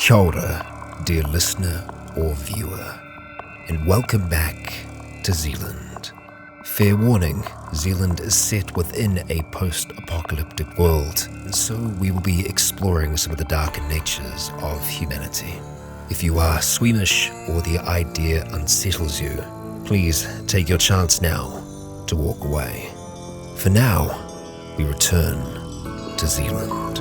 Kia ora, dear listener or viewer, and welcome back to Zealand. Fair warning, Zealand is set within a post-apocalyptic world, and so we will be exploring some of the darker natures of humanity. If you are squeamish or the idea unsettles you, please take your chance now to walk away. For now, we return to Zealand.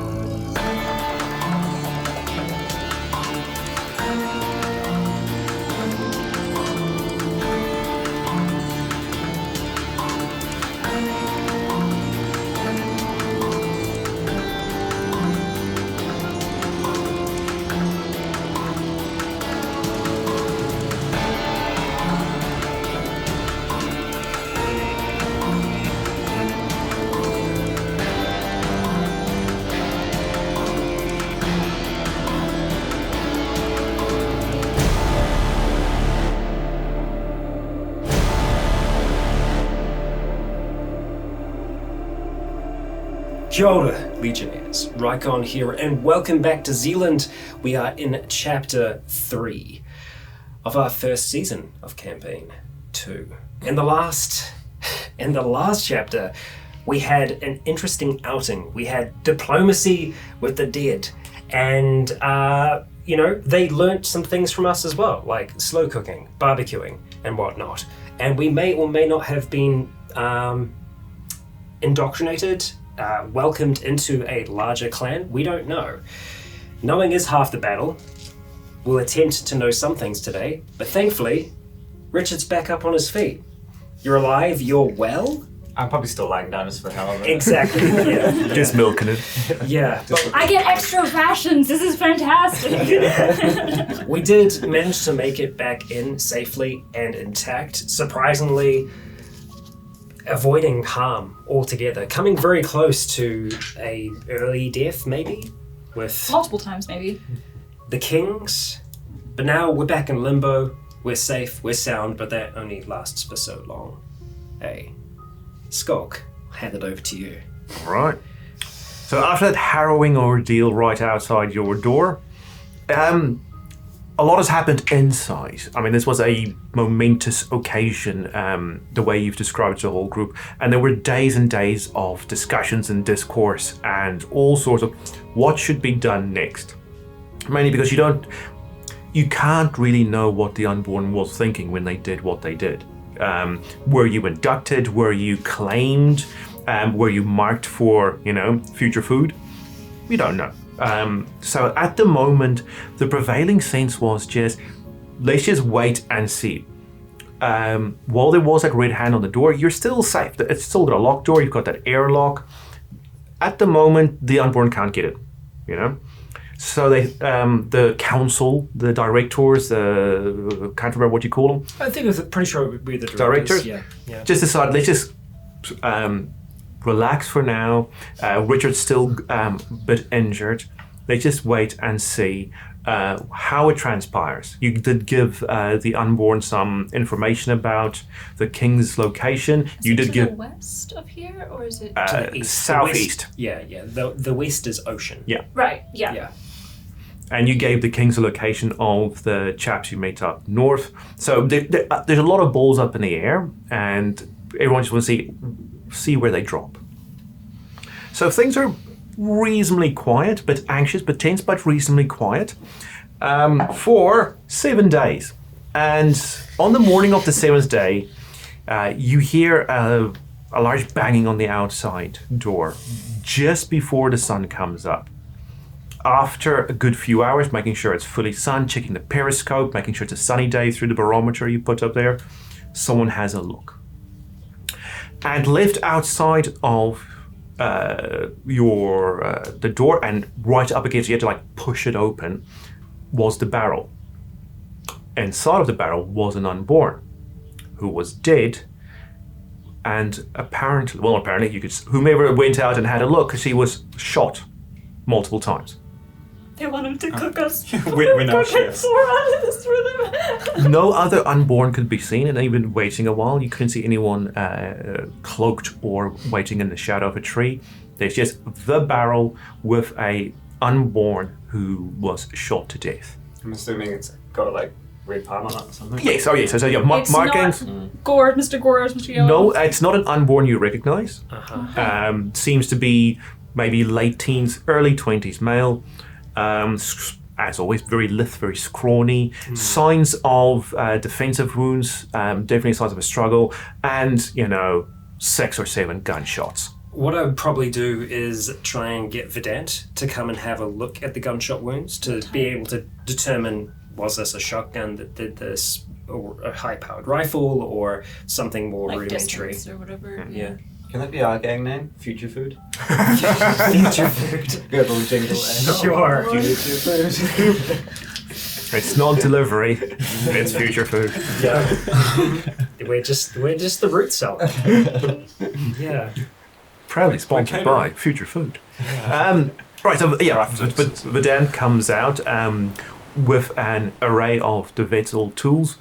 Kia ora, Legionnaires. Rycon here, and welcome back to Zealand. We are in Chapter 3 of our first season of Campaign 2. In the last chapter, we had an interesting outing. We had diplomacy with the dead, and, they learnt some things from us as well, like slow cooking, barbecuing, and whatnot. And we may or may not have been indoctrinated, welcomed into a larger clan. We don't know. Knowing is half the battle. We'll attempt to know some things today, but thankfully, Richard's back up on his feet. You're alive, you're well? I'm probably still lying down just for hell of it. Exactly, yeah. Just milking it. Yeah. I get extra rations, this is fantastic! We did manage to make it back in safely and intact, surprisingly avoiding harm altogether, coming very close to a early death maybe, with Multiple times, maybe. the kings. But now we're back in limbo, we're safe, we're sound, but that only lasts for so long. Hey, Skulk, I'll hand it over to you. All right. So after that harrowing ordeal right outside your door, a lot has happened inside. I mean, this was a momentous occasion, the way you've described the whole group. And there were days and days of discussions and discourse and all sorts of what should be done next. Mainly because you can't really know what the Unborn was thinking when they did what they did. Were you inducted? Were you claimed? Were you marked for, future food? We don't know. So at the moment, the prevailing sense was let's just wait and see. While there was that red hand on the door, you're still safe. It's still got a locked door, you've got that airlock. At the moment, the Unborn can't get it, So they, the council, the directors, can't remember what you call them. I think pretty sure we're the Directors? Yeah. Just decided, let's just relax for now. Richard's still a bit injured. Let's just wait and see how it transpires. You did give the Unborn some information about the king's location. Is it to the west of here, or is it to the east? Southeast. Yeah. The west is ocean. Yeah. Right, yeah. And you gave the king's location of the chaps you met up north. So there's a lot of balls up in the air, and everyone just wants to see where they drop. So things are reasonably quiet, but anxious, but tense, but reasonably quiet for 7 days. And on the morning of the 7th day, you hear a large banging on the outside door just before the sun comes up. After a good few hours, making sure it's fully sun, checking the periscope, making sure it's a sunny day through the barometer you put up there, someone has a look. And left outside of the door and right up against, you had to push it open, was the barrel. Inside of the barrel was an Unborn who was dead, and apparently you could, whomever went out and had a look, she was shot multiple times. They want him to cook us. We're now chefs. No other Unborn could be seen, and even waiting a while, you couldn't see anyone cloaked or waiting in the shadow of a tree. There's just the barrel with a unborn who was shot to death. I'm assuming it's got like red palm on it or something. Yes, oh yes, so yeah, It's markings. not Gord, Mr. Gord, Mr. Yellow. No, it's not an unborn you recognize. Uh-huh. Seems to be maybe late teens, early 20s male. As always, very lithe, very scrawny. Signs of defensive wounds, definitely signs of a struggle, and 6 or 7 gunshots. What I would probably do is try and get Vedant to come and have a look at the gunshot wounds to be able to determine, was this a shotgun that did this, or a high-powered rifle, or something more Like rudimentary. distance or whatever. Yeah. Can that be our gang name? Future Food? Future food. Good little jingle. Sure. Future Food. It's not delivery, it's future food. Yeah. we're just the root cell. Yeah. Proudly sponsored by Future Food. Right, so yeah, but Vedant comes out with an array of Devetzel tools,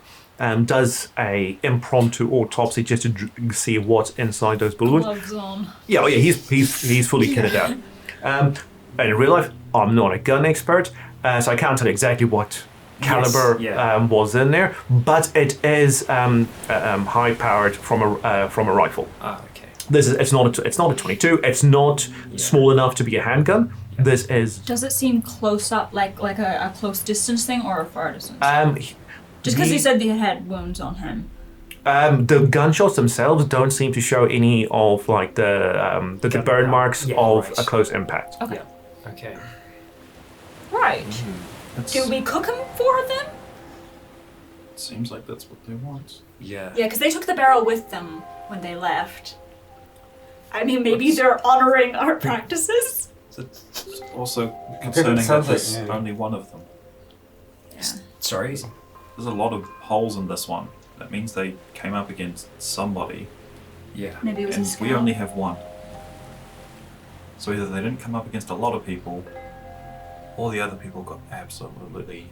does a impromptu autopsy just to see what's inside those balloons. Gloves on. Yeah, he's fully kitted out. In real life, I'm not a gun expert, so I can't tell exactly what caliber was in there, but it is high powered from a rifle. Ah, okay. It's not a 22. It's not small enough to be a handgun. This is. Does it seem close up, like a close distance thing or a far distance? Just because the- he said they had wounds on him. The gunshots themselves don't seem to show any of like the burn marks of a close impact. Okay. Yeah. Okay. Right. Do we cook him for them? Seems like that's what they want. Yeah. Yeah, because they took the barrel with them when they left. I mean, maybe they're honoring our practices. It's also concerning that sounds like- there's only one of them. Yeah. Sorry. There's a lot of holes in this one. That means they came up against somebody, Yeah. Maybe it was a and scout. we only have one. So either they didn't come up against a lot of people, or the other people got absolutely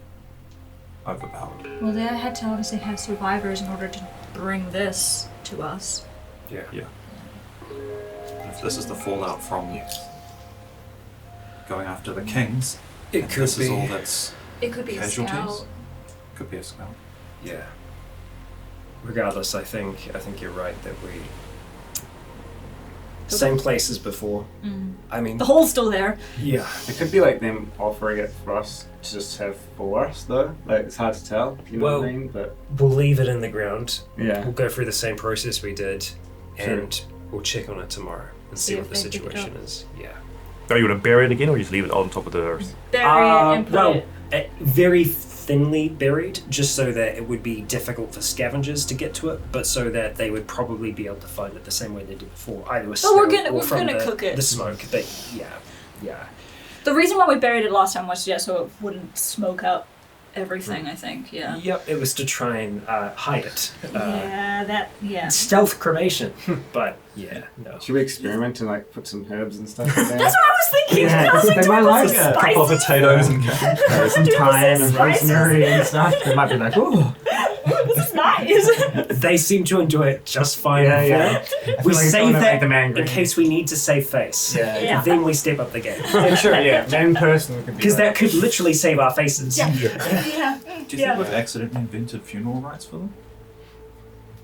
overpowered. Well, they had told us they had survivors in order to bring this to us. Yeah. And if this is the fallout from going after the kings, It and could this is be. all that's It could be casualties. a scout. Could be a scout. Yeah. Regardless, I think you're right that we. Same place as before. I mean. The hole's still there. Yeah. It could be like them offering it for us to just have for us, though. Like, it's hard to tell, you know what I mean? But We'll leave it in the ground. yeah. We'll go through the same process we did, Sure. and we'll check on it tomorrow and see See what if the they pick it situation up. is. Yeah. Are you going to bury it again, or just leave it on top of the earth? Bury it and put well, it. very thinly buried, just so that it would be difficult for scavengers to get to it, but so that they would probably be able to find it the same way they did before, either with But we're smell gonna- or we're from gonna the, cook it. the smoke. But yeah. The reason why we buried it last time was so it wouldn't smoke out everything, I think. Yeah. Yep, it was to try and hide it. Yeah. Stealth cremation. But yeah, no. Should we experiment and like put some herbs and stuff in there? That's what I was thinking. Yeah, I was they might like it. it. A couple of potatoes and Some thyme and rosemary and stuff. They might be like, ooh. This is nice. They seem to enjoy it just fine. Yeah, with yeah. it. I We feel like it's save gonna that make them angry. in case we need to save face. Yeah. Yeah. Then we step up the game. Yeah, sure, yeah. Main person could be Because like, that could literally save our faces. Yeah. do you think we've accidentally invented funeral rites for them?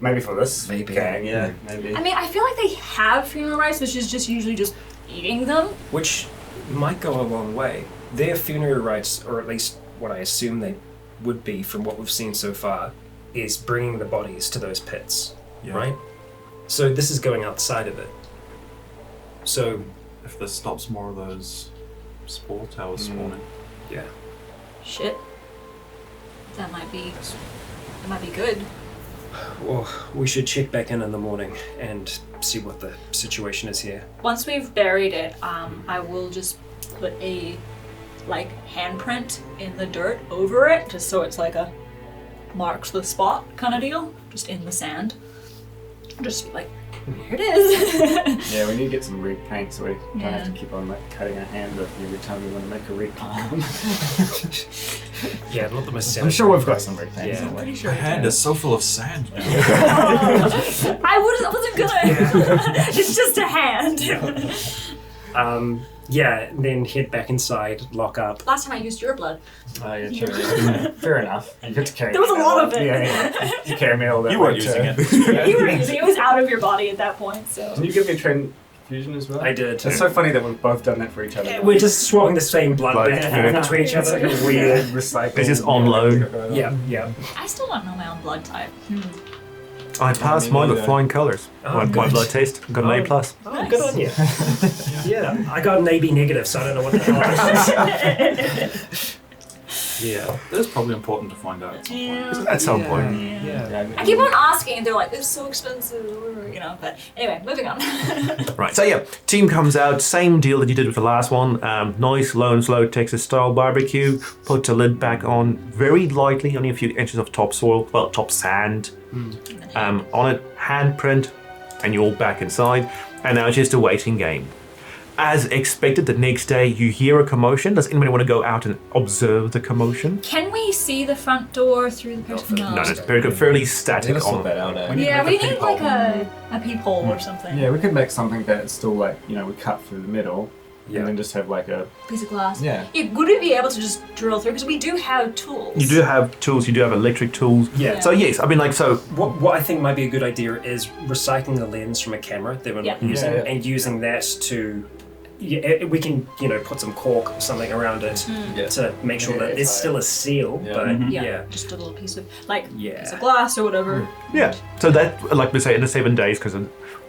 maybe for this Maybe. gang, yeah, maybe. I mean, I feel like they have funeral rites, which is just usually just eating them. Which might go a long way. Their funeral rites, or at least what I assume they would be from what we've seen so far, is bringing the bodies to those pits, Yeah. right? So this is going outside of it. So, If this stops more of those spore towers spawning. yeah. Shit. That might be good. Well, we should check back in the morning and see what the situation is here. Once we've buried it, I will just put a handprint in the dirt over it, just so it's like a marks the spot kind of deal, just in the sand. Just be like, here it is. Yeah, we need to get some red paint so we don't have to Yeah. keep on like cutting our hand up every time we want to make a red palm. Yeah, not the most I'm sure we've got some red paint Yeah. somewhere. Pretty sure. My hand is so full of sand now. I wasn't gonna. It's just a hand. Yeah, then head back inside, lock up. Last time I used your blood. Oh, yeah, true. Fair enough. You get to carry There was a me lot all- of it. Yeah. You carry me all that You weren't way, using too. it. You were using it was out of your body at that point, so. Didn't you give me transfusion as well? I did. It's so funny that we've both done that for each other. We're just swapping the same blood Blood, back and forth between each other. It's like a weird recycle. It's just on loan. Yeah. I still don't know my own blood type. I passed mine with flying colours. Oh, my good. blood taste. Got an A+. plus. Oh, Nice. good on you. Yeah, I got an AB negative, so I don't know what the hell it is. Yeah. It is probably important to find out. Yeah. At some point. Yeah. I keep on asking, and they're like, "It's so expensive," But anyway, moving on. Right, so yeah, team comes out, same deal that you did with the last one. Nice, low and slow Texas style barbecue. Put the lid back on very lightly, only a few inches of topsoil, well, top sand. On it, handprint, and you're all back inside. And now it's just a waiting game. As expected, the next day you hear a commotion. Does anybody want to go out and observe the commotion? Can we see the front door through the person? No, it's very good, fairly static Let's sort on. that out, eh? Yeah, we Make a need peephole. like a peephole or something. Yeah, we could make something that's still like, we cut through the middle Yeah. and then just have like a... Piece of glass. Yeah. Would we be able to just drill through? Because we do have tools. You do have tools, you do have electric tools. Yeah. So yes, I mean so What I think might be a good idea is recycling the lens from a camera that we're not Yeah. using Yeah. and using that to. Yeah, we can, put some cork or something around it to make sure that it's still a seal. Yeah. But Yeah, just a little piece of Yeah. piece of glass or whatever. yeah. So that, like we say, in the 7 days, because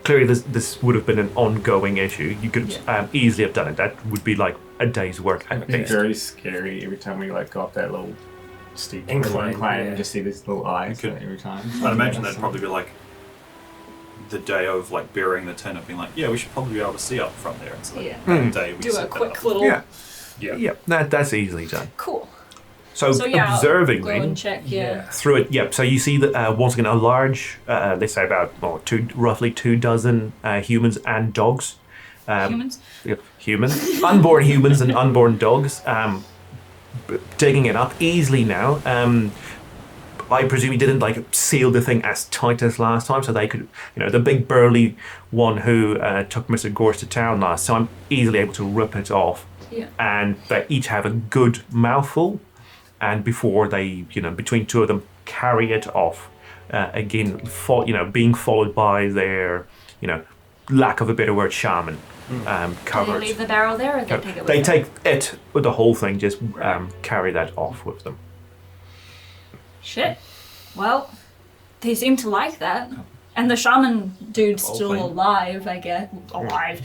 clearly this would have been an ongoing issue. You could easily have done it. That would be like a day's work at It'd be best. very scary every time we like go up that little steep Incline, and yeah. just see these little eyes Could- every time. I'd imagine that'd probably be like the day of like burying the tin of being like, yeah, we should probably be able to see up from there. It's like Yeah. that day we Do set a that quick up. little. Yeah, Yeah. yeah. That's easily done. Cool. So, So yeah, I'll observing go and then check. Yeah. through it. Yeah. So you see that once again a large, let's say about roughly 2 dozen humans and dogs. Humans. Yeah, humans, unborn humans and unborn dogs, digging it up easily now. I presume he didn't like seal the thing as tight as last time, so they could, the big burly one who took Mr. Gorse to town last time, easily able to rip it off. Yeah. And they each have a good mouthful, and before they, between 2 of them, carry it off. Again, being followed by their, lack of a better word, shaman. Do they Covered. leave the barrel there, or they take it with They them? take it with the whole thing, just carry that off with them. Shit. Well, they seem to like that. And the shaman dude's Whole still thing. alive, I guess. Alive.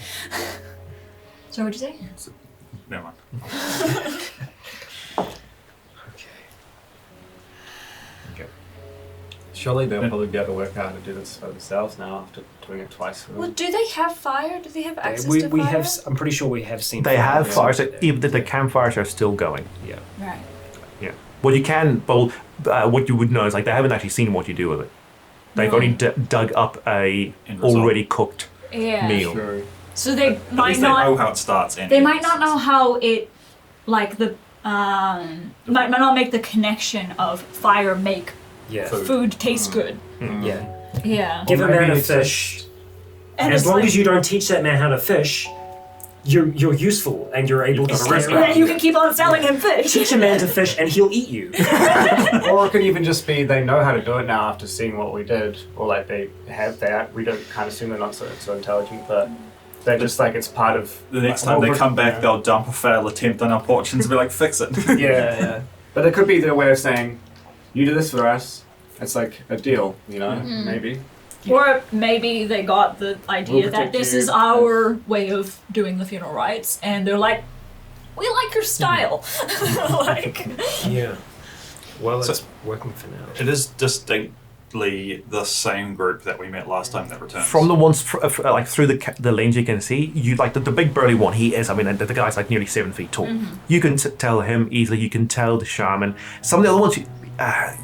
So what'd you say? Never mind. Surely they'll probably be able to work out how to do this for themselves now after doing it twice for them. Well, do they have fire? Do they have access we to we fire? have. I'm pretty sure we have seen. They have fires. fires, even the campfires are still going. Yeah. Right. Yeah. Well, you can, what you would know is like they haven't actually seen what you do with it. They've No. only dug up a End result. already cooked Yeah. meal. True. So they At might least they know not. how it starts. And They might ends. not know how it, like the, might not make the connection of fire make Yeah. food taste good. Yeah. Yeah. Give a maybe man a it's fish. And As it's long like, as you don't teach that man how to fish, you're useful and you're able to got a stay recipe. and then around. you can keep on selling him fish. Teach a man to fish and he'll eat you. Or it could even just be they know how to do it now after seeing what we did, or like they have that. We don't kind of assume they're not so intelligent, but they're just like it's part of. The next like, time they well, come back, yeah. they'll dump a failed attempt on our fortunes and be like, fix it. Yeah. But it could be their way of saying, "You do this for us." It's like a deal, maybe. Or maybe they got the idea We'll that protect this you. is our way of doing the funeral rites, and they're like, we like your style. Like, Yeah. Well, So- it's working for now. It is distinctly the same group that we met last time that returns. From the ones like through the lens you can see, you like the big burly one. He is. I mean, the guy's like nearly 7 feet tall. You can tell him easily. You can tell the shaman. Some of the other ones, Hard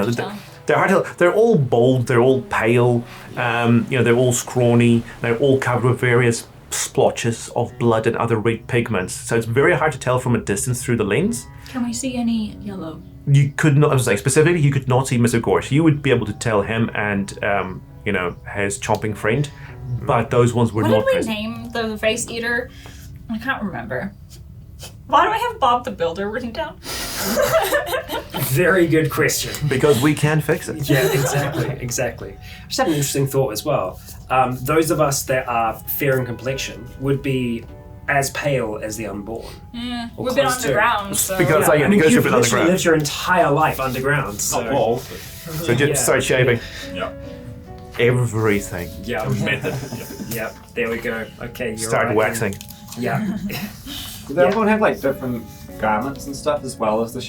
to tell. they're hard to tell. They're all bold. They're all pale. They're all scrawny. They're all covered with various splotches of blood and other red pigments. So it's very hard to tell from a distance through the lens. can we see any yellow? You could not, I was saying specifically, you could not see Mr. Gorsh. You would be able to tell him and, his chomping friend, but those ones were What not did we present. name the face eater? I can't remember. Why do I have Bob the Builder written down? Very good question. Because we can fix it. Yeah, exactly. I just had an interesting thought as well. Those of us that are fair in complexion would be as pale as the unborn. Yeah, Or we've been close to. underground, so... Because I mean, because you've you've been literally underground. lived your entire life underground. So, Not bald, but So just start shaving yeah. everything. Yeah, Method. Yeah. yeah. There we go. Okay, you're Start right. waxing. Yeah. Did everyone have like different garments and stuff as well as the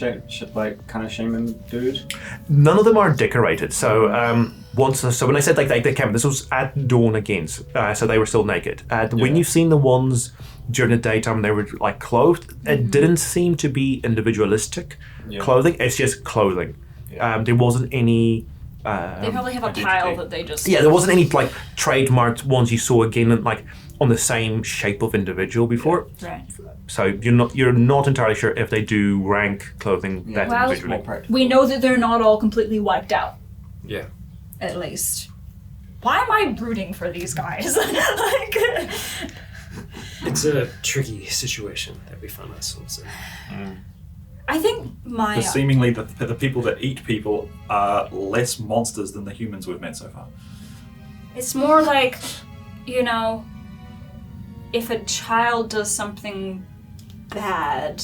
kind of shaman dude? None of them are decorated. So so when I said like they came, this was at dawn again. So they were still naked. When you've seen the ones during the daytime, they were like clothed. It didn't seem to be individualistic clothing. It's just clothing. Yeah. There wasn't any. They probably have a pile that they just... Yeah, there wasn't any like trademarked ones you saw again, like on the same shape of individual before. Right. So you're not entirely sure if they do rank clothing that Well, individually. We know that they're not all completely wiped out, Yeah. at least. Why am I rooting for these guys? Like, It's a tricky situation that we find ourselves in. I think my... Because seemingly the people that eat people are less monsters than the humans we've met so far. It's more like, you know, if a child does something bad,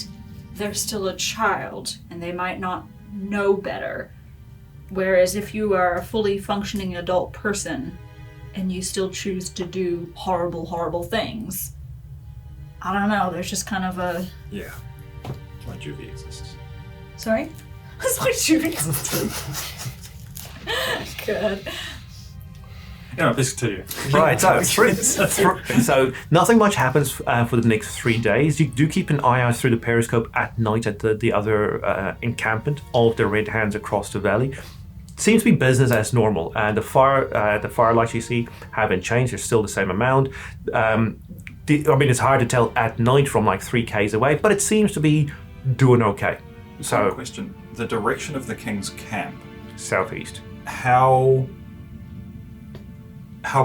they're still a child, and they might not know better. Whereas if you are a fully functioning adult person, and you still choose to do horrible, horrible things, I don't know, there's just kind of a... Yeah. That's why juvie exists. Sorry? That's why Judy Good. Yeah, please continue. Right, so nothing much happens for the next 3 days. You do keep an eye out through the periscope at night at the other encampment of the Red Hands across the valley. Seems to be business as normal. The firelights you see haven't changed. There's still the same amount. It's hard to tell at night from like 3 k's away, but it seems to be doing okay. So, Question: the direction of the king's camp. southeast. How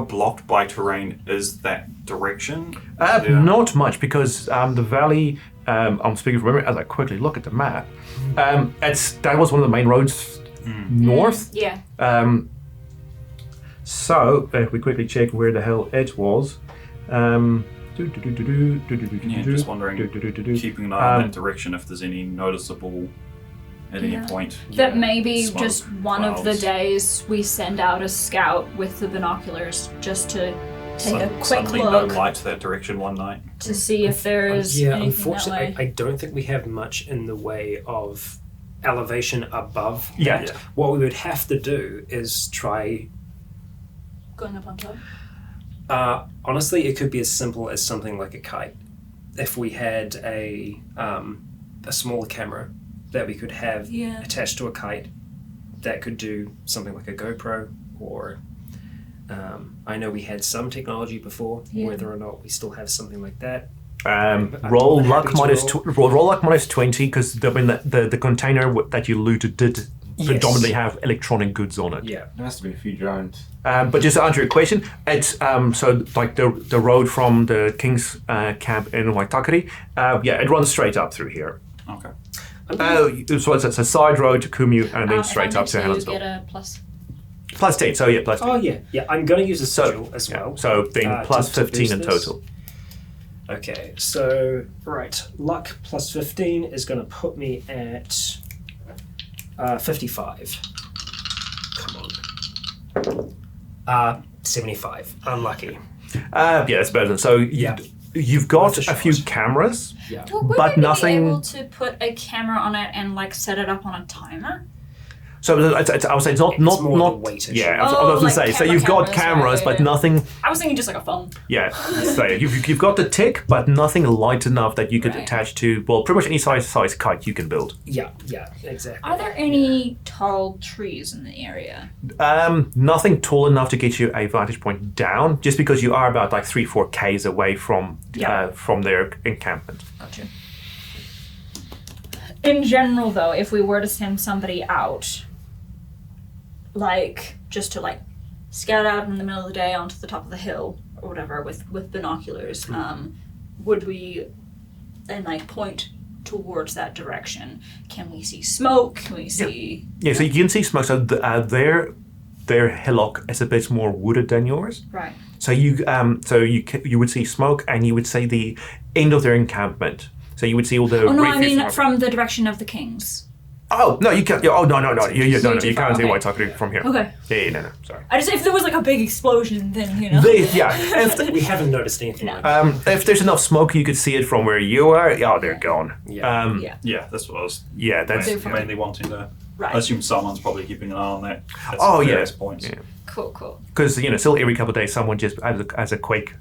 blocked by terrain is that direction? Not much, because the valley. I'm speaking from memory as I quickly look at the map. That was one of the main roads north. Yeah. So if we quickly check where the hell it was. Yeah, just wondering, keeping an eye on that direction if there's any noticeable at any point. That maybe Smoke, just one of the clouds. days we send out a scout with the binoculars just to take a quick Suddenly look no light to that direction one night. to see if there is Yeah, anything that unfortunately, way. I don't think we have much in the way of elevation above Yeah. that. What we would have to do is try... Going up on top. Honestly, it could be as simple as something like a kite. If we had a smaller camera that we could have Yeah. attached to a kite that could do something like a GoPro, or I know we had some technology before. Yeah. Whether or not we still have something like that, Roll I'm luck happy to minus roll. roll luck minus 20, because the container that you looted did predominantly have electronic goods on it. yeah. There has to be a few drones. But just to answer your question, it's so like the road from the King's camp in Waitakere, it runs straight up through here. Okay. So it's a side road to Kumu and then If straight I up to need Helensville. get a plus. Plus 10, so yeah, plus 10. Oh yeah, yeah. I'm going to use a So, sigil as yeah, well. so then plus to 15 boost in this. total. Okay, so right, luck plus 15 is going to put me at 55. Come on. 75. Unlucky. That's better than so. Yeah. You've got Worth a a few shot. cameras. Yeah. Well, would But we nothing- be able to put a camera on it and like set it up on a timer? So I would say it's not It's more the not weight issue. yeah. I was Oh, going to like say so camera you've got cameras, cameras, right, but yeah. nothing. I was thinking just like a phone. Yeah, so you've got the tick, but nothing light enough that you could Right. attach to. Well, pretty much any size kite you can build. Yeah, exactly. Are there any tall trees in the area? Nothing tall enough to get you a vantage point down, just because you are about like 3-4 k's away from their encampment. Gotcha. In general, though, if we were to send somebody out, like just to like scout out in the middle of the day onto the top of the hill or whatever with binoculars, would we then like point towards that direction? Can we see smoke? Can we see? Yeah, so you can see smoke. So their hillock is a bit more wooded than yours. Right. So you would see smoke, and you would see the end of their encampment. So you would see all the. Oh no, I refuse mean from the direction of the kings. Oh no, you can't. Oh no. You can't see Okay. what I'm talking from here. Okay. Yeah, no, sorry. I just if there was like a big explosion, then you know. We haven't noticed anything No. like that. If there's enough smoke, you could see it from where you are. Yeah, they're gone. Yeah. Yeah. Yeah, that's what I was That's mainly wanting to. Right. I assume someone's probably keeping an eye on that. At Oh, yeah. various points. Yeah. Cool. Because still every couple of days, someone just as a quick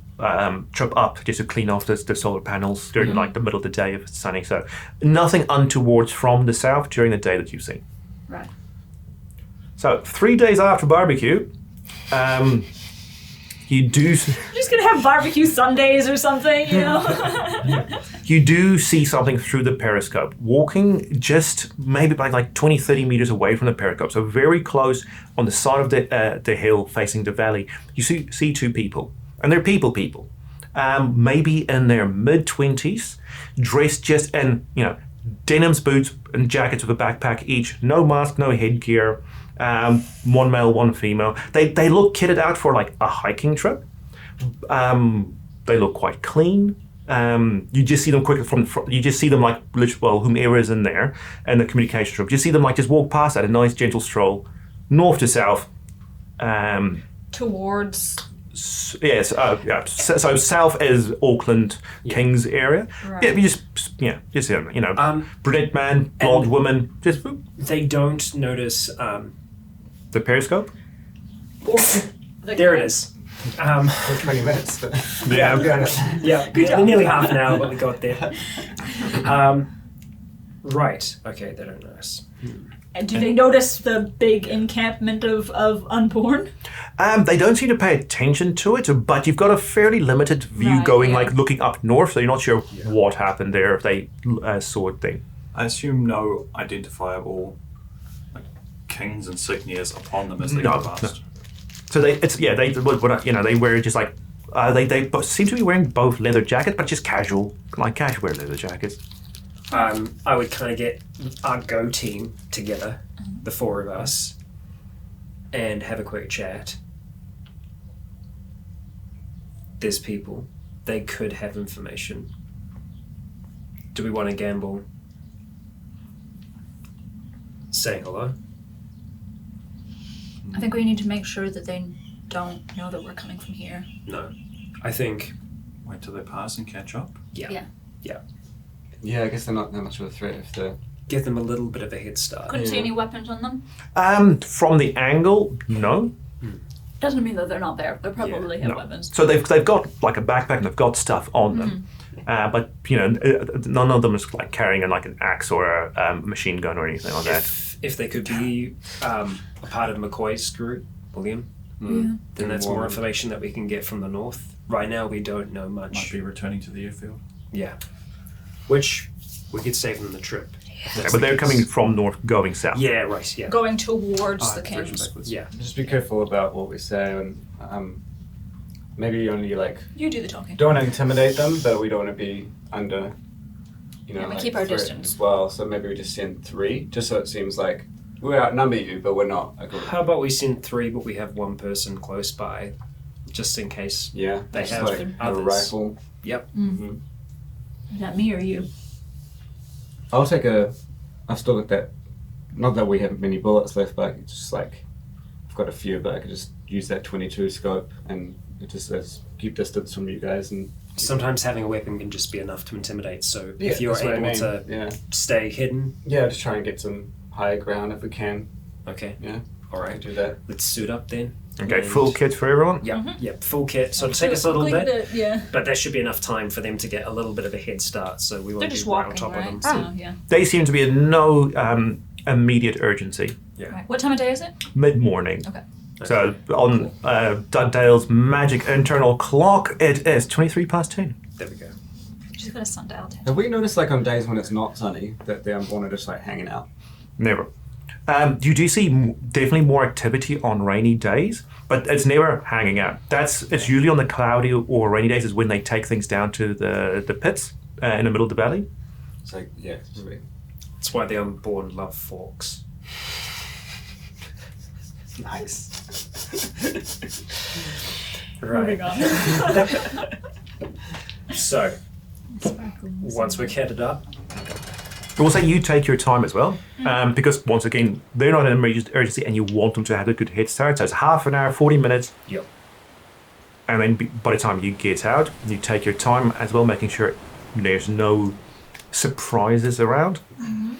trip up just to clean off the solar panels during like the middle of the day if it's sunny. So nothing untowards from the south during the day that you've seen. Right. So 3 days after barbecue, you do We're just gonna have barbecue Sundays or something, you know. you do see something through the periscope, walking just maybe by like 20, 30 meters away from the periscope. So very close on the side of the hill facing the valley. You see two people, and they're people. Maybe in their mid-20s, dressed just in denims, boots, and jackets with a backpack each. No mask, no headgear. One male, one female. They look kitted out for like a hiking trip. They look quite clean. You just see them quickly from the front. You just see them like, whomever is in there and the communication room. You see them like just walk past at a nice gentle stroll, north to south. Towards. Yes, So south is Auckland, Kings area. Right. Yeah, you just see them. Brunette man, blonde woman, just whoop, They don't notice. the periscope. There it is. For 20 minutes. But Yeah, nearly half an hour, but we got there. Right. Okay, they don't notice. And do they notice the big encampment of unborn? They don't seem to pay attention to it, but you've got a fairly limited view Right, going, yeah. like looking up north, so you're not sure what happened there, if they saw a thing. I assume no identifiable kings insignias upon them as they go past. So they wear just like they both seem to be wearing both leather jackets, but just casual wear leather jackets. I would kind of get our Go team together, the four of us, and have a quick chat. There's people. They could have information. Do we want to gamble? Say hello? I think we need to make sure that they don't know that we're coming from here. No. I think, Wait till they pass and catch up. Yeah. yeah, I guess they're not that much of a threat if they're. give them a little bit of a head start. Couldn't see any weapons on them. From the angle, no. Doesn't mean that they're not there. They probably have No. weapons. So they've got like a backpack and they've got stuff on them, but none of them is like carrying like an axe or a machine gun or anything like that. If they could be a part of McCoy's group, William, then that's more information that we can get from the north. Right now, we don't know Might much. be returning to the airfield. Yeah. Which we could save them the trip. Yeah, but they're coming from north, going south. Yeah, right, yeah. Going towards the Direction kings. backwards. Yeah. Just be careful about what we say and maybe only You do the talking. don't want to intimidate them, but we don't want to be under, Yeah, we keep our threat distance. as well. So maybe we just send 3, just so it seems like we outnumber you, but we're not a group. How about we send 3, but we have one person close by, just in case. Yeah, They just have like a others. rifle. Yep. Is that me or you? I'll still got that. Not that we have many bullets left, but I could just like, I've got a few, but I could just use that 22 scope and it just says keep distance from you guys and. Sometimes having a weapon can just be enough to intimidate. So Yeah, if you're that's what I able mean. to Yeah, stay hidden, just try and get some higher ground if we can. okay. Yeah, All I right. do that. Let's suit up then. Okay, And- full kit for everyone. Yeah, yeah, full kit. So it'll take us a little Quick bit, yeah. but there should be enough time for them to get a little bit of a head start. So we They're won't just be right on walking, top right? of them. So, yeah. They seem to be in no immediate urgency. Right. What time of day is it? Mid-morning. Okay. So on Dugdale's magic internal clock, it is 23 past 10. There we go. She's got a sundial too. Have we noticed like on days when it's not sunny that the unborn are just like hanging out? Never. You do see definitely more activity on rainy days, but it's never hanging out. It's usually on the cloudy or rainy days is when they take things down to the pits in the middle of the valley. So yeah, sweet. That's why the unborn love forks. Nice. Right. Moving on. So, once we're catted up, I will say you take your time as well, because once again, they're not in emergency and you want them to have a good head start. So it's half an hour, 40 minutes. yep. And then by the time you get out, you take your time as well, making sure there's no surprises around.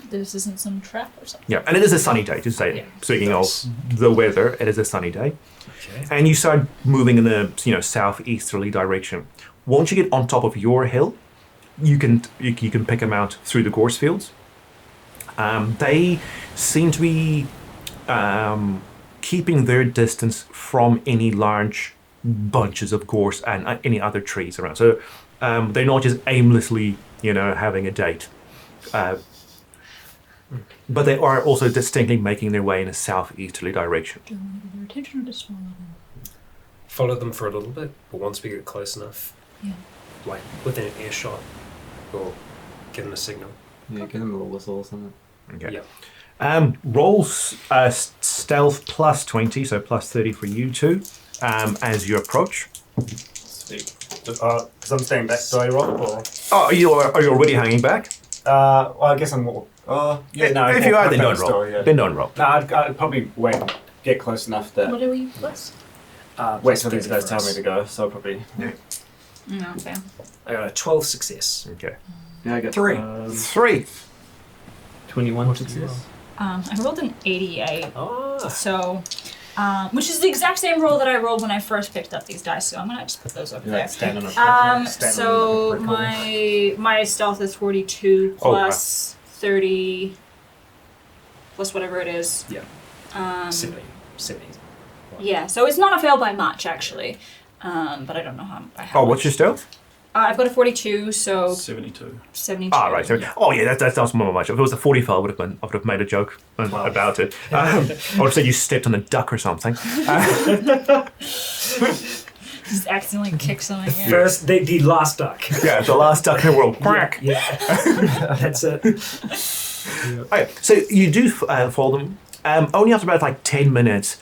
This isn't some trap or something. Yeah, and it is a sunny day, to say. Yeah, Speaking nice. of the weather, it is a sunny day. Okay. And you start moving in the southeasterly direction. Once you get on top of your hill, you can pick them out through the gorse fields. They seem to be keeping their distance from any large bunches of gorse and any other trees around. So they're not just aimlessly, having a date. But they are also distinctly making their way in a southeasterly direction. Do you want to get their attention or just follow them? Follow them for a little bit, but once we get close enough, Yeah. like within an earshot, or give them a signal. Yeah, give them a little whistle or something. Okay. Yeah. Roll stealth plus 20, so plus 30 for you two, as you approach. Sweet. Because I'm staying back, do I roll? Or? Oh, are you already hanging back? Well, I guess I'm more. Yeah, no. If you are, then don't roll. Story, yeah. Then don't roll. No, I'd probably wait, get close enough that. What are we plus? Wait till these guys tell me to go, so I'll probably. No, fair. I got a 12 success. Okay. Yeah, I got 3. 3. 21 success. I rolled an 88, Oh. so, which is the exact same roll that I rolled when I first picked up these dice, so I'm gonna just put those over there. Stand on a So my stealth is 42 plus 30 plus whatever it is. Yeah. 70. Yeah, so it's not a fail by much actually, but I don't know how. What's your stealth? I've got a 42, so 72. 72. Ah, right. So, oh, yeah, that's more much. If it was a 45, I would have made a joke about it. I would have said you stepped on a duck or something. Just accidentally kick something. Yeah. First, the last duck. Yeah, the last duck in the world. Quack. Yeah. That's it. Okay, so you do follow them. Only after about 10 minutes,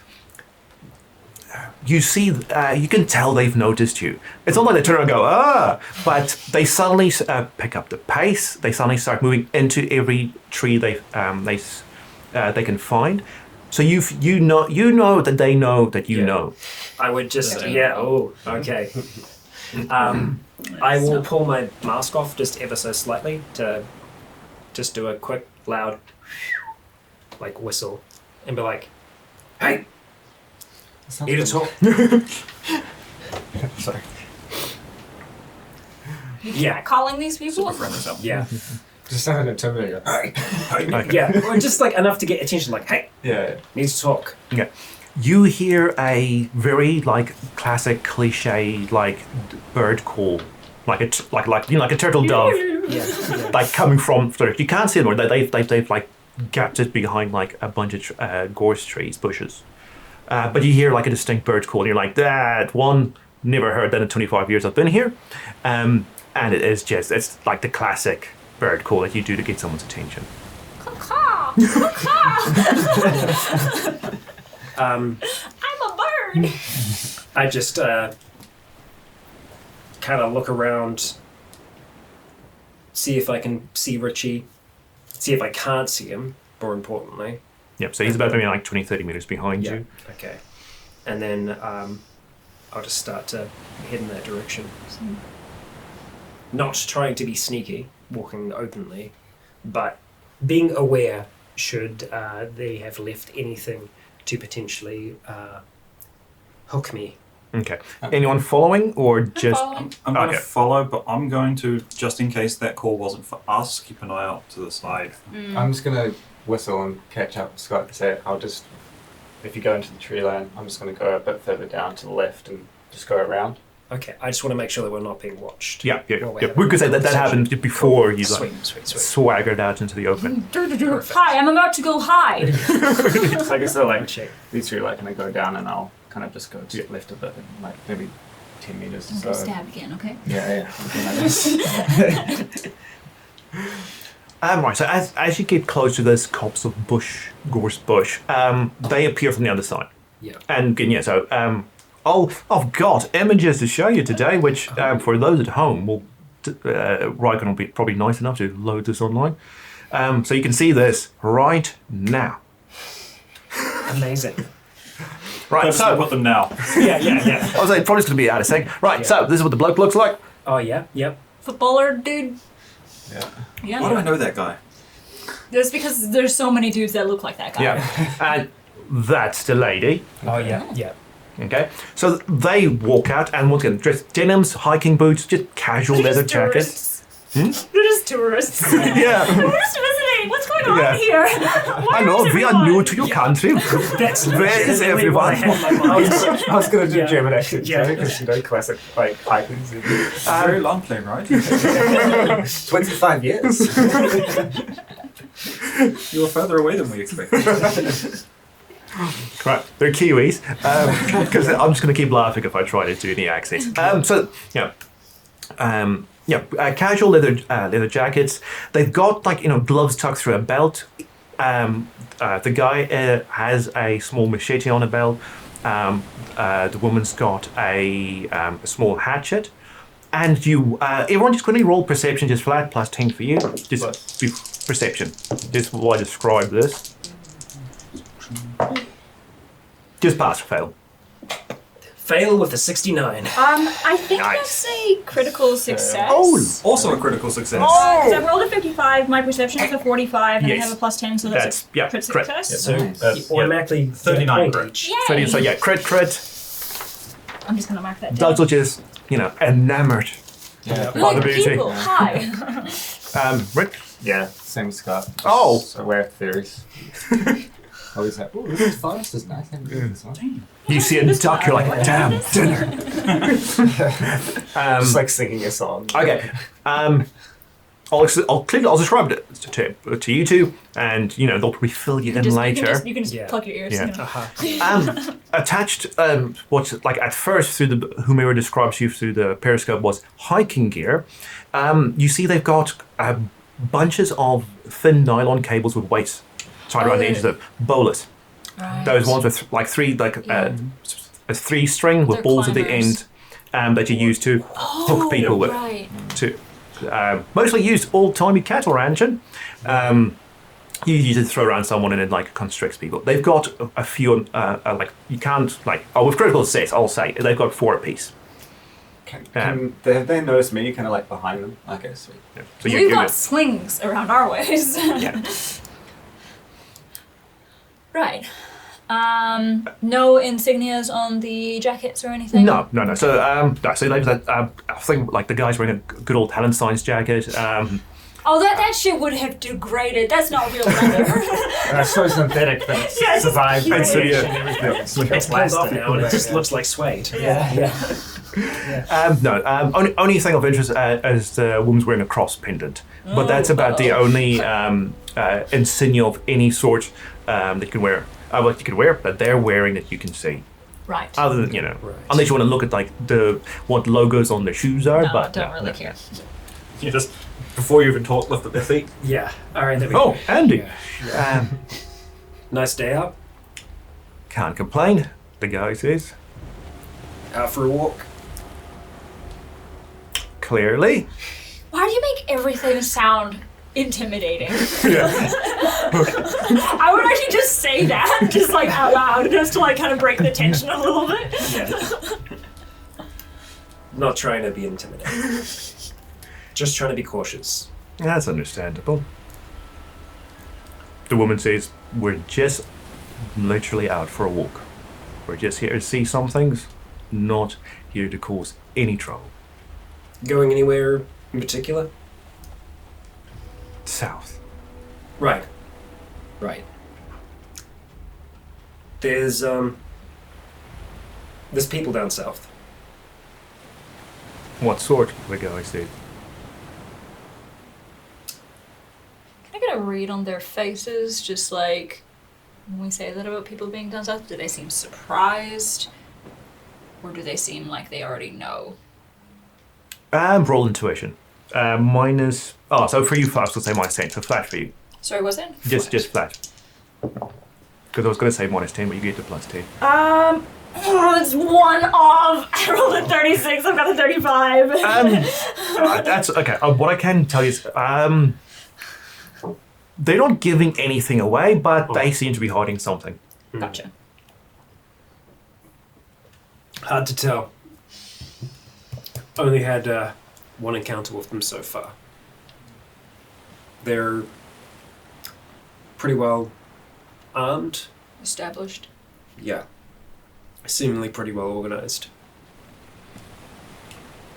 you see, you can tell they've noticed you. It's not like they turn around and go, but they suddenly pick up the pace. They suddenly start moving into every tree they can find. So you know that they know that you know. I would just, okay. I will pull my mask off just ever so slightly to just do a quick, loud, whistle and be like, hey! Need to talk. Sorry. Yeah. Calling these people? Yeah. Just have an intimidator. Hey. Yeah. Or just enough to get attention. Hey. Yeah. Need to talk. Yeah. You hear a very classic cliche bird call, like a turtle dove, Yeah. coming from. You can't see them, or they've gapped it behind a bunch of gorse trees, bushes. But you hear a distinct bird call, and you're like, that one, never heard that in 25 years I've been here. And it is just, it's the classic bird call that you do to get someone's attention. I'm a bird! I just kind of look around, see if I can see Richie, see if I can't see him, more importantly. Yep, so he's about maybe 20, 30 meters behind you. Okay. And then I'll just start to head in that direction. Not trying to be sneaky, walking openly, but being aware should they have left anything to potentially hook me. Okay. Anyone following or just... I'm going to Okay. follow, but I'm going to, just in case that call wasn't for us, keep an eye out to the side. I'm just going to whistle and catch up with Scott and say, if you go into the tree line, I'm just going to go a bit further down to the left and just go around. Okay, I just want to make sure that we're not being watched. Yeah. While we're having We could say that conversation. happened before you Sweet. swaggered out into the open. Hi, I'm about to go hide. So I guess I'll like Check. these three like kind of go down, and I'll kind of just go to the left a bit, and like maybe 10 meters. I'm So gonna stab again, okay? yeah. Okay, like this. Right, so as you get close to this copse of gorse bush, they appear from the other side. Yeah. And yeah, so I've got images to show you today, which for those at home, Rycon will be probably nice enough to load this online. So you can see this right now. Amazing. Right, so put them now. Yeah. I was like, probably going to be out of sync. Right, Yeah. so this is what the bloke looks like. Oh, yeah, yep. Footballer dude. Yeah. Yeah. Why do I know that guy? That's because there's so many dudes that look like that guy. Yeah, and that's the lady. Oh, yeah. Okay, so they walk out and once again, dressed denims, hiking boots, just casual They're leather just jackets. tourists. They're just tourists. Yeah, We're just visiting. What's going on Yeah. here? Why I know is we are everyone- new to your country. That's Where is literally what I everyone? had in my mind. I was gonna do Yeah. German accent, Yeah. because classic like hikers. Very long plane, right? 25 years. You were further away than we expected. Right, they're Kiwis. Because I'm just going to keep laughing if I try to do any accents. Casual leather jackets. They've got gloves tucked through a belt. The guy has a small machete on a belt. The woman's got a small hatchet. And everyone just quickly roll perception, just flat, plus 10 for you. Just perception. Just while I describe this. Just pass or fail. Fail with a 69. I think Nice. that's a critical success. Also a critical success. Because I rolled a 55, my perception is a 45, and I Yes. have a plus 10, so that's a crit correct. success. So you automatically 39 get a crit. point each. Yay! So yeah, crit. I'm just gonna mark that down. Dogs are just, Yeah. enamored. Like the beauty. people, hi. Rick? Yeah, same as Scott. Oh. So aware of theories. Always like, oh, this forest is nice. I haven't been this one. You see a duck, you're like, damn, dinner. Just like singing a song. Okay. I'll describe it to you two, and they'll probably fill you in later. You can just Yeah. plug your ears. Yeah. You know. Attached, what's like at first through whomever describes you through the periscope was hiking gear. You see they've got bunches of thin nylon cables with weights tied around the edges of bolas. Right. Those ones with like three, a 3-string with They're balls at the climbers. end that you use to hook people with. Right. Mostly used old-timey cattle ranching. You use it to throw around someone and it constricts people. They've got a few you can't with critical success. I'll say they've got 4 apiece. Have they noticed me kind of like behind them? Okay, sweet. Yeah. So We've got slings around our ways. yeah. Right. No insignias on the jackets or anything? No. So they've I think the guy's wearing a good old Hallenstein's jacket. Oh, that shit would have degraded. That's not real leather. That's so synthetic that it Yes, survived it's radiation cute. and everything. It's like It's pulled off plastic. now and it just looks like suede. Yeah. Only thing of interest is the woman's wearing a cross pendant, but that's about the only insignia of any sort that you can wear. What you can wear that they're wearing that you can see. Right. Other than unless you want to look at what logos on their shoes are, No, but don't really care. You just, before you even talk, lift up their feet. Yeah. All right, there we Oh, go. Andy, Nice day out. can't complain. The guy says Out for a walk. clearly. Why do you make everything sound intimidating? I would actually just say that, just out loud, just to kind of break the tension a little bit. Not trying to be intimidating. Just trying to be cautious. That's understandable. The woman says, "We're just literally out for a walk. We're just here to see some things, not here to cause any trouble." Going anywhere in particular? South. Right. There's people down south. What sort of a guy, Steve? Can I get a read on their faces? Just like when we say that about people being down south, do they seem surprised? Or do they seem like they already know? Roll intuition. Minus. Oh, so for you first, we'll say minus 10. So flat for you. Sorry, was it? Just flat. Because I was going to say minus 10, but you get the plus 10. It's one off. I rolled a 36. I've got a 35. That's okay. What I can tell you is, they're not giving anything away, but they seem to be hiding something. Gotcha. Hard to tell. Only had one encounter with them so far. They're pretty well armed. Established. Yeah. Seemingly pretty well organized.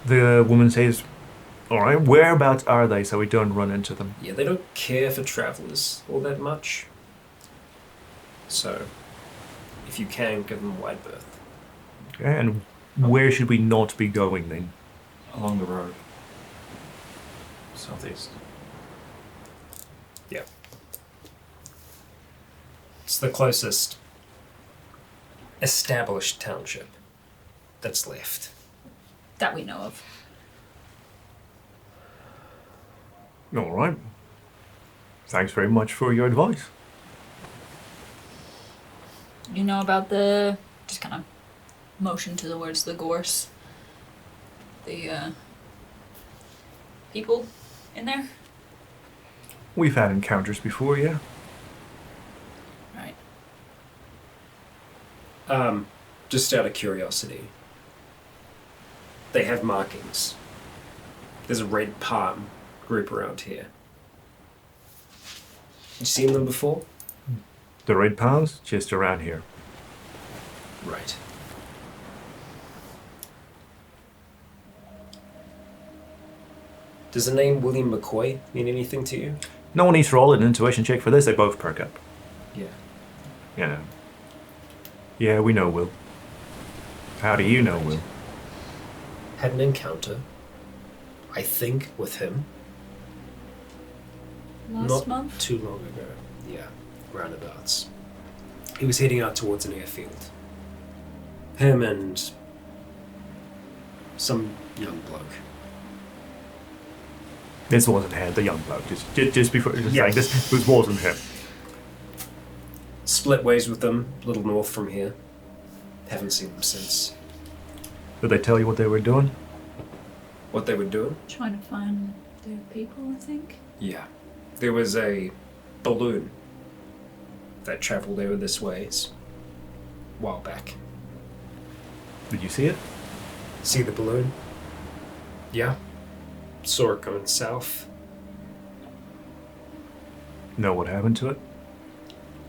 The woman says, all right, whereabouts are they so we don't run into them? Yeah, they don't care for travelers all that much. So, if you can, give them a wide berth. Okay, and where should we not be going then? Along the road. Southeast. Yeah. It's the closest established township that's left. That we know of. All right. Thanks very much for your advice. You know about the... Just kind of motion towards the gorse. The, people in there? We've had encounters before, yeah. Right. Just out of curiosity, they have markings. There's a red palm group around here. You seen them before? The red palms, just around here. Right. Does the name William McCoy mean anything to you? No one needs to roll an intuition check for this, they both perk up. Yeah. You know. Yeah, we know Will. How do you know Will? Had an encounter, I think, with him. Last Not month? too long ago. Yeah, roundabouts. He was heading out towards an airfield. Him and some young bloke. This wasn't him, the young bloke. Just before, just Yeah. saying, this wasn't him. Split ways with them, a little north from here. Haven't seen them since. Did they tell you what they were doing? What they were doing? Trying to find their people, I think. Yeah. There was a balloon that travelled over this ways a while back. Did you see it? See the balloon? Yeah. Saw it going south. Know what happened to it?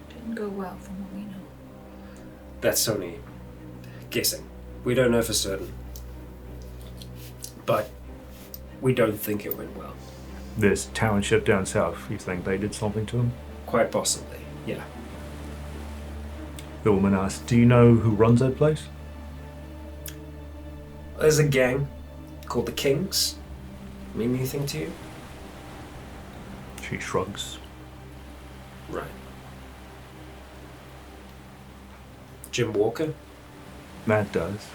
Didn't go well from what we know. That's only guessing. We don't know for certain. But we don't think it went well. This township down south, you think they did something to him? Quite possibly, yeah. The woman asked, do you know who runs that place? There's a gang called the Kings. Mean anything to you? She shrugs. Right. Jim Walker? That does.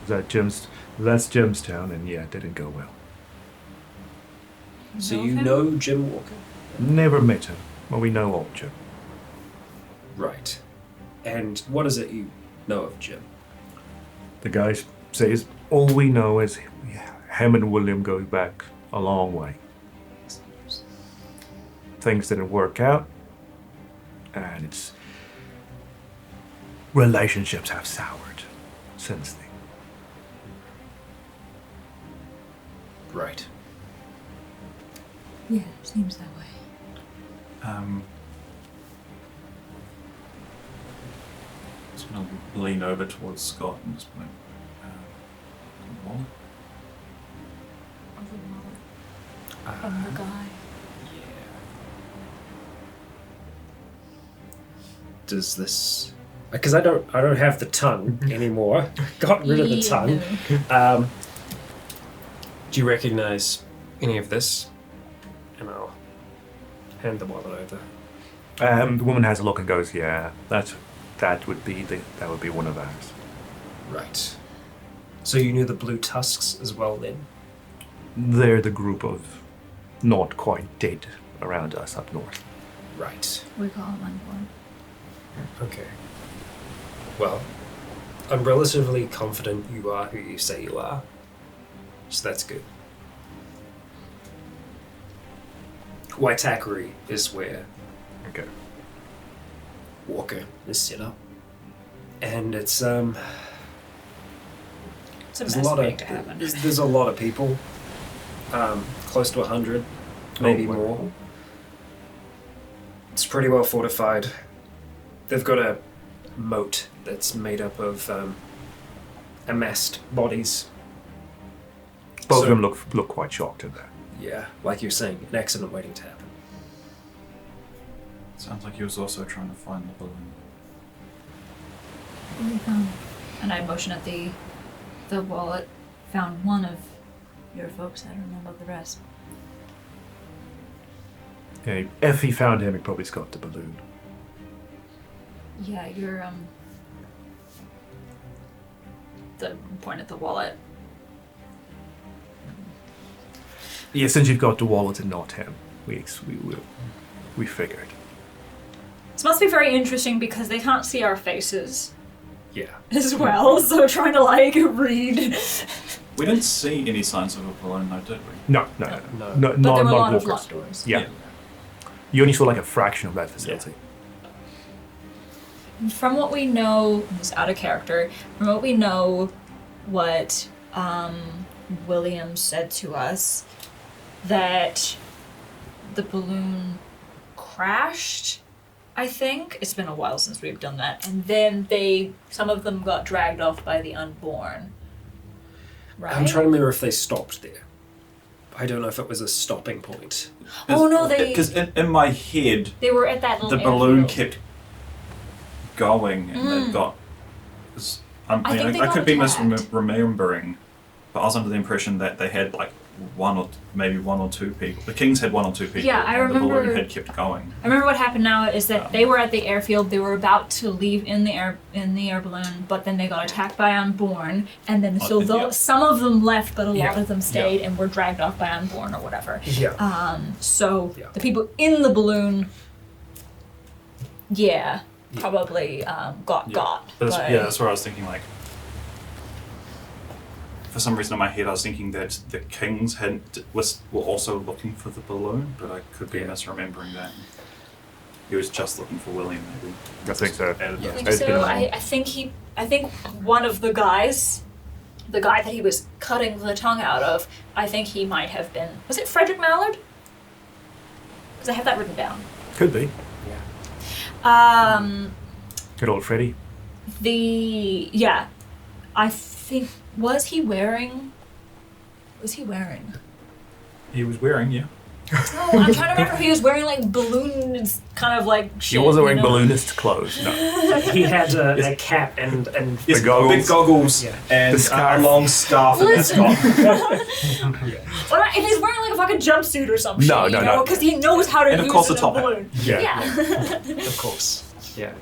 That's Jimstown, and yeah, it didn't go well. So of you him? know Jim Walker? Never met him. Well, we know old Jim. Right. And what is it you know of Jim? The guy says, all we know is him and William go back a long way. Things didn't work out, and it's... relationships have soured since then. Right. Yeah, seems that way. Just gonna lean over towards Scott and just like, wallet? From the guy. Does this... Because I don't have the tongue anymore. Got rid of the tongue. Do you recognize any of this? And I'll hand the wallet over. The woman has a look and goes, "Yeah, that would be one of ours." Right. So you knew the blue tusks as well then? They're the group of not quite dead around us up north. Right. We call him unborn. Okay. Well, I'm relatively confident you are who you say you are. So that's good. Waitakere is where Okay. Walker is set up. And it's It's a there's mess a lot waiting of to happen. there's a lot of people. Close to 100, maybe wow. more. It's pretty well fortified. They've got a moat that's made up of amassed bodies. Both So- of them look quite shocked at that. Yeah, like you're saying, an accident waiting to happen. Sounds like he was also trying to find the balloon. We found, and I motion at the wallet. Found one of your folks. I don't know about the rest. Okay, if he found him, he probably's got the balloon. Yeah, you're the point at the wallet. Yeah, since you've got the wallet and not him, we figured. This must be very interesting because they can't see our faces Yeah. as well. So trying to like read. We didn't see any signs of a balloon, though, did we? No. No. But not there were a not lot of walkers. locked doors. Yeah. You only saw like a fraction of that facility. From what we know, this is out of character. From what we know, what William said to us, that the balloon crashed. I think it's been a while since we've done that, and then some of them got dragged off by the unborn. Right? I'm trying to remember if they stopped there. I don't know if it was a stopping point. Oh no, they Because in my head, they were at that the little balloon airfield. kept going, and they've got. I think they I got could be attacked. misremembering, but I was under the impression that they had like one or two people. The Kings had one or two people. Yeah, I and the remember- balloon had kept going. I remember what happened now is that they were at the airfield. They were about to leave in the air balloon, but then they got attacked by unborn, and then Yeah. some of them left, but a lot Yeah. of them stayed and were dragged off by unborn or whatever. Yeah. So Yeah. the people in the balloon, probably got. But that's where I was thinking. Like, for some reason in my head, I was thinking that the Kings were also looking for the balloon, but I could be misremembering that. He was just looking for William, maybe. I think so. Added Yeah. I think those. It's been a so. while. I think one of the guys, the guy that he was cutting the tongue out of, I think he might have been. Was it Frederick Mallard? Because I have that written down. Could be. Good old Freddy. I think was he wearing? He was wearing, yeah. Oh, I'm trying to remember if he was wearing like balloons, kind of like shit. He wasn't wearing you know? balloonist clothes, no. He had a cap and Yes, goggles. big goggles Yeah. and The scarf. a long scarf and a Listen. top. Well, if he's wearing like a fucking jumpsuit or some shit, No, you no, know, no. because he knows how to And of use course a a top hat. balloon. Yeah. of course. Yeah.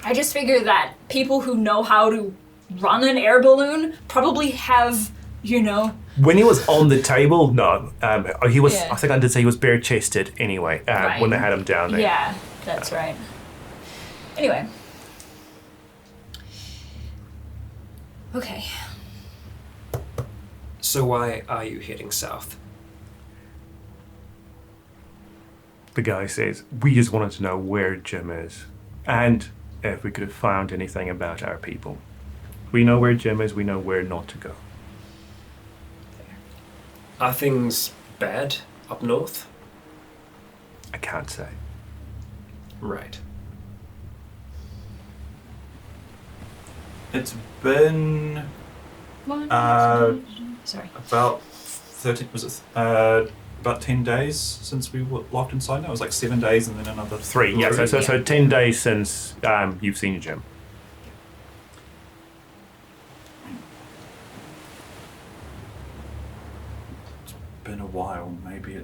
I just figure that people who know how to run an air balloon probably have, you know. When he was on the table, no. He was. Yeah. I think I did say he was bare chested anyway. Right. When they had him down there. Yeah, that's right. Anyway. Okay. So why are you heading south? The guy says, "We just wanted to know where Jim is, and if we could have found anything about our people. We know where Jim is. We know where not to go." Are things bad up north? I can't say. Right. It's been Sorry. about 13. Was it about 10 days since we were locked inside? No, it was like 7 days and then another 3. Yeah. So 10 days since you've seen Jim. been a while. Maybe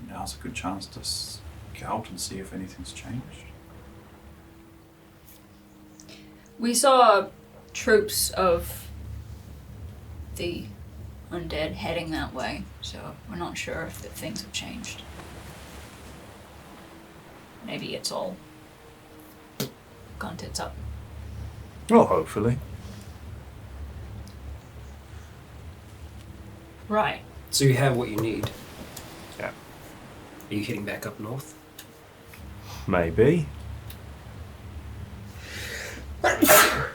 now's a good chance to scout and see if anything's changed. We saw troops of the undead heading that way, so we're not sure if things have changed. Maybe it's all gone tits up. Well, hopefully. Right. So you have what you need. Yeah. Are you heading back up north? Maybe.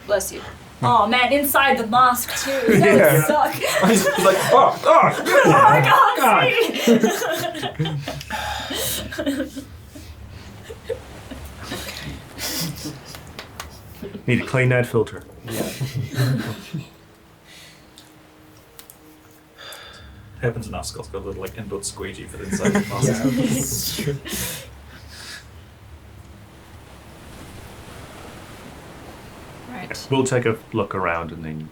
Bless you. Oh man, inside the mask too. That Yeah. would suck. He's like, oh, Oh my god! Need to clean that filter. happens enough. Scott's got a little like inbuilt squeegee for the inside of the mask. Right. We'll take a look around and then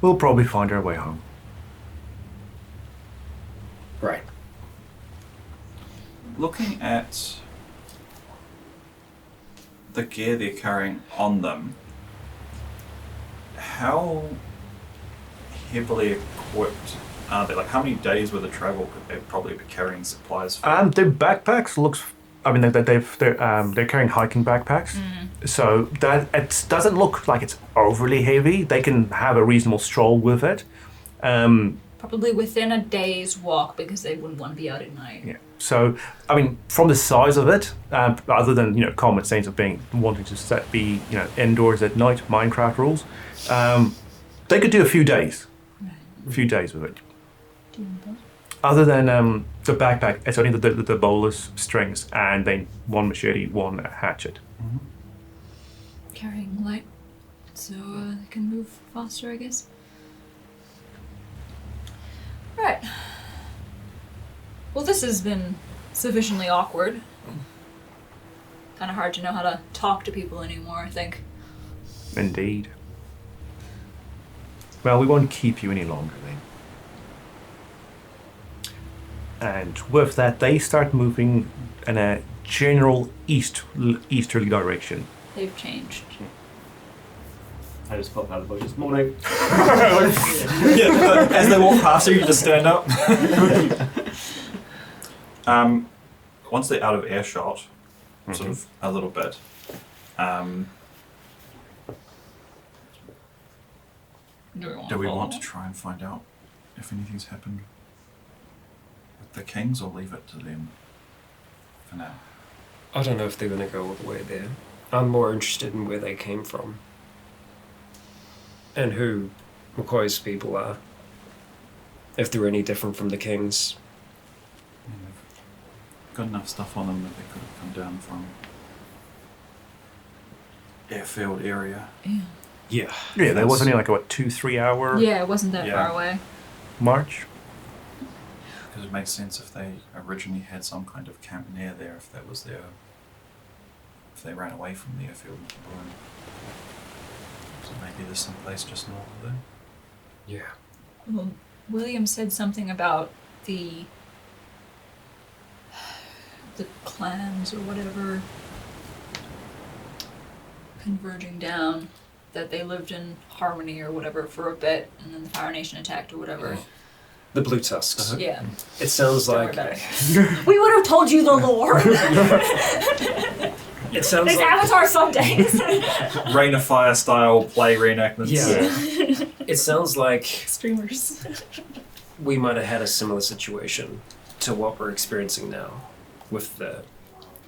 we'll probably find our way home. Right. Looking at the gear they're carrying on them, how heavily equipped are they? Like, how many days worth of travel could they probably be carrying supplies for? Their backpacks looks. I mean, they're carrying hiking backpacks, so that it doesn't look like it's overly heavy. They can have a reasonable stroll with it. Probably within a day's walk because they wouldn't want to be out at night. Yeah. So, I mean, from the size of it, other than common sense of wanting to be indoors at night, Minecraft rules, they could do a few days. A few days with it. Other than the backpack, it's only the bolus strings and then one machete, one hatchet. Mm-hmm. Carrying light, so they can move faster, I guess. Right. Well, this has been sufficiently awkward. Kind of hard to know how to talk to people anymore, I think. Indeed. Well, we won't keep you any longer then. And with that, they start moving in a general easterly direction. They've changed. I just pop out of the bushes. Morning. Yeah, as they walk past you, you just stand up. Once they're out of earshot, sort of a little bit, do we want to try and find out if anything's happened with the kings, or leave it to them for now? I don't know if they're going to go all the way there. I'm more interested in where they came from. And who McCoy's people are. If they're any different from the kings. I mean, they've got enough stuff on them that they could have come down from airfield area. Yeah. Yeah, there was only like a 2-3 hour Yeah, it wasn't that Yeah. far away. march. Because it makes sense if they originally had some kind of camp near there, if that was their... if they ran away from the airfield and burned. So maybe there's some place just north of there. Yeah. Well, William said something about the clans or whatever converging down, that they lived in harmony or whatever for a bit, and then the Fire Nation attacked or whatever. The Blue Tusks. Yeah. It sounds Don't worry like... about it. We would have told you the lore. It sounds There's like... Avatar some days. Rain of Fire style play reenactments. Yeah. It sounds like Streamers. we might have had a similar situation to what we're experiencing now with the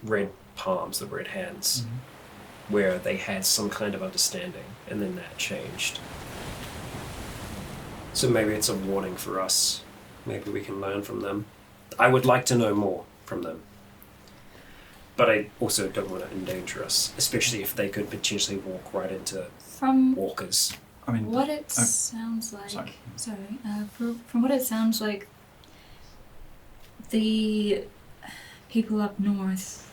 red palms, the red hands, where they had some kind of understanding and then that changed. So maybe it's a warning for us. Maybe we can learn from them. I would like to know more from them. But I also don't want to endanger us, especially if they could potentially walk right into From walkers. I mean, what it sounds like, sorry. from what it sounds like, the people up north,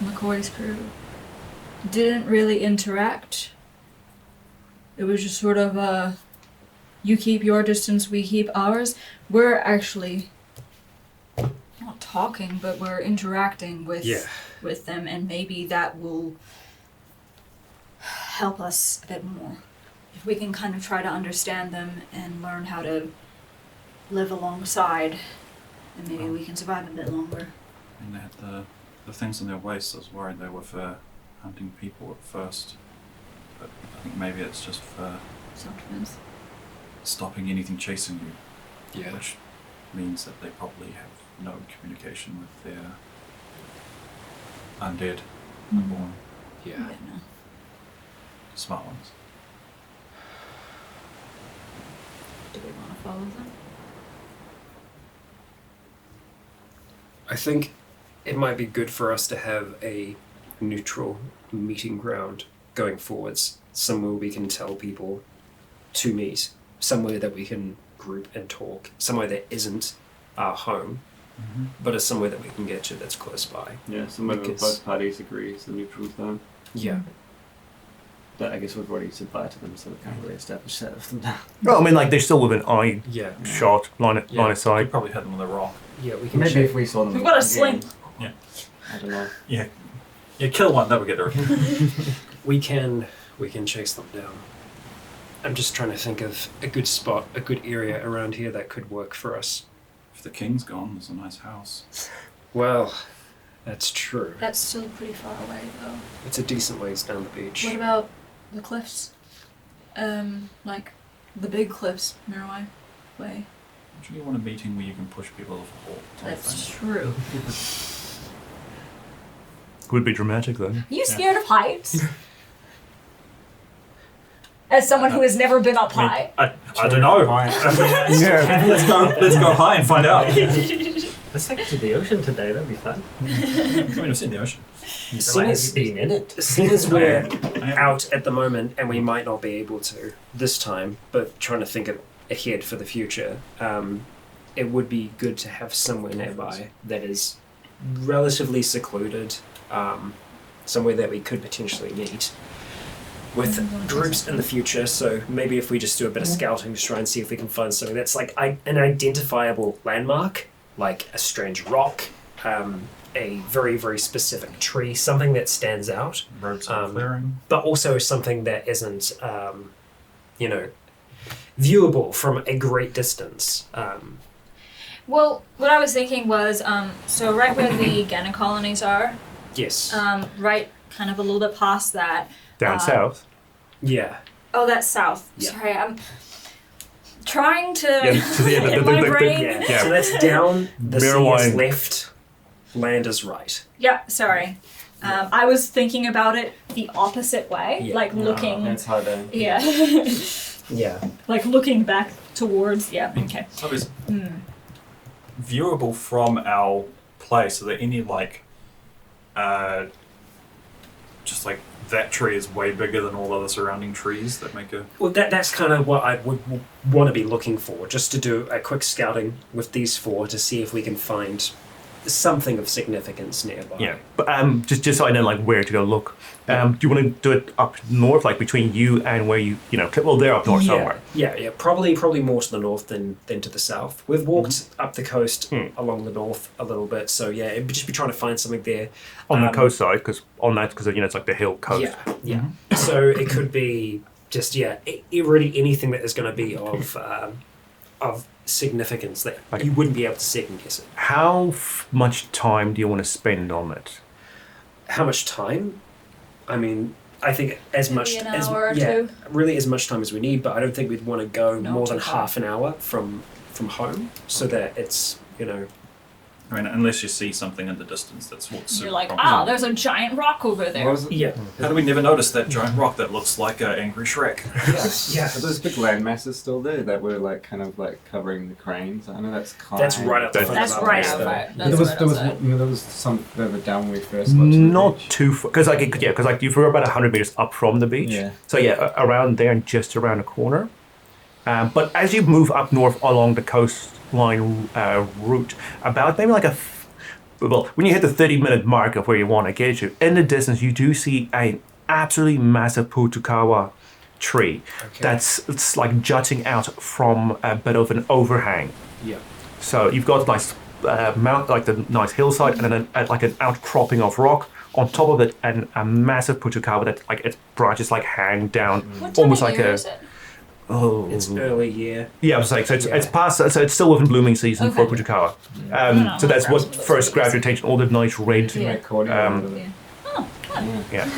McCoy's crew, didn't really interact. It was just sort of you keep your distance, we keep ours. We're actually not talking, but we're interacting with them, and maybe that will help us a bit more. If we can kind of try to understand them and learn how to live alongside, then maybe we can survive a bit longer. And they had the things in their waist. I was worried they were for hunting people at first, but I think maybe it's just for Sometimes. stopping anything chasing you. Yeah. Which means that they probably have no communication with their undead, unborn, Yeah. No. smart ones. Do we want to follow them? I think it might be good for us to have a neutral meeting ground going forwards, somewhere we can tell people to meet, somewhere that we can group and talk, somewhere that isn't our home, but is somewhere that we can get to that's close by. Yeah, somewhere where Because- both parties agree is the neutral zone. Yeah. But I guess we've already said bye to them, so we can't really establish that with them now. Well, I mean, like they're still within eye Yeah. shot, line of You sight. probably hit them with a rock. Yeah, we can Maybe check. if we saw them We've got a again, sling. I don't know. Yeah, kill one. That would get there. We can chase them down. I'm just trying to think of a good spot, a good area around here that could work for us. If the king's gone, there's a nice house. Well, that's true. That's still pretty far away, though. It's a decent ways down the beach. What about the cliffs? Like the big cliffs, Mirawai Way. Don't you want a meeting where you can push people off a wall? That's true. Would be dramatic then. You scared of heights? As someone who has never been up high. I don't know. Yeah. Let's go high and find out. Let's take it to the ocean today, that'd be fun. I mean, I've seen the ocean. Seeing as, being in it. seeing as we're I am. out at the moment and we might not be able to this time, but trying to think ahead for the future, it would be good to have somewhere nearby that is relatively secluded, somewhere that we could potentially meet with groups in the future. So maybe if we just do a bit of scouting to try and see if we can find something that's like an identifiable landmark, like a strange rock, a very, very specific tree, something that stands out, Roadside clearing. but also something that isn't, viewable from a great distance. Well, what I was thinking was, so right where the Gannon colonies are, Yes. right kind of a little bit past that. Down south. Yeah. Oh, that's south. Yeah. Sorry, I'm trying to. Yeah, so the- in my the- brain. Yeah. Yeah. So that's down, the sea is Mirawai. left, land is right. Yeah, sorry. I was thinking about it the opposite way, Yeah. like looking. That's harder. Yeah. Yeah. Like looking back towards. Yeah. Okay. So it's viewable from our place. Are there any just like that tree is way bigger than all other surrounding trees that make a... Well, that's kind of what I would want to be looking for, just to do a quick scouting with these four to see if we can find something of significance nearby. Yeah, but just so I know like where to go look. Do you want to do it up north, like between you and where well, they're up north somewhere. Yeah. Probably more to the north than to the south. We've walked up the coast along the north a little bit, so yeah, it'd just be trying to find something there. On the coast side, because it's like the hill coast. Yeah. So it could be just really anything that is going to be of significance that Okay. you wouldn't be able to second guess it. How much time do you want to spend on it? How much time? I mean, I think as Maybe much an as hour or two. really as much time as we need, but I don't think we'd want to go No, more too than far. half an hour from home, so that it's I mean, unless you see something in the distance that's what's super You're like, prominent. there's a giant rock over there. What was it? yeah. How do we never notice that giant rock that looks like an angry Shrek? Yeah. Are those big land masses still there that were like kind of like covering the cranes? I know that's kind That's right up the front That's of our right place, out though. right. There That's was, right there was, outside. there was some further down when we first got to the Not beach. too far, because you were about 100 meters up from the beach. Yeah. So around there and just around the corner. But as you move up north along the coastline route, about maybe like when you hit the 30-minute mark of where you want to get to, in the distance you do see an absolutely massive Putukawa tree it's like jutting out from a bit of an overhang. Yeah. So you've got nice mount, like the nice hillside, and then like an outcropping of rock. On top of it, and a massive Post-Apoc that like its branches like hang down, What time almost of like year a. is it? Oh, It's early year. yeah, I was like, so it's past, so it's still within blooming season for Okay. Post-Apoc. So that's what Grab some first of grabbed those your attention, all the nice red. Yeah. Yeah. Oh, fun. Yeah.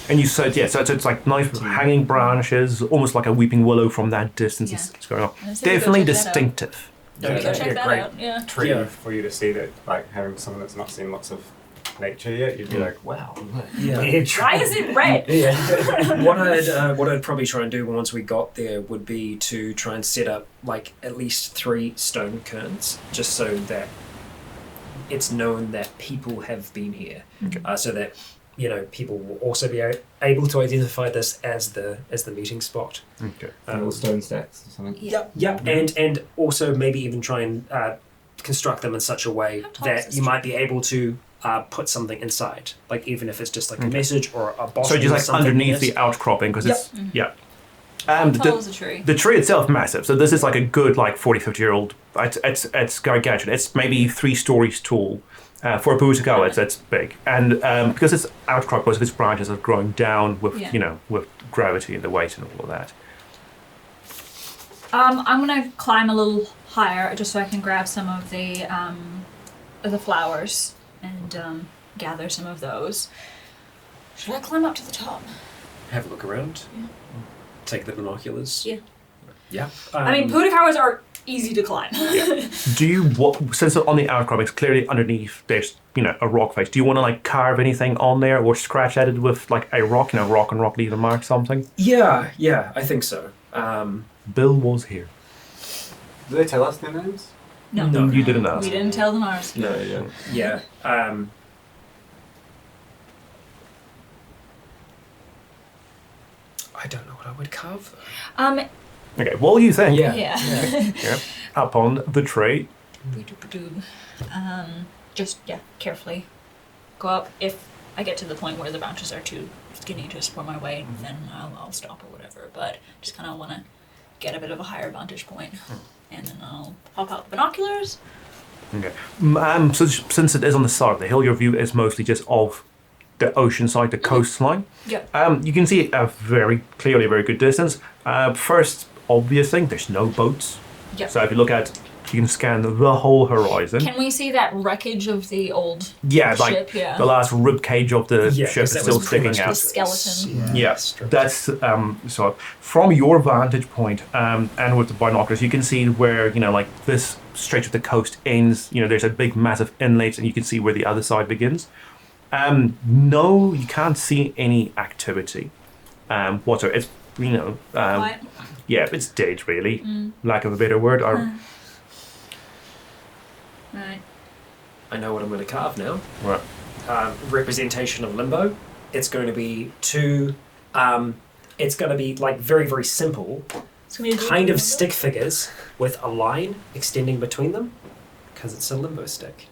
And you said, so it's like nice hanging branches, almost like a weeping willow from that distance. Yeah. It's going on. Let's go Definitely check that out. distinctive. Go check that out. Yeah. Tree Yeah. for you to see that, like having someone that's not seen lots of nature yet, you'd be like, wow. Yeah. Why is it red? What I'd probably try and do once we got there would be to try and set up like at least 3 stone cairns, just so that it's known that people have been here, so that people will also be able to identify this as the meeting spot. Okay. Little stone stacks or something. Yeah, and also maybe even try and construct them in such a way How tall is that this you tree? might be able to put something inside, like even if it's just like a message or a bottle. So just or like something underneath in the it. outcropping, because it's, yeah. How tall is the tree? The tree itself massive. So this is like a good like 40, 50-year-old. It's gargantuan. It's maybe 3 stories tall. For a Post-Apoc, it's big, and because it's outcrop, most of its branches are growing down with with gravity and the weight and all of that. I'm gonna climb a little higher just so I can grab some of the flowers and gather some of those. Should I climb up to the top? Have a look around. Take the binoculars. Yeah. Yeah. I mean, Post-Apocs are easy to climb. Do you since on the outcropping, it's clearly underneath there's a rock face? Do you want to like carve anything on there or scratch at it with like a rock, rock and rock leave a mark something? Yeah, I think so. Bill was here. Did they tell us their names? No. You didn't ask. We didn't tell them ours. No, yeah. Yeah. I don't know what I would carve though. Okay, what do you think? Yeah. Yeah. Up on the tree. Just carefully go up. If I get to the point where the branches are too skinny to support my weight, then I'll stop or whatever. But just kind of want to get a bit of a higher vantage point, and then I'll pop out the binoculars. Okay. So since it is on the side of the hill, your view is mostly just of the ocean side, the coastline. Yep. You can see a very clearly a very good distance. First obvious thing, there's no boats. Yep. So if you look at, you can scan the whole horizon. Can we see that wreckage of the old Yeah, like ship? Yeah. the last rib cage of the Yeah, ship is 'cause that still was pretty sticking much out. The skeleton. Yeah, that's so from your vantage point, and with the binoculars, you can see where like this stretch of the coast ends. There's a big, massive inlet, and you can see where the other side begins. No, you can't see any activity. Whatsoever. It's Quiet. yeah, it's dead really. Lack of a better word. Right. I know what I'm going to carve now. Right. Representation of limbo. It's going to be two. It's going to be like very, very simple, It's gonna be kind of stick figures with a line extending between them, because it's a limbo stick.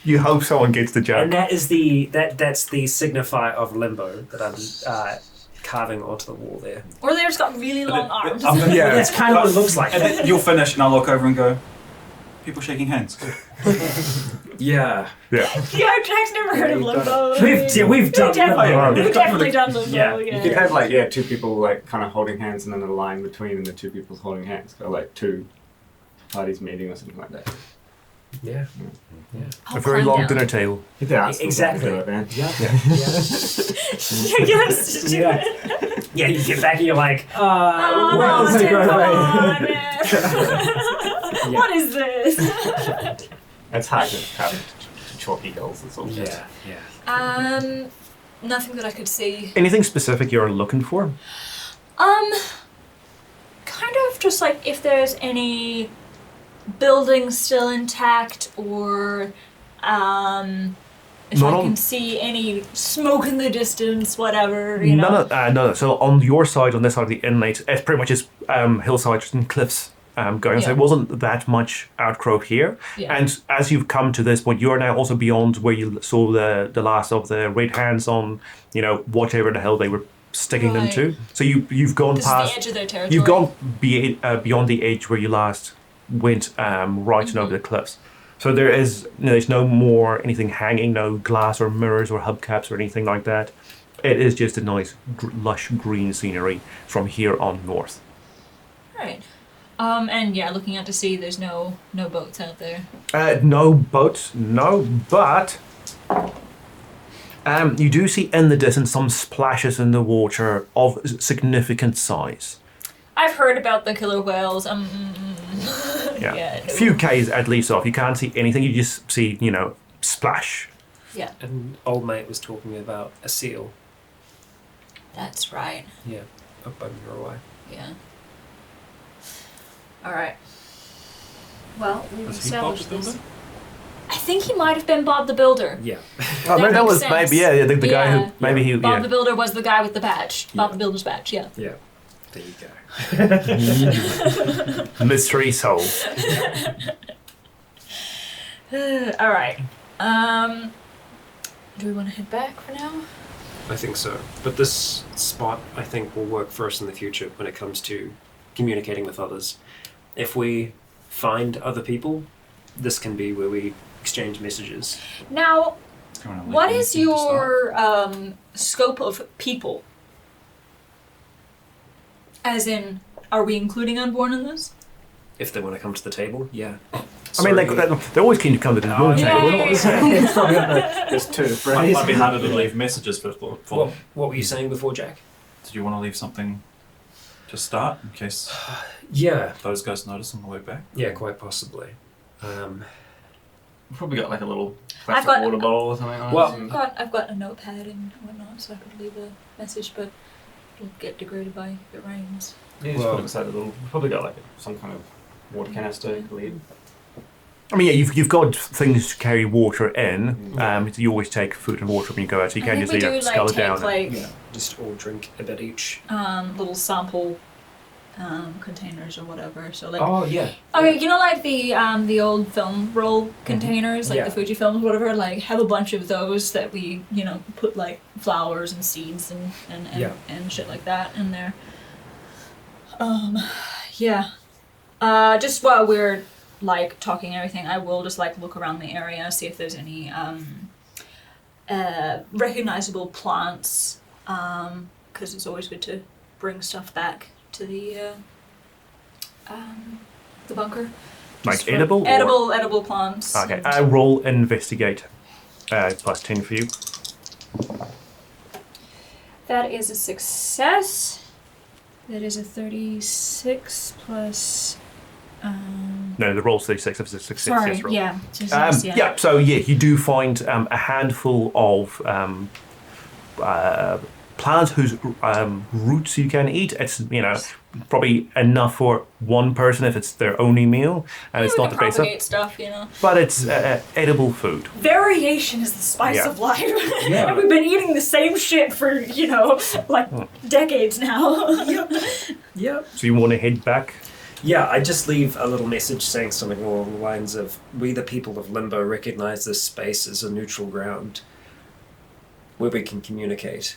You hope someone gets the joke. And that is that's the signifier of limbo that I'm carving onto the wall there. Or they've just got really long arms. Yeah. That's kind of what it looks like. And then you'll finish, and I'll look over and go, people shaking hands. Yeah. Yeah. Yeah, Jack's never heard of limbo. We've done We've definitely done limbo. Yeah. Yeah. You could have two people like kind of holding hands and then a line between and the two people holding hands. Or like two parties meeting or something like that. Yeah. I'll A very climb long down. dinner table. Exactly. Man. Yes. Yeah. Yeah, you get back and you're like, Oh, where is Martin, it going come away? on, man. What is this? It's hard to have chalky hills. It's all good. Yeah. Nothing that I could see. Anything specific you're looking for? Kind of just like if there's any buildings still intact, or if Not I on- can see any smoke in the distance, whatever, you know. No. So on your side, on this side of the inlet, it's pretty much just hillsides and cliffs going. So Yeah. it wasn't that much outgrowth here. Yeah. And as you've come to this point, you're now also beyond where you saw the last of the red hands on, whatever the hell they were sticking them Right. to. So you've gone This is past. the edge of their territory. You've gone beyond the edge where you last went, right and over the cliffs. So there's no more anything hanging, no glass or mirrors or hubcaps or anything like that. It is just a nice, lush green scenery from here on north. Right. And yeah, looking out to sea, there's no boats out there. No boats, no, but you do see in the distance some splashes in the water of significant size. I've heard about the killer whales. Yeah, Yeah, a few Ks at least off. You can't see anything. You just see, splash. Yeah, And old mate was talking about a seal. that's right. Yeah, up over away. Yeah. All right. Well, we've Was he Bob established the this. Builder? I think he might have been Bob the Builder. Yeah. Oh, maybe that makes was sense. maybe the guy Yeah. who maybe he Bob the Builder was the guy with the badge. Bob Yeah. the Builder's badge. Yeah. Yeah. There you go. mystery soul. All right. Do we want to head back for now? I think so. But this spot, I think, will work for us in the future when it comes to communicating with others. If we find other people, this can be where we exchange messages. Now, Do you wanna leave what anything is to start? your scope of people? As in, are we including unborn in this? If they want to come to the table, yeah. I mean, they're always keen to come to the room yeah, table. yeah, It's probably not there's two, Might right? be harder to leave messages for What were you saying before, Jack? Did you want to leave something to start in case Yeah. those guys notice on the way back? Yeah, quite possibly. We've probably got like a little I've plastic got- water bottle or something like Well- that. I've got a notepad and whatnot, so I could leave a message, but it'll get degraded by if it rains. Yeah, just Well- put it beside the little. We've probably got like some kind of water canister lid. I mean, yeah, you've got things to carry water in. You always take food and water when you go out, so you I can't think just we do scale it take down. like Just all drink a bit each. little sample containers or whatever. So like Oh, yeah. okay, you know like the old film roll containers, like Yeah. the Fujifilms, whatever. Like have a bunch of those that we put like flowers and seeds and Yeah. and shit like that in there. Yeah. Just while we're like talking and everything, I will just like look around the area, see if there's any recognizable plants, because it's always good to bring stuff back to the bunker. Like Just for edible? Or? edible plants. Okay, and- roll investigate. Plus 10 for you. That is a success. That is a 36 plus. No, the roll's 36. It's a success Sorry, roll. yeah. Success, Yeah, so yeah, you do find a handful of plants whose roots you can eat. It's, probably enough for one person if it's their only meal, and it's we not can the base propagate stuff, but it's edible food. Variation is the spice Yeah. of life. Yeah. And we've been eating the same shit for, like decades now. Yep. So you want to head back? Yeah, I just leave a little message saying something along the lines of, "We the people of Limbo recognize this space as a neutral ground where we can communicate.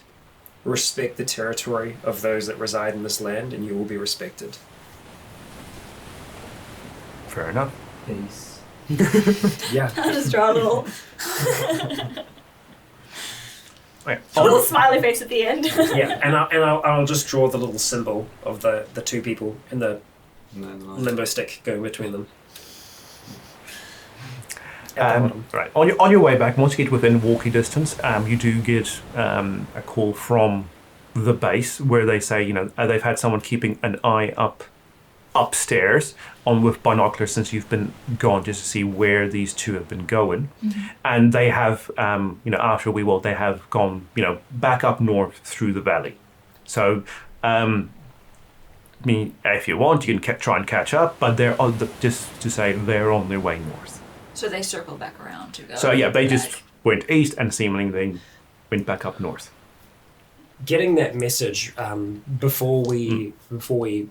Respect the territory of those that reside in this land, and you will be respected." Fair enough. Peace. Yeah. I'll just draw a little Okay. a little smiley face at the end. Yeah, and I'll just draw the little symbol of the two people and the And then, limbo stick going between them. At the bottom. Right. On your way back, once you get within walking distance, you do get a call from the base where they say, they've had someone keeping an eye upstairs with binoculars since you've been gone, just to see where these two have been going. And they have, after a wee while, they have gone, back up north through the valley. So, if you want, you can try and catch up, but they're just to say they're on their way north. So they circle back around to go. So yeah, they back. just went east and seemingly they went back up north. Getting that message before we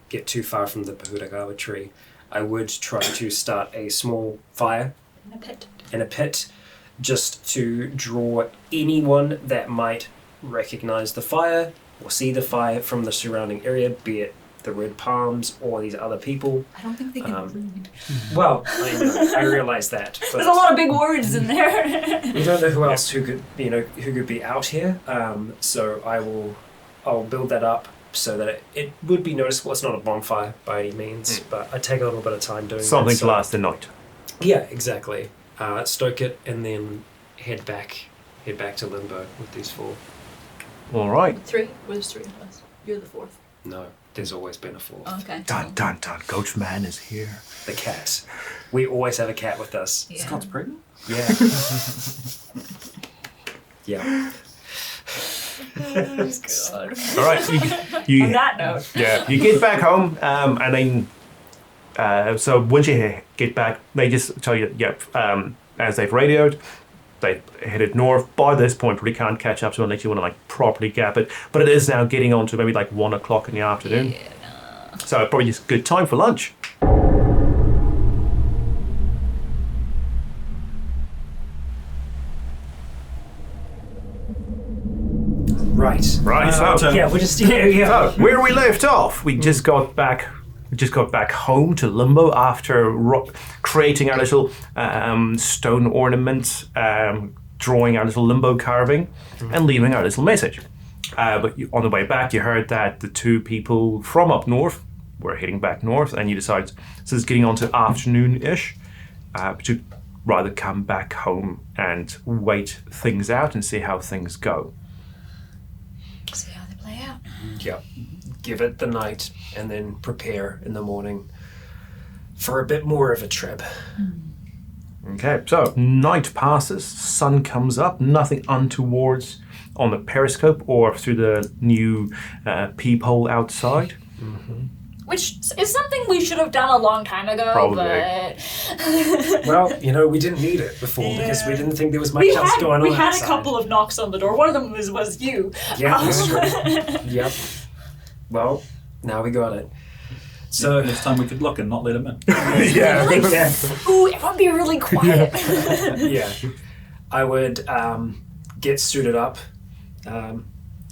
get too far from the Bahudagawa tree, I would try to start a small fire in a pit. in a pit, just to draw anyone that might recognize the fire or see the fire from the surrounding area, be it the red palms or these other people. I don't think they can read. Well, I know, I realise that. But There's a lot of big words in there. we don't know who else who could be out here. So I'll build that up so that it would be noticeable. It's not a bonfire by any means, but I take a little bit of time doing Something that. to last the night. Yeah, exactly. Stoke it and then head back to Limbo with these 4. All right. 3? There's 3 of us. You're the 4th. No, there's always been a 4th. Okay. Dun dun dun. Coach Man is here. The cat. We always have a cat with us. Yeah. Scott's pregnant? Yeah. Yeah. God. All right. You On that note. yeah. You get back home, and then so once you get back, they just tell you, yep. As they've radioed, they headed north. By this point, we can't catch up to it unless you want to like properly gap it. But it is now getting on to maybe like 1 o'clock in the afternoon. Yeah, So probably just good time for lunch. Right. Right. So Yeah, we're just yeah. so where we left off, we just got back. We just got back home to Limbo after creating our little stone ornament, drawing our little Limbo carving, and leaving our little message. But on the way back, you heard that the 2 people from up north were heading back north, and you decided, this is getting on to afternoon-ish, to rather come back home and wait things out and see how things go. See how they play out. Yeah. Give it the night and then prepare in the morning for a bit more of a trip. Okay, so night passes, sun comes up, nothing untowards on the periscope or through the new peephole outside. Which is something we should have done a long time ago, Probably. but... Well, we didn't need it before because we didn't think there was much else going on We had outside. a couple of knocks on the door. One of them was you. Yeah, that's true. Yep. Well, now we got it. So Next time we could look and not let him in. Yeah. yeah. Ooh, everyone be really quiet. Yeah. I would get suited up,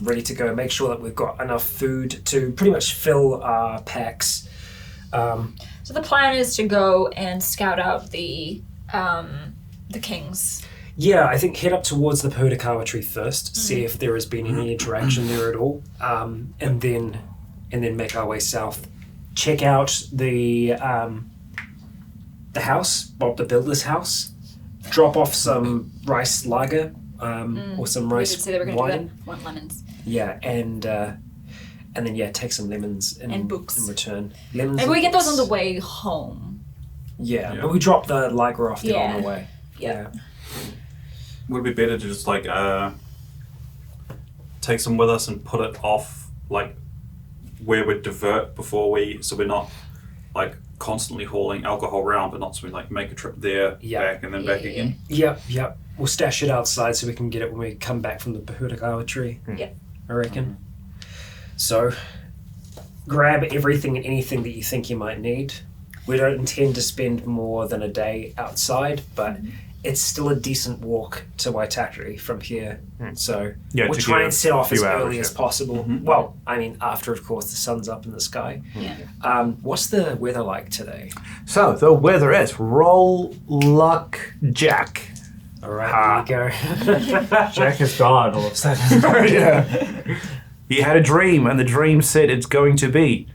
ready to go. Make sure that we've got enough food to pretty much fill our packs. So the plan is to go and scout out the kings. Yeah, I think head up towards the Post-Apoc tree first, see if there has been any interaction there at all, and then make our way south. Check out the house, Bob the Builder's house. Drop off some rice lager or some We rice did say they were going to wine. do that. Want lemons. Yeah, and then take some lemons And books. in return. Lemons. Maybe and we get those on books. the way home. Yeah, Yeah. but we drop the lager off there on Yeah. the way. Yeah. Would it be better to just like take some with us and put it off like where we divert before so we're not like constantly hauling alcohol around, but not so we like make a trip there, Yeah. back and then back Yeah. again. Yep. We'll stash it outside so we can get it when we come back from the Post-Apoc tree. Yeah. I reckon. So, grab everything and anything that you think you might need. We don't intend to spend more than a day outside, but it's still a decent walk to Waitakere from here. So, Yeah, we'll to try get and a set off as few hours, early as yeah. possible. Well, I mean, after, of course, the sun's up in the sky. Yeah. What's the weather like today? So the weather is roll luck Jack. All right, here we go. Jack is gone all of a sudden. Yeah. He had a dream, and the dream said it's going to be.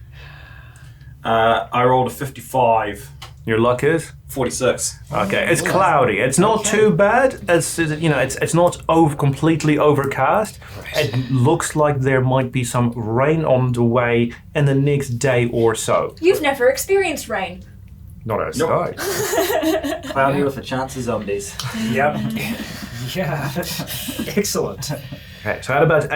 I rolled a 55, Your luck is 46. okay. It's cloudy. It's not too bad. It's not completely overcast. It looks like there might be some rain on the way in the next day or so. You've never experienced rain. Not outside. Cloudy with a chance of zombies. Yep. Yeah. Excellent. Okay, so at about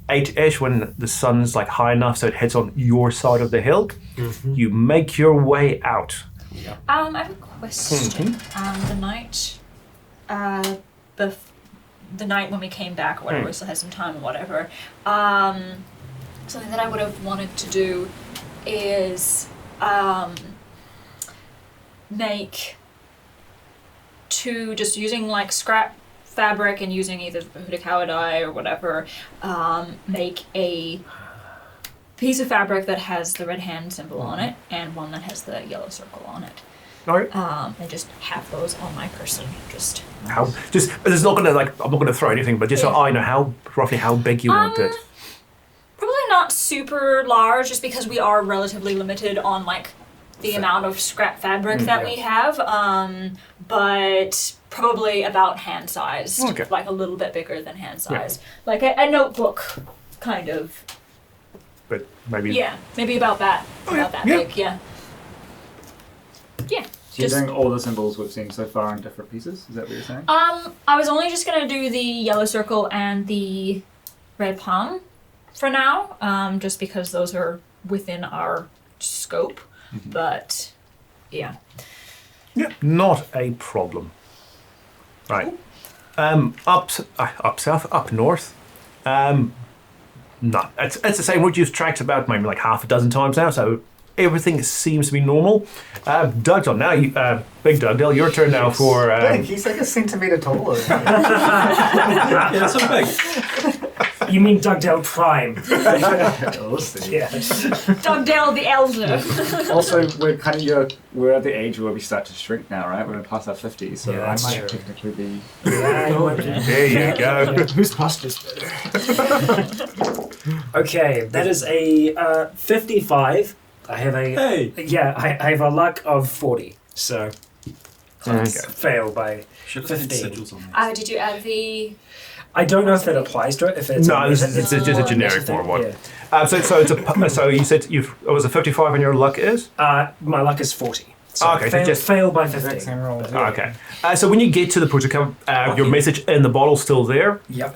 eight-ish, when the sun's like high enough so it hits on your side of the hill, you make your way out. I have a question. The night, the night when we came back or whatever, we still had some time or whatever. Something that I would have wanted to do is make two, just using like scrap fabric and using either the Hudakawa dye or whatever, make a piece of fabric that has the red hand symbol on it and one that has the yellow circle on it. Alright. And just have those on my person. Just It's not gonna I'm not gonna throw anything, but just so I know roughly how big you want it. probably not super large, just because we are relatively limited on the amount of scrap fabric that we have. But probably about hand sized, like a little bit bigger than hand sized, like a notebook kind of. But maybe maybe about that, big, yeah. So you're doing all the symbols we've seen so far in different pieces? Is that what you're saying? I was only just gonna do the yellow circle and the red palm for now, just because those are within our scope. But yeah, not a problem. Right. Up south, up north. No, it's the same route you've tracked about maybe like half a dozen times now, so everything seems to be normal. Doug's on now. Big Dugdale, your turn now for... Big, he's like a centimetre taller. Yeah, so big. You mean Dugdale Prime? Awesome. Yeah. Dugdale the Elder. Also, we're at the age where we start to shrink now, right? We're past our 50s, so Yeah, I that's might true. technically be... There you go. Whose posture's better? Okay, that is a 55. I have a I have a luck of 40. So fail by Should have had 15. sigils on there. Did you add the... I don't know if that applies to it. If it's No, it's just a generic thing, form one. yeah. So you said it was a 55 and your luck is? My luck is 40. So Okay, so just- fail by 15. Same roll. Okay. So when you get to the protocol, your message in the bottle's still there. Yep.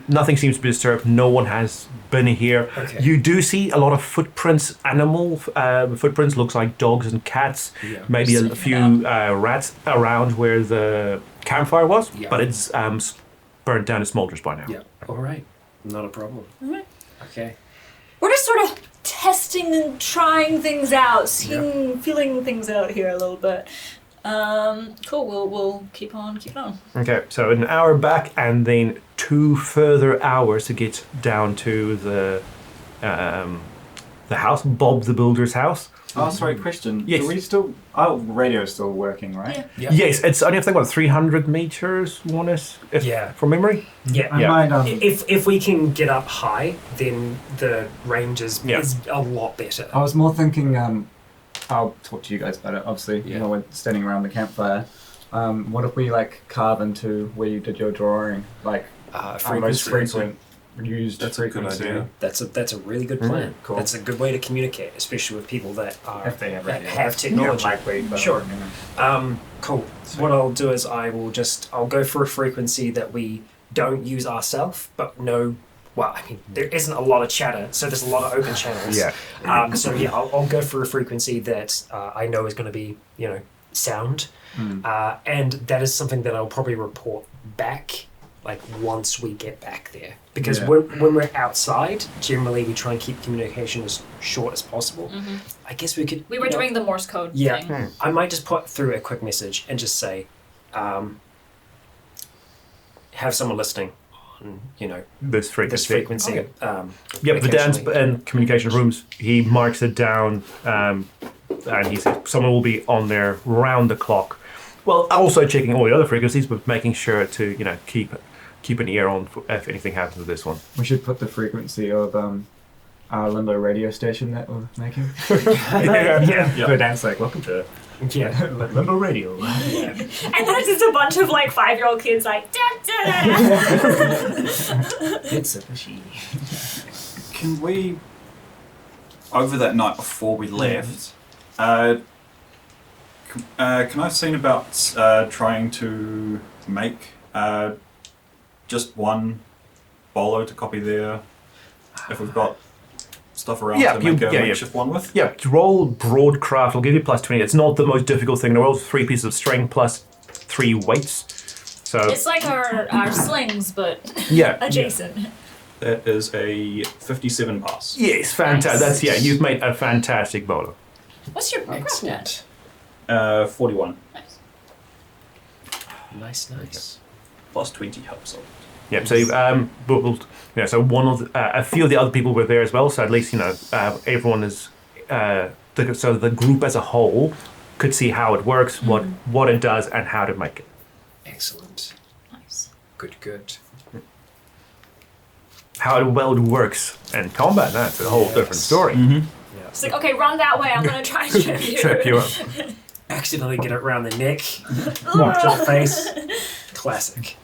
Nothing seems to be disturbed. No one has been here. Okay. You do see a lot of footprints, animal footprints, looks like dogs and cats. Yeah. Maybe a few rats around where the campfire was, Yeah. but it's burnt down to smolders by now. Yeah. All right. Not a problem. Alright. Okay. We're just sort of testing and trying things out, feeling things out here a little bit. Cool. We'll keep on. Okay, so an hour back and then 2 further hours to get down to the house, Bob the Builder's house. Oh, sorry, question. Yes. Do we still... Oh, radio's still working, right? Yeah. Yeah. Yes, it's only, I think, 300 meters, from memory. Yeah. I might... If we can get up high, then the range is a lot better. I was more thinking, I'll talk to you guys about it, obviously, Yeah. you know, we're standing around the campfire. What if we, carve into where you did your drawing, our most frequent used That's a good frequency? idea. That's a really good plan. cool. That's a good way to communicate, especially with people that are If they have that radio. have technology. Likely, but, Sure. you know. Cool. What I'll do is I'll go for a frequency that we don't use ourselves, but no. Well, I mean, there isn't a lot of chatter, so there's a lot of open channels. Yeah. I'll go for a frequency that I know is going to be, sound, and that is something that I'll probably report back, once we get back there, because when we're outside, generally we try and keep communication as short as possible. I guess we could. We were doing the Morse code Yeah, thing. I might just put through a quick message and just say, have someone listening on, This frequency. this frequency. Okay. Yep, the Dan's occasionally. in communication rooms. He marks it down, and he said someone will be on there round the clock. Well, also checking all the other frequencies, but making sure to keep an ear on if anything happens with this one. We should put the frequency of our limbo radio station that we're making. Yeah. The Dan's like, welcome to Yeah. limbo radio. And then it's just a bunch of 5-year-old kids da, da, da. It's a machine. Can we, over that night before we left, can I have seen about trying to make just one bolo to copy there, if we've got stuff around to make a makeshift one with? Yeah, roll broadcraft. I'll give you +20. It's not the most difficult thing in the world. 3 pieces of string plus 3 weights. So It's like our slings, but yeah, adjacent. That is a 57 pass. yes, fantastic. Nice. You've made a fantastic bolo. What's your background at? 41. Nice. Nice. Plus 20 helps out. Yeah, so so one of a few of the other people were there as well. So at least everyone is so the group as a whole could see how it works, what it does, and how to make it. Excellent. Nice. Good. How well it works in combat, that's a whole different story. It's like, okay, run that way. I'm gonna try and trip you. Trip you up. Accidentally get it around the neck, mark to the face. Classic.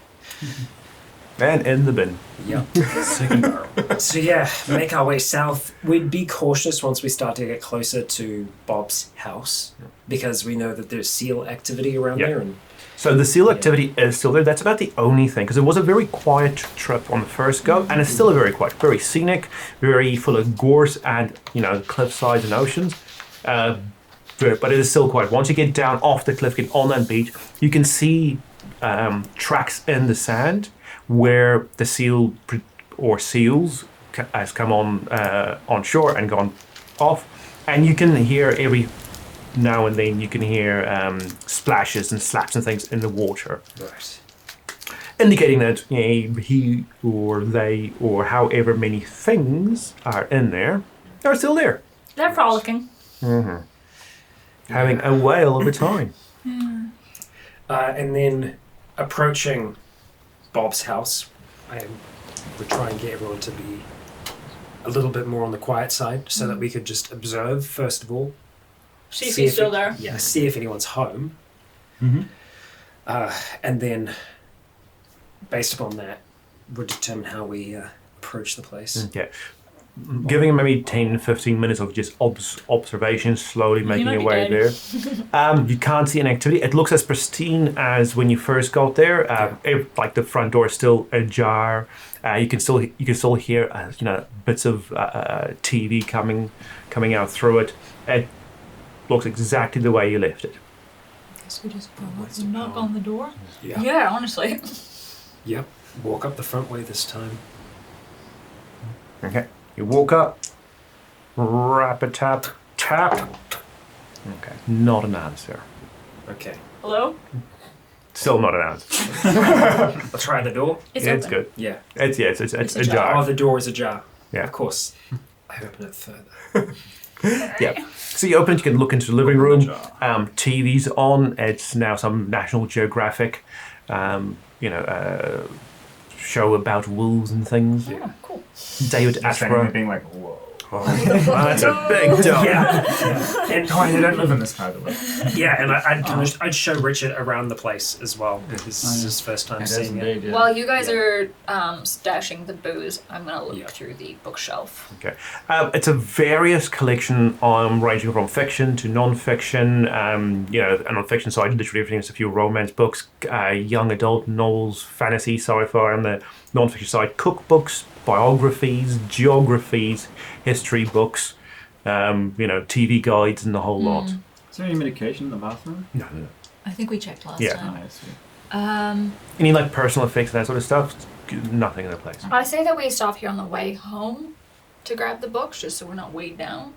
And in the bin. Yep. Second barrel. So yeah, make our way south. We'd be cautious once we start to get closer to Bob's house because we know that there's seal activity around there. And So the seal activity is still there. That's about the only thing, because it was a very quiet trip on the first go, and it's still a very quiet, very scenic, very full of gorse and cliff sides and oceans. But it is still quiet. Once you get down off the cliff, get on that beach, you can see tracks in the sand where the seal or seals has come on shore and gone off, and you can hear every now and then you can hear splashes and slaps and things in the water, right. indicating that he or they or however many things are in there are still there, They're frolicking. having a whale of a time. And then approaching Bob's house, would try and get everyone to be a little bit more on the quiet side so that we could just observe, first of all. See if he's still there. Yeah, see if anyone's home. And then, based upon that, we'll determine how we approach the place. Okay. Giving him maybe 10, 15 minutes of just observation, slowly making might your be way dead. there. You can't see an activity. It looks as pristine as when you first got there. Like the front door is still ajar. You can still hear bits of TV coming out through it. It looks exactly the way you left it. Guess we just probably knock on the door. Yeah. Yeah, honestly. Yep. Walk up the front way this time. Okay. You walk up, rap-a-tap, tap. Okay. Not an answer. Okay. Hello? Still not an answer. I'll try the door. It's It's open. good. Yeah. It's a ajar. Oh, the door is ajar. Yeah. Of course. I open it further. Yeah. So you open it, you can look into the living room. Jar. TV's on. It's now some National Geographic, show about wolves and things. Oh, cool. David Standing there Attenborough. being like, whoa. That's a big dog. Yeah. And Oh, they don't live in this part of the world. yeah, and I'd show Richard around the place as well because this is his first time It is seeing it. indeed, yeah. While you guys are stashing the booze, I'm gonna look Yeah. through the bookshelf. Okay. It's a various collection ranging from fiction to non-fiction. And on the fiction side, literally everything. There's a few romance books, young adult novels, fantasy, sci-fi. On the non-fiction side, cookbooks, biographies, geographies, history books, TV guides, and the whole lot. Is there any medication in the bathroom? No. I think we checked last Yeah. time. I see. Any like personal effects and that sort of stuff? Nothing in the place. I say that we stop here on the way home to grab the books, just so we're not weighed down.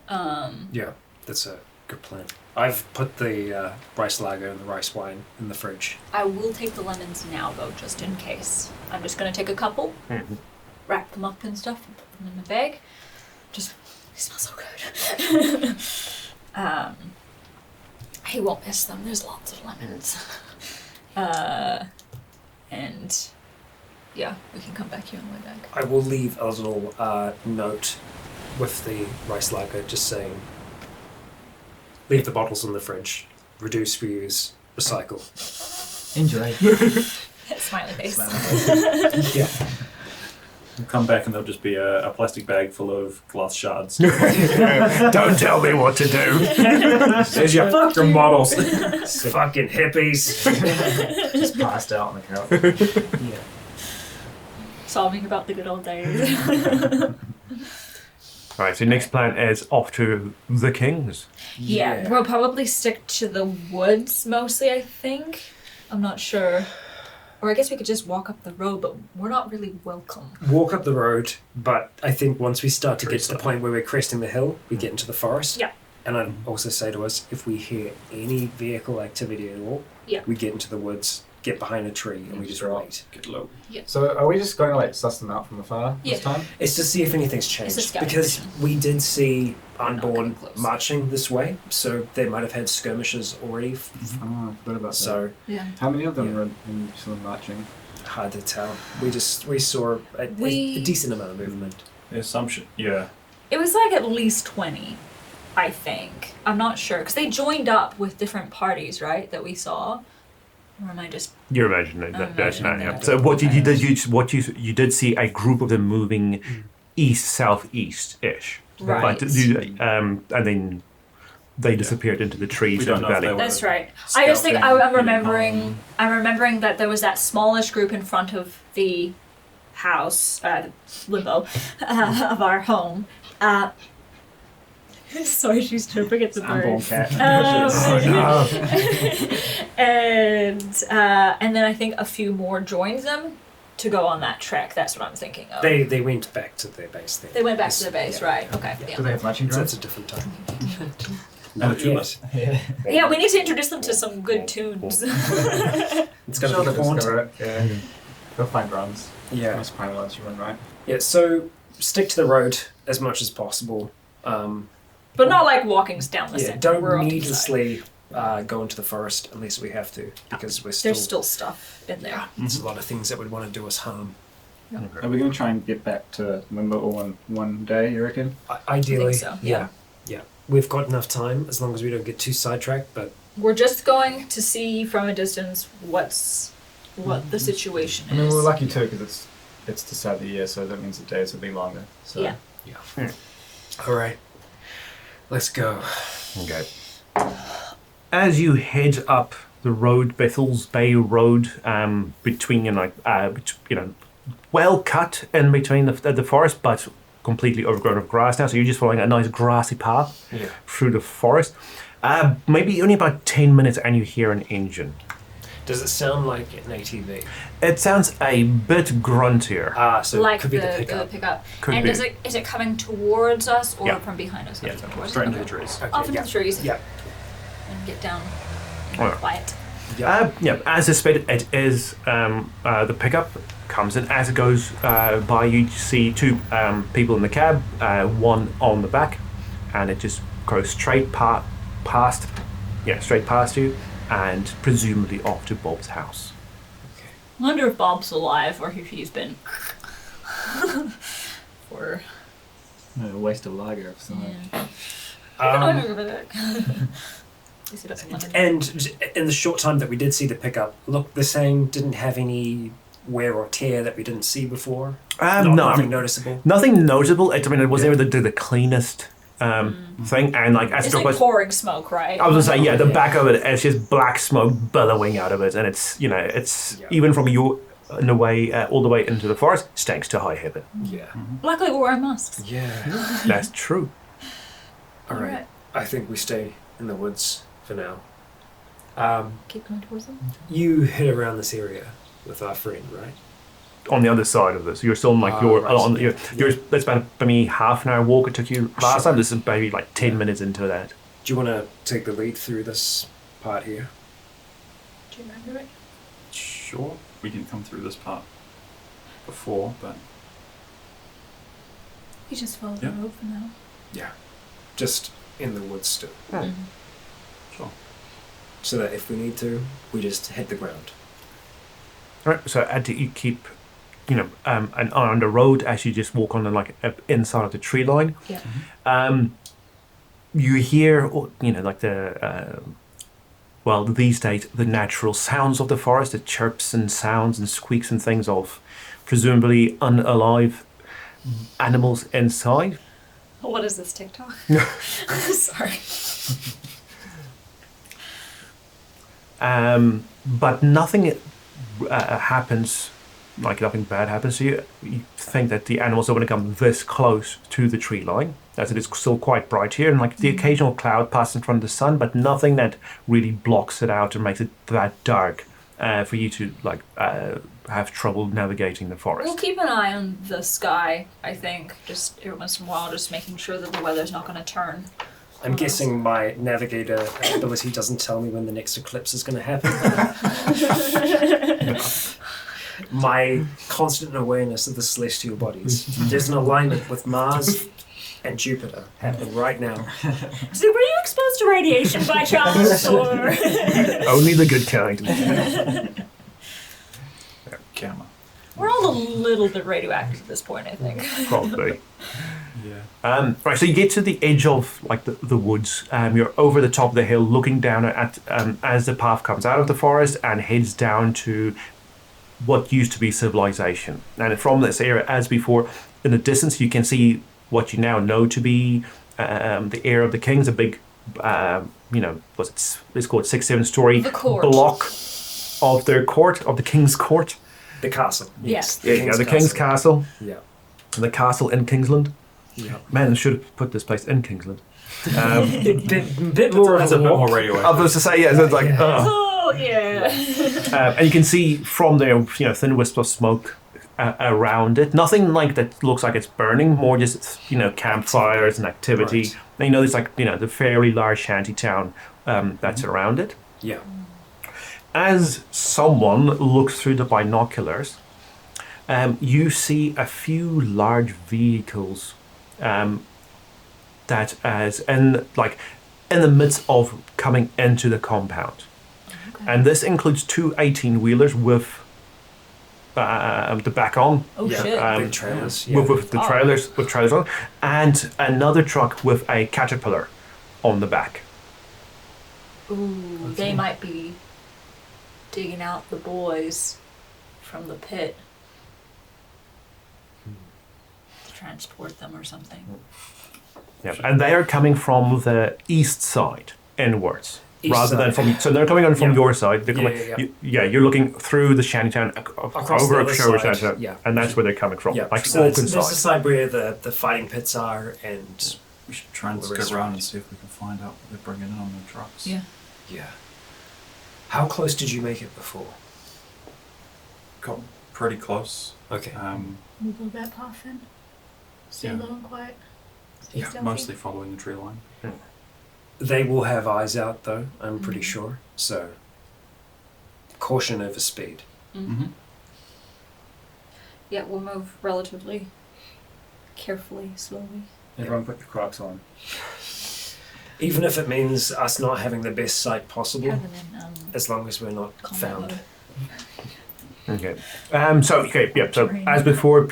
Yeah, that's a good plan. I've put the rice lager and the rice wine in the fridge. I will take the lemons now, though, just in case. I'm just gonna take a couple, wrap them up and stuff, and put them in my bag. Just, they smell so good. He won't miss them. There's lots of lemons. And yeah, we can come back here on the way back. I will leave a little note with the rice lager just saying, leave the bottles in the fridge, reduce, reuse, recycle. Enjoy. Smiley face. Yeah. We'll come back and there'll just be a plastic bag full of glass shards. Don't tell me what to do. There's your fucking bottles. Fucking hippies. Just passed out on the couch. Yeah. Solving about the good old days. All right. So next plan is off to the Kings. Yeah, we'll probably stick to the woods mostly, I think. I'm not sure. Or I guess we could just walk up the road, but we're not really welcome. Walk up the road, but I think once we start to get to the point where we're cresting the hill, we get into the forest. Yeah. And I'd also say to us, if we hear any vehicle activity at all, Yeah. we get into the woods, get behind a tree and we just wait. Get low. So are we just going to like suss them out from afar Yeah. this time? It's to see if anything's a changed scouting because mission. we did see Unborn getting close. marching this way, so they might have had skirmishes already. Oh, I forgot about that. So Yeah. How many of them Yeah. were in still marching? hard to tell. We saw a decent amount of movement. The assumption, yeah. It was like at least 20, I think. I'm not sure because they joined up with different parties, right? That we saw. Or am I just? You're imagining that. That's imagining not. Yeah. that. So what you did, you did see a group of them moving east, southeast ish. Right. But and then they disappeared into the trees We in don't the know if valley. they were- That's right. I just think Scouting, I'm hitting remembering. home. I'm remembering that there was that smallish group in front of the house, limbo, of our home. Sorry, she's chirping at the Unborn bird. cat. And then I think a few more joined them to go on that trek. That's what I'm thinking of. They went back to their base then. They went back to their base, right? Okay. Do Yeah. they have marching So drums? that's a different time. Not Yes. Yeah, we need to introduce them to some good tunes. It's Sure, gonna be they'll haunting. discover it. Yeah. They'll find drums. Yeah. Most pine ones you run right. Yeah. So stick to the road as much as possible. But not like walking down the Yeah. center. Don't We're off to the side. needlessly go into the forest unless we have to, because we're There's still stuff in there. yeah. There's a lot of things that would want to do us harm. Are we going to try and get back to Limbo all in one day, you reckon? Ideally, so, yeah. We've got enough time as long as we don't get too sidetracked. But We're just going to see from a distance what the situation I mean, is. we're lucky too because it's the start of the year, so that means the days will be longer. So. Yeah. all right, let's go. Okay. As you head up the road, Bethel's Bay Road, between well cut in between the forest, but completely overgrown with grass now. So you're just following a nice grassy path through the forest. Maybe only about 10 minutes, and you hear an engine. Does it sound like an ATV? It sounds a bit gruntier. So Like it could be the pickup. Could and be. is it coming towards us or Yeah. from behind us? Yeah. Coming towards Straight us? into the trees. Okay, Off into yeah. the trees. Yeah. And get down. Alright. Quiet. Yeah, as suspected, it is the pickup comes in. As it goes by, you see two people in the cab, one on the back, and it just goes straight past you, and presumably off to Bob's house. I wonder if Bob's alive or if he's been. or. No, waste of lager of some. Yeah. Is it up in London? And in the short time that we did see the pickup, look the same. Didn't have any wear or tear that we didn't see before. Nothing noticeable. Nothing notable. It was able to do the cleanest thing, and like as It's it like was. pouring smoke, right? I was gonna say, the back of it, it's just black smoke billowing out of it, and it's even from in the way all the way into the forest, stinks to high heaven. Yeah. Luckily, we're wearing masks. Yeah. That's true. All right. Alright. I think we stay in the woods for now. Keep going towards them. You hit around this area with our friend, right? On the other side of this, you're still like right. it's about maybe half an hour walk it took you last Sure. time. This is maybe like 10 minutes into that. Do you want to take the lead through this part here? Do you remember it? Sure, we didn't come through this part before, but You just follow Yeah. the road for now. Yeah. Just in the woods still. sure. So that if we need to, we just hit the ground. Right. So you keep, an eye on the road as you just walk on the inside of the tree line. Yeah. You hear, these days, the natural sounds of the forest, the chirps and sounds and squeaks and things of presumably unalive animals inside. What is this, TikTok? Sorry. But nothing happens, nothing bad happens to you. You think that the animals don't want to come this close to the tree line, as it is still quite bright here, and the occasional cloud passes in front of the sun, but nothing that really blocks it out and makes it that dark for you to have trouble navigating the forest. We'll keep an eye on the sky, I think. Just every once in a while, just making sure that the weather's not going to turn I'm guessing my navigator ability doesn't tell me when the next eclipse is going to happen. My constant awareness of the celestial bodies. There's an alignment with Mars and Jupiter happening right now. So were you exposed to radiation by chance, or? Only the good kind. Gamma. We're all a little bit radioactive at this point, I think. Probably. Yeah. Right, so you get to the edge of like the woods. You're over the top of the hill, looking down at as the path comes out of the forest and heads down to what used to be civilization. And from this area, as before, in the distance, you can see what you now know to be the Heir of the Kings, a big, it's called 6-7 story The court. block of their court, of the King's court. The castle. Yes. The King's Castle. Yeah. The castle in Kingsland. Yeah. Man, I should have put this place in Kingsland. Bit more That's of a a bit more walk. radioactive. I was to say, yeah, so it's like, Oh, yeah. and you can see from there, thin wisps of smoke around it. Nothing like that looks like it's burning. More just campfires and activity. Right. And there's like the fairly large shanty town that's around it. Yeah. As someone looks through the binoculars, you see a few large vehicles that as in the midst of coming into the compound. Okay. And this includes two 18-wheelers with the back on, Oh, Yeah. shit. Big trailers. Yeah. with the trailers on, and another truck with a caterpillar on the back. Ooh, they might be digging out the boys from the pit to transport them or something. Yeah, and they are coming from the east side inwards, East rather than side. from. So they're coming on from Yeah. your side. They're coming. You're looking through the shantytown Across over the a other show side, shantytown, yeah. and that's where they're coming from. Yeah. Like So open there's the side. side where the fighting pits are, and We should try and All the go rest around around. and see if we can find out what they're bringing in on the trucks. Yeah. yeah. How close did you make it before? Got pretty close. Okay. We go that path then? Stay Yeah. low and quiet? Stay Yeah, stealthy? Mostly following the tree line. They will have eyes out, though. I'm pretty Mhm. sure. So, caution over speed. Mm-hmm. Yeah, we'll move relatively carefully, slowly. Everyone put your Crocs on. Even if it means us not having the best sight possible, Have them in as long as we're not combat found. mode. Okay. So as before,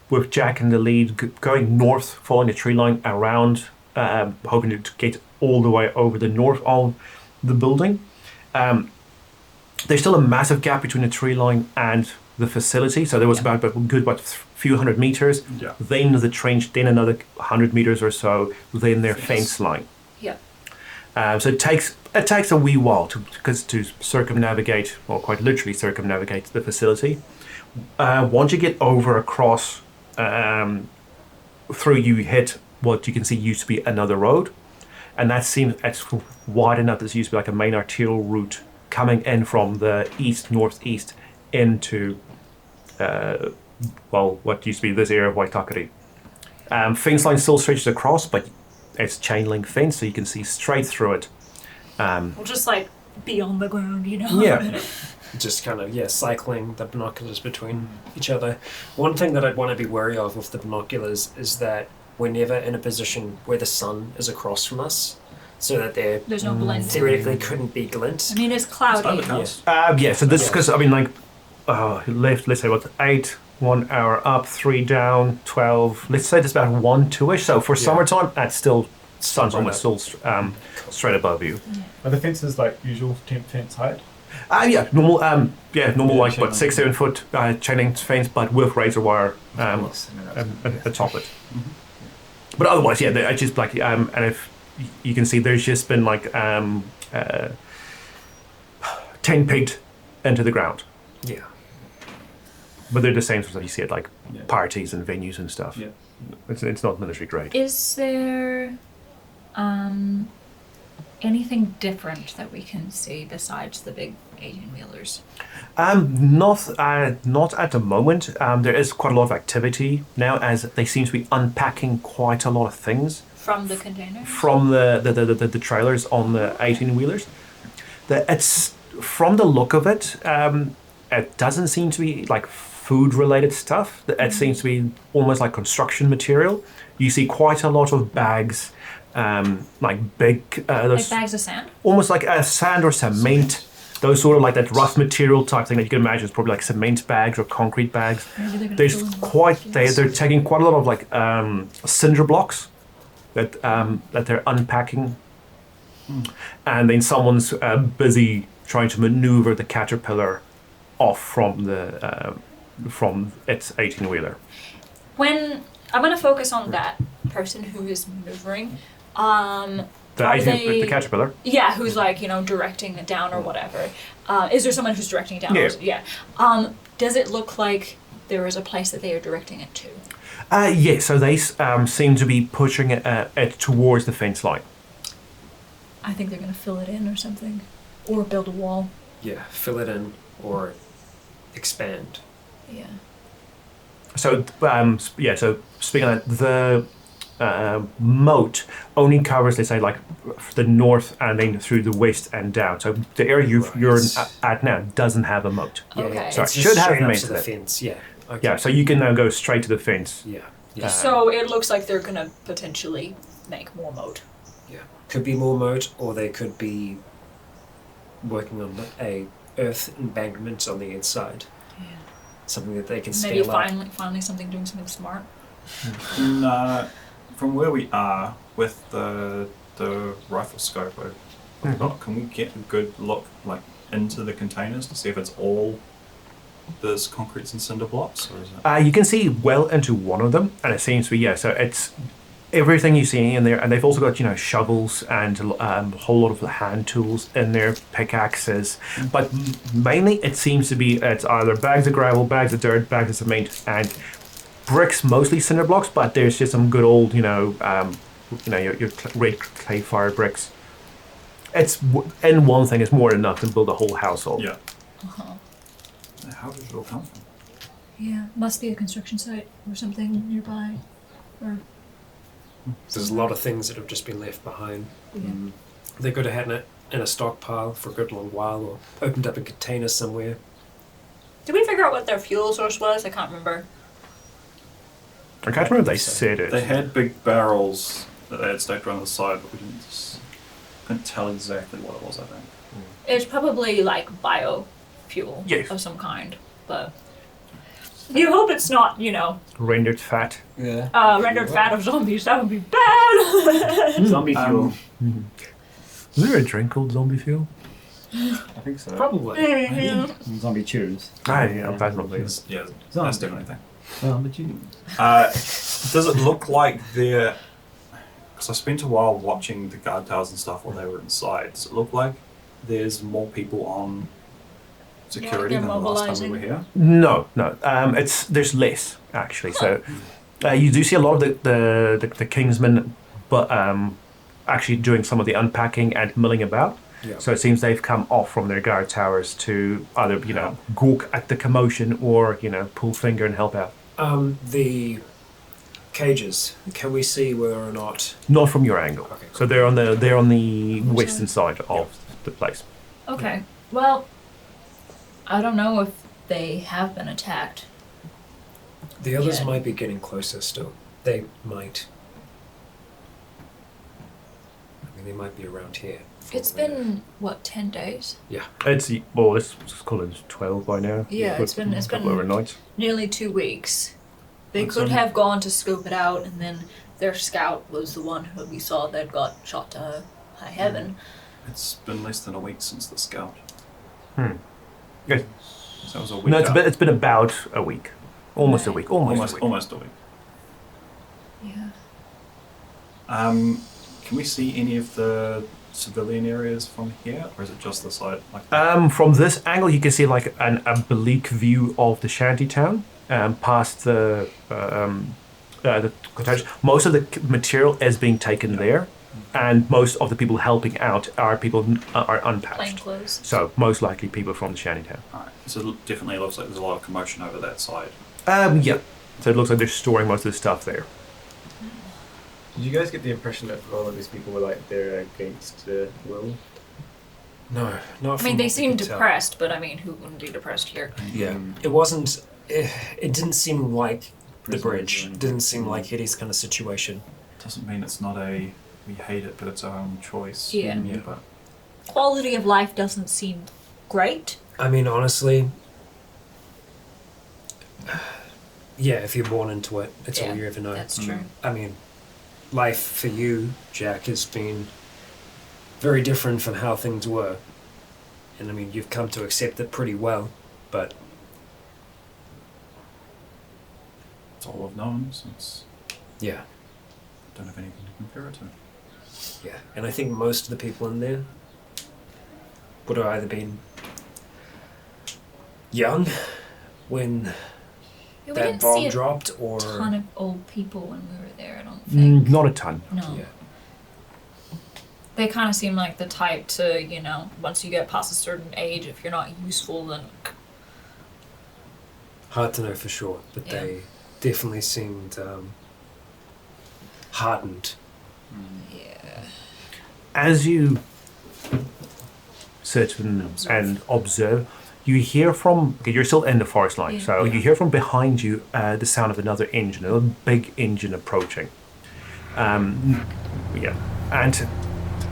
with Jack in the lead, going north, following the tree line around, hoping to get all the way over the north of the building. There's still a massive gap between the tree line and the facility. So there was about a few hundred meters. Yeah. Then the trench, then another 100 meters or so, then their fence line. Yeah. So it takes a wee while to circumnavigate, or quite literally circumnavigate the facility. Once you get over across through, you hit what you can see used to be another road, and that seems it's wide enough that this used to be like a main arterial route coming in from the northeast into what used to be this area of Waitakere. Fence line still stretches across, but it's chain link fence, so you can see straight through it. We'll just be on the ground, Yeah. Just kind of, cycling the binoculars between each other. One thing that I'd want to be wary of with the binoculars is that we're never in a position where the sun is across from us, so that there There's no blend. theoretically couldn't be glint. I mean, it's cloudy. Overcast. So this is Yeah. because, let's say 8, 1 hour up, 3 down, 12. Let's say it's about 1, 2-ish. So for summertime, that's still sun's Right almost up. still straight above you. Are the fences like usual fence height? Normal. Yeah, chain link. 6, 7 foot chain link fence, but with razor wire Yes, I mean, that's- atop it. But otherwise, I just and if you can see, there's just been 10 pegged into the ground. Yeah. But they're the same sort of you see at Yeah. parties and venues and stuff. Yeah. It's not military grade. Is there anything different that we can see besides the big 18-wheelers? Not at the moment. There is quite a lot of activity now, as they seem to be unpacking quite a lot of things From the containers? from the trailers on the 18-wheelers. It's from the look of it, it doesn't seem to be like food-related stuff. It seems to be almost like construction material. You see quite a lot of bags, like big, Like bags of sand? almost like sand or cement. Those sort of like that rough material type thing that you can imagine is probably like cement bags or concrete bags. Maybe they're gonna There's fill in the quite buckets. they're taking quite a lot of like cinder blocks that they're unpacking, and then someone's busy trying to maneuver the caterpillar off from its 18-wheeler. When I'm going to focus on that person who is maneuvering, The are they- the caterpillar. yeah, who's like, you know, directing it down or whatever. Is there someone who's directing it down? Yeah. Yeah. Does it look like there is a place that they are directing it to? Yeah, so they seem to be pushing it towards the fence line. I think they're going to fill it in or something. Or build a wall. Yeah, fill it in or expand. Yeah. So so speaking of that, the moat only covers, let's say, like the north and then through the west and down. So the area you're at now doesn't have a moat. Okay. So it it's just should have straight up to maintenance. the fence. Yeah. Okay. Yeah, so you can now go straight to the fence. Yeah. Yeah. So it looks like they're going to potentially make more moat. Yeah. Could be more moat, or they could be working on a earth embankment on the inside. Yeah. Something that they can Maybe scale up. finally something doing something smart. No, from where we are with the rifle scope, can we get a good look like into the containers to see if it's all there's concretes and cinder blocks, or is it? You can see well into one of them, and it seems to be, so it's everything you see in there, and they've also got, shovels and a whole lot of hand tools in there, pickaxes, but mainly it seems to be, it's either bags of gravel, bags of dirt, bags of cement, and bricks, mostly cinder blocks, but there's just some good old, your red clay fire bricks. It's, in one thing, it's more than enough to build a whole household. Yeah. Uh-huh. How did it all come from? Yeah, must be a construction site or something nearby. Or There's a lot of things that have just been left behind. yeah. They could have had it in a stockpile for a good long while, or opened up a container somewhere. Did we figure out what their fuel source was? I can't remember. I can't remember if they said it. They had big barrels that they had stacked around the side, but we couldn't tell exactly what it was, I think. It's probably like biofuel Yes. of some kind, but you hope it's not, Rendered fat. Yeah. rendered fat of zombies. That would be bad. Zombie fuel. Is there a drink called zombie fuel? I think so. Probably. Zombie tunes. Yeah, that's probably. Yeah, Zombie. that's definitely a thing. Zombie tunes. Does it look like they're... Because I spent a while watching the guard towers and stuff while they were inside. Does it look like there's more people on security they're than the last time we were mobilizing. here? No. There's less actually. So you do see a lot of the Kingsmen, but actually doing some of the unpacking and milling about. Yeah. So it seems they've come off from their guard towers to either gawk at the commotion or pull finger and help out. The cages. Can we see whether or not? Not from your angle. Okay, So they're on the western side of the place. Okay. Well, I don't know if they have been attacked. The others Yeah. might be getting closer still. They might. I mean, they might be around here. It's been 10 days? Let's call it 12 by now. Yeah, it's been a couple overnights. nearly 2 weeks. They That's could on- have gone to scope it out, and then their scout was the one who we saw that got shot to high heaven. It's been less than a week since the scout. Yes. So it was a week No, out. it's been about a week, almost a week, almost a week. Almost a week. Yeah. Can we see any of the civilian areas from here, or is it just the side? From this angle, you can see like an oblique view of the shanty town, past the cottage. Most of the material is being taken there. and most of the people helping out are people are unpatched. Plain clothes. So most likely people from the shantytown. Alright, so it definitely looks like there's a lot of commotion over that side. Yeah. So it looks like they're storing most of the stuff there. Did you guys get the impression that all of these people were like they're against will? No, not. I mean, from they what we seem could tell. depressed, but I mean, who wouldn't be depressed here? Yeah, it wasn't. It didn't seem like the Prisoners bridge. or anything. Didn't seem like Eddie's kind of situation. Doesn't mean it's not we hate it, but it's our own choice. Yeah. But Quality of life doesn't seem great. I mean, honestly, yeah. If you're born into it, it's all Yeah, you ever know. That's true. I mean, life for you, Jack, has been very different from how things were. And I mean, you've come to accept it pretty well, but it's all I've known since yeah, I don't have anything to compare it to. yeah. And I think most of the people in there would have either been young when Yeah, we that didn't see bomb a dropped, or ton of old people when we were there, I don't think. Not a ton. No. yeah. They kind of seem like the type to, you know, once you get past a certain age, if you're not useful, then Hard to know for sure, but Yeah. they definitely seemed hardened. yeah. As you sit and observe, you hear from, okay, you're still in the forest line, Yeah. so you hear from behind you the sound of another engine, a big engine approaching. Yeah, and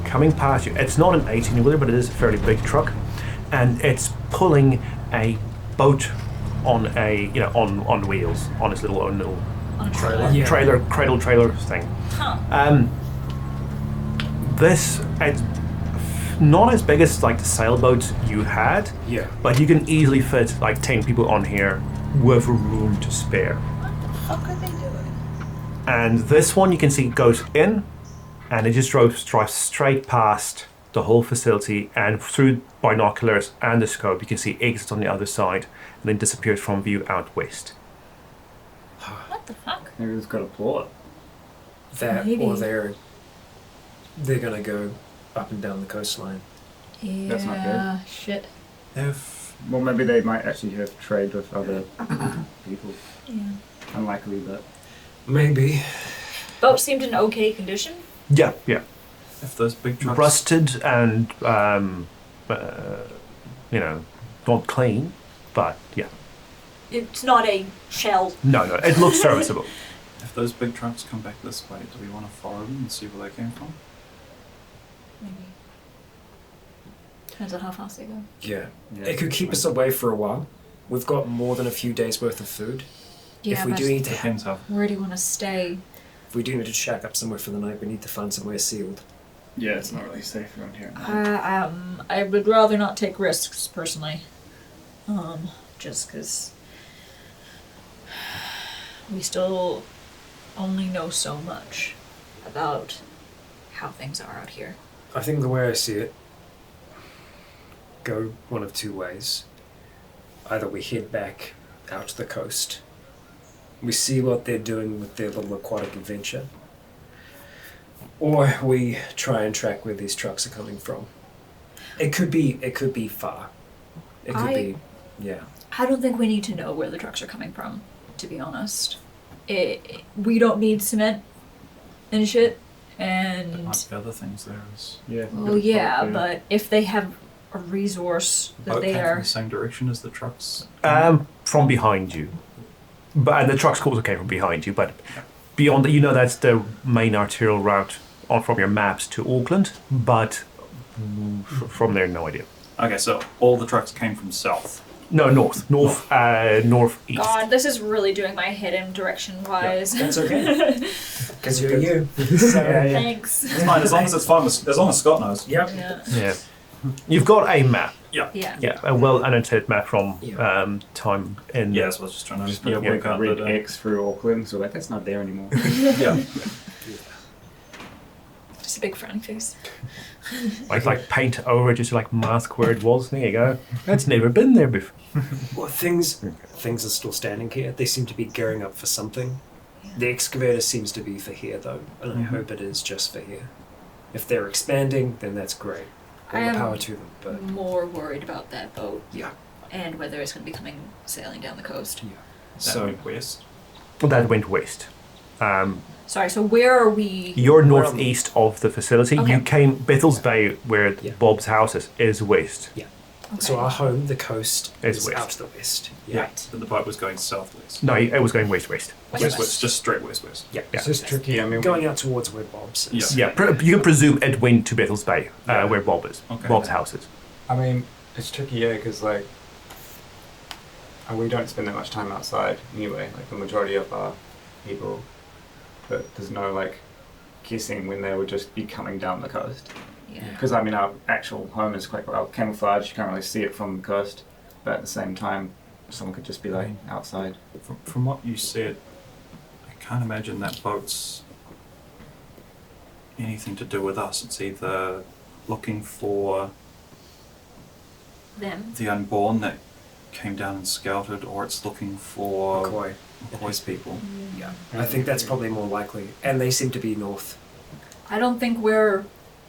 coming past you, it's not an 18-wheeler, but it is a fairly big truck, and it's pulling a boat on on wheels, on its little On a trailer. Yeah. cradle trailer thing. Huh. This it's not as big as like the sailboats you had, Yeah. but you can easily fit like 10 people on here with room to spare. What the fuck are they doing? And this one you can see goes in, and it just drives straight past the whole facility, and through binoculars and the scope you can see exits on the other side, and then disappears from view out west. What the fuck? Maybe it's got a plot. That, Maybe. or they're gonna go up and down the coastline. Yeah. That's not good. Shit. If Well, maybe they might actually have trade with other people. Yeah. Unlikely, but Maybe. Boat seemed in okay condition. Yeah. if those big trucks Rusted and not clean, but yeah. It's not a shell. No, it looks serviceable. if those big trucks come back this way, do we want to follow them and see where they came from? Maybe. Depends on how fast they go. Yeah. yeah, It could keep us away for a while. We've got more than a few days worth of food. Yeah, if we but do need to, Depends how. where do you want to stay? if we do need to shack up somewhere for the night, we need to find somewhere sealed. Yeah, it's not really safe around here. I would rather not take risks personally. Just because we still only know so much about how things are out here. I think the way I see it, go one of two ways. Either we head back out to the coast, we see what they're doing with their little aquatic adventure, or we try and track where these trucks are coming from. It could be far. It could be, yeah. I don't think we need to know where the trucks are coming from, to be honest. We don't need cement and shit, There and might be other things there. Yeah. well, yeah, but if they have a resource that Boat they came from are, the same direction as the trucks. From behind you. And the trucks also came from behind you, but beyond that, that's the main arterial route from your maps to Auckland, but from there, no idea. Okay, so all the trucks came from south. No, northeast. God, this is really doing my head in direction wise. That's okay. Because you're you. So, Thanks. It's fine, as long as it's fine. As long as Scott knows. Yep. Yeah. Yeah. You've got a map. Yeah. Yeah, a well-annotated map from Yeah. time in. Yeah, that's what I was just trying to Just put a work out. red that, X through Auckland, so like that's not there anymore. yeah. Just a big frowny face. Like paint over it, just like mask where it was. There you go. That's never been there before. Well, things are still standing here. They seem to be gearing up for something. The excavator seems to be for here, though, and I hope it is just for here. If they're expanding, then that's great. All I the am power to them. But more worried about that boat yeah, and whether it's going to be coming sailing down the coast. yeah. That So went west. That went west. Sorry, so where are we? You're northeast of the facility. Okay. You came Bethel's Bay, where Yeah. Bob's house is west. yeah. Okay. So our home, the coast, Is is west. out to the west. Yeah. Right. But the boat was going southwest. No, it was going west-west. West, just straight west. Yeah. Yeah. It's just tricky. I mean, Going out towards where Bob's is. Yeah. Yeah, you can presume it went to Bethel's Bay, Yeah. where Bob is. Okay. Bob's house is. I mean, it's tricky, yeah, because like, and we don't spend that much time outside anyway. Like the majority of our people, but there's no like guessing when they would just be coming down the coast. Yeah. Because I mean, our actual home is quite well camouflaged. You can't really see it from the coast, but at the same time, someone could just be like outside. From what you said, I can't imagine that boat's anything to do with us. It's either looking for Them. the unborn that came down and scouted, or it's looking for McCoy. McCoy's people. Yeah. I think that's probably more likely. And they seem to be north. I don't think we're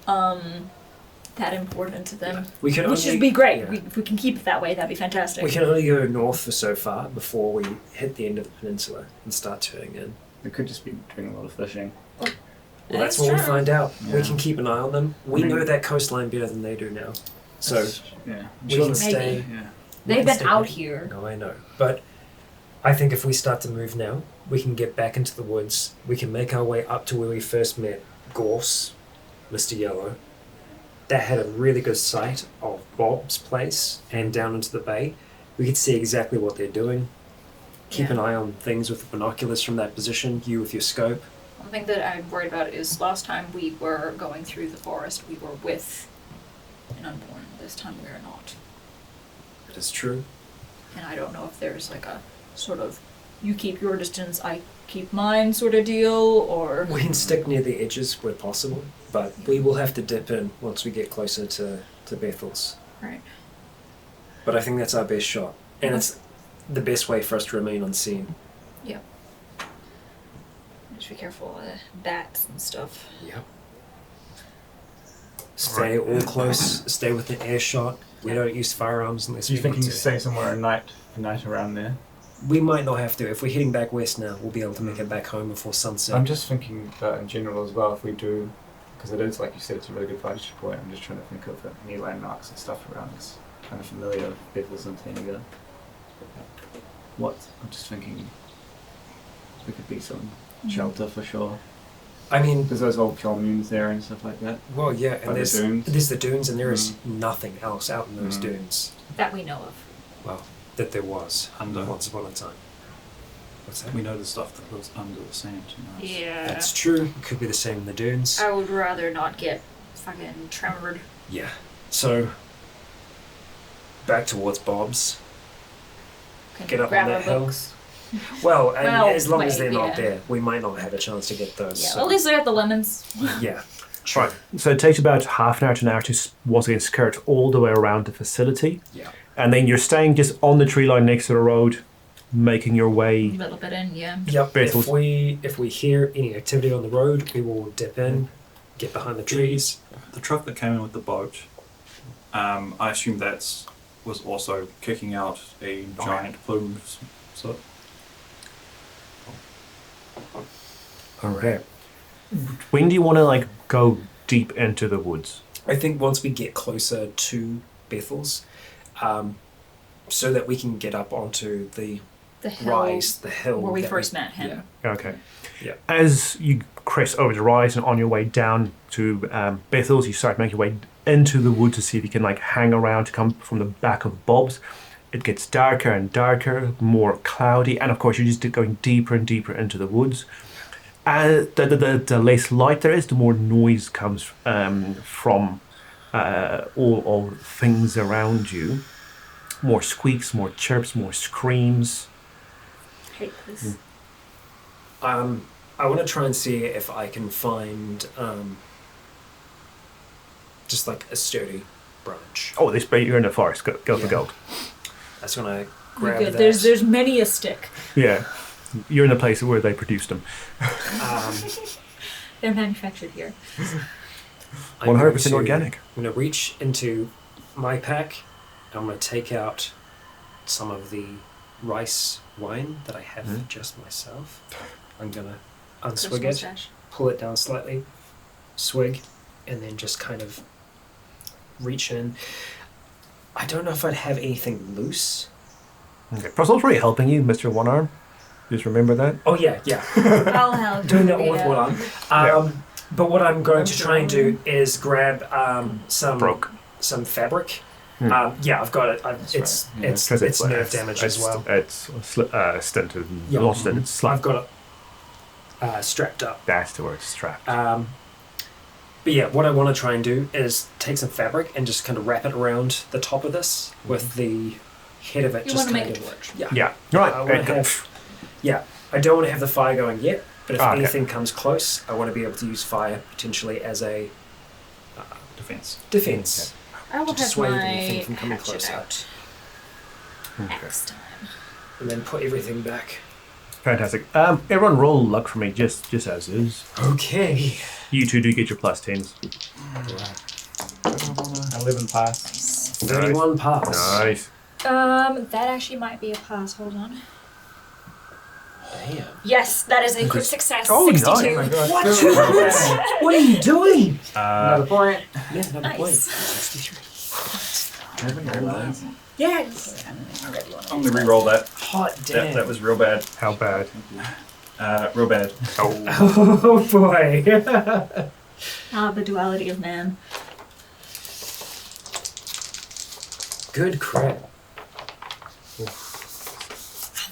that important to them. We can Which only, would be great. yeah. If we can keep it that way, that'd be fantastic. We can only go north for so far before we hit the end of the peninsula and start turning in. They could just be doing a lot of fishing. Well, that's That's what we'll true. find out. We Yeah. can keep an eye on them. We I mean- know that coastline better than they do now. So Yeah. we can Maybe. stay. Yeah. They've we can been stay out here. here. No, I know. But I think if we start to move now, we can get back into the woods. We can make our way up to where we first met Gorse, Mr. Yellow. That had a really good sight of Bob's place and down into the bay. We could see exactly what they're doing. Keep an eye on things with the binoculars from that position, you with your scope. One thing that I'm worried about is last time we were going through the forest, we were with an unborn. This time we are not. That is true. And I don't know if there's like a sort of you keep your distance, I keep mine sort of deal, or We can stick near the edges where possible, but we will have to dip in once we get closer to Bethel's. right. But I think that's our best shot. And it's the best way for us to remain unseen. Yep. Just be careful of the bats and stuff. Yep. Stay all close, stay within earshot. We don't use firearms unless Do you we think need you can to. stay somewhere a night around there? We might not have to. If we're heading back west now, we'll be able to make it back home before sunset. I'm just thinking that in general as well, if we do, because it is, like you said, it's a really good vantage point. I'm just trying to think of any landmarks and stuff around us. Kind of familiar with Bethel's and Tanaga. What? I'm just thinking there could be some shelter for sure. I mean, There's those old communes there and stuff like that. well, yeah, By and the there's dunes. the dunes, and there is nothing else out in those Mm. dunes. That we know of. Well, that there was Under. once upon a time. What's that? We know the stuff that lives under the sand. You know. Yeah. That's true. It could be the same in the dunes. I would rather not get fucking tremored. Yeah. So, back towards Bob's. Can Get up grab on our that hill. books. Well, and Well, as long as they're wait, not yeah. there, we might not have a chance to get those. Yeah, so- well, at least I got the lemons. Yeah. True. So it takes about half an hour to an hour to once again skirt all the way around the facility. Yeah. And then you're staying just on the tree line next to the road, making your A way. little bit in, yeah. Yep. Bethel's. If we hear any activity on the road, we will dip in, get behind the trees. The truck that came in with the boat, I assume that was also kicking out a giant plume. So Okay. When do you want to like go deep into the woods? I think once we get closer to Bethel's, so that we can get up onto the The hill rise, the hill where we that first met him. Okay. Yeah. As you crest over the rise and on your way down to Bethel's, you start making your way into the wood to see if you can like hang around to come from the back of Bob's. It gets darker and darker, more cloudy, and of course you're just going deeper and deeper into the woods. And the less light there is, the more noise comes from all things around you. More squeaks, more chirps, more screams. Hate this. I want to try and see if I can find just like a sturdy branch. Oh, you're in the forest. Go for Yeah. gold. That's when I You're grab good. that. There's many a stick. Yeah, you're in a place where they produced them. Um, They're manufactured here. I'm going 100% to- organic. I'm going to reach into my pack. And I'm going to take out some of the rice wine that I have just myself. I'm going to unswig Christmas it, stash. pull it down slightly, swig, and then just kind of reach in. I don't know if I'd have anything loose. Okay. Russell's really helping you, Mr. One Arm. Just remember that. Oh yeah, yeah. I'll help. Doing that you, all with yeah. one arm. But what I'm going to try and do is grab some fabric. Yeah, I've got it. It's right. Yeah. it's nerve damage as well. It's stunted. Yeah. Not stunted, it's I've slapped. got it strapped up. That's the word, strapped. But yeah, what I want to try and do is take some fabric and just kind of wrap it around the top of this with the head of it. You just want to make kind a of, torch. Yeah. Yeah. Right. I want to have. Yeah, I don't want to have the fire going yet. But if Okay. anything comes close, I want to be able to use fire potentially as a defense. I will have dissuade my anything from coming hatchet closer. out next time. And then put everything back. Fantastic. Everyone roll luck for me, just as is. Okay. You two do get your plus 10s. 11 pass. 31 pass. Nice. That actually might be a pass. Hold on. Damn. Yes, that is a quick success. Oh, 62. nice. Oh my god. What? What are you doing? Another point. Yeah, another Nice. point. 63. Yes. I'm going to re-roll that. Hot damn. That was real bad. How bad? Real bad. Oh. Oh boy. The duality of man. Good crap. I'm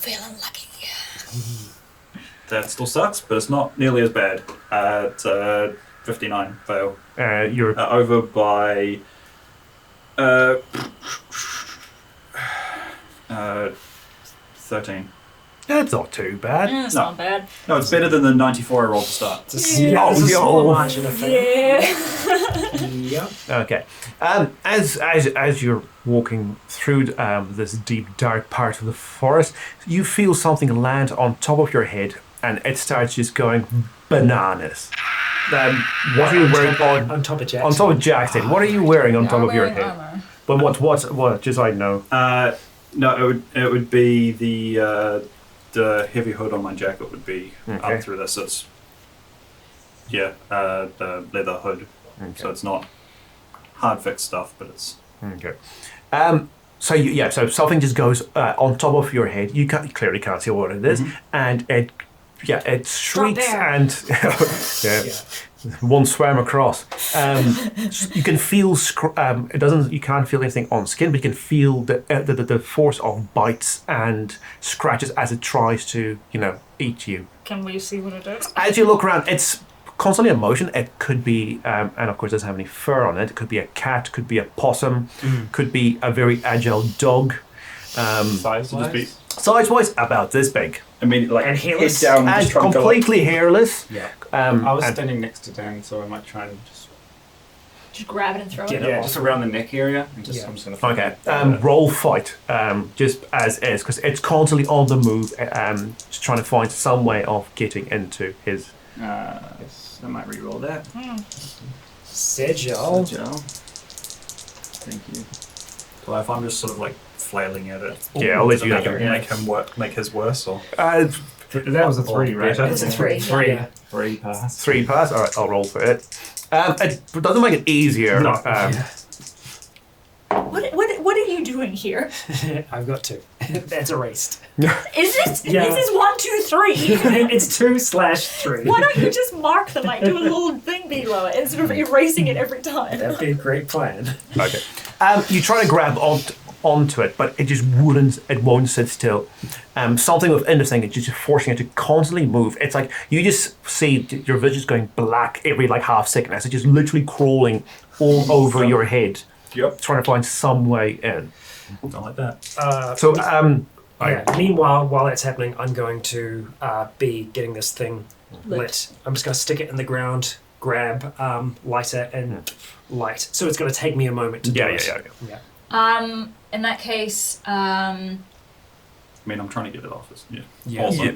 feeling lucky. That still sucks, but it's not nearly as bad. It's 59 fail. You're Over by 13. That's not too bad. It's No. not bad. No, it's better than the 94 I rolled to start. Yeah, there's a small yo. margin of failure. Yeah. Yep. Okay. As you're walking through this deep, dark part of the forest, you feel something land on top of your head, and it starts just going bananas. What are you wearing On top of Jackson. on top of Jackson? What are you wearing on top of your head? Armor. But what? Just so I know. No, it would be the heavy hood on my jacket would be Okay. up through this. It's the leather hood, so it's not hard fixed stuff, but it's Okay. So something just goes on top of your head. You clearly can't see what it is, and it shrieks there. and one swam across. You can feel it doesn't. You can't feel anything on skin, but you can feel the force of bites and scratches as it tries to eat you. Can we see what it is? As you look around, it's constantly in motion. It could be, and of course, it doesn't have any fur on it. It could be a cat, could be a possum, could be a very agile dog. Size-wise? Size-wise, about this big, immediately like And head hairless. down, and just trying to go completely hairless. Yeah. I was and- standing next to Dan, so I might try and just Just grab it and throw Get it. it. yeah, just around the neck area. And just Yeah. I'm just gonna. Okay, roll fight, just as is, because it's constantly on the move, just trying to find some way of getting into his. Yes, I might re-roll that. Sigil. Joe. Thank you. Well, if I'm just sort of like flailing at it, Yeah, I'll let you make know. him work, make his worse, or That was a 3, right? better. It's a 3. Three. Yeah. 3 pass. 3 pass. All right, I'll roll for it. It doesn't make it easier. No. What are you doing here? I've got 2. That's erased. Is it? Yeah. This is 1, 2, 3. It's 2/3. Why don't you just mark them, like do a little thing below it instead of erasing it every time? That'd be a great plan. Okay. You try to grab onto it, but it just wouldn't. It won't sit still. Something within the thing is just forcing it to constantly move. It's like you just see your vision's going black every like half second. It's just literally crawling all over your head, yep, trying to find some way in. not like that. So Yeah. Meanwhile, while that's happening, I'm going to be getting this thing lit. I'm just going to stick it in the ground, grab lighter and light. So it's going to take me a moment to do it. Yeah. In that case, I mean, I'm trying to get it off. Yeah. Also, Yeah.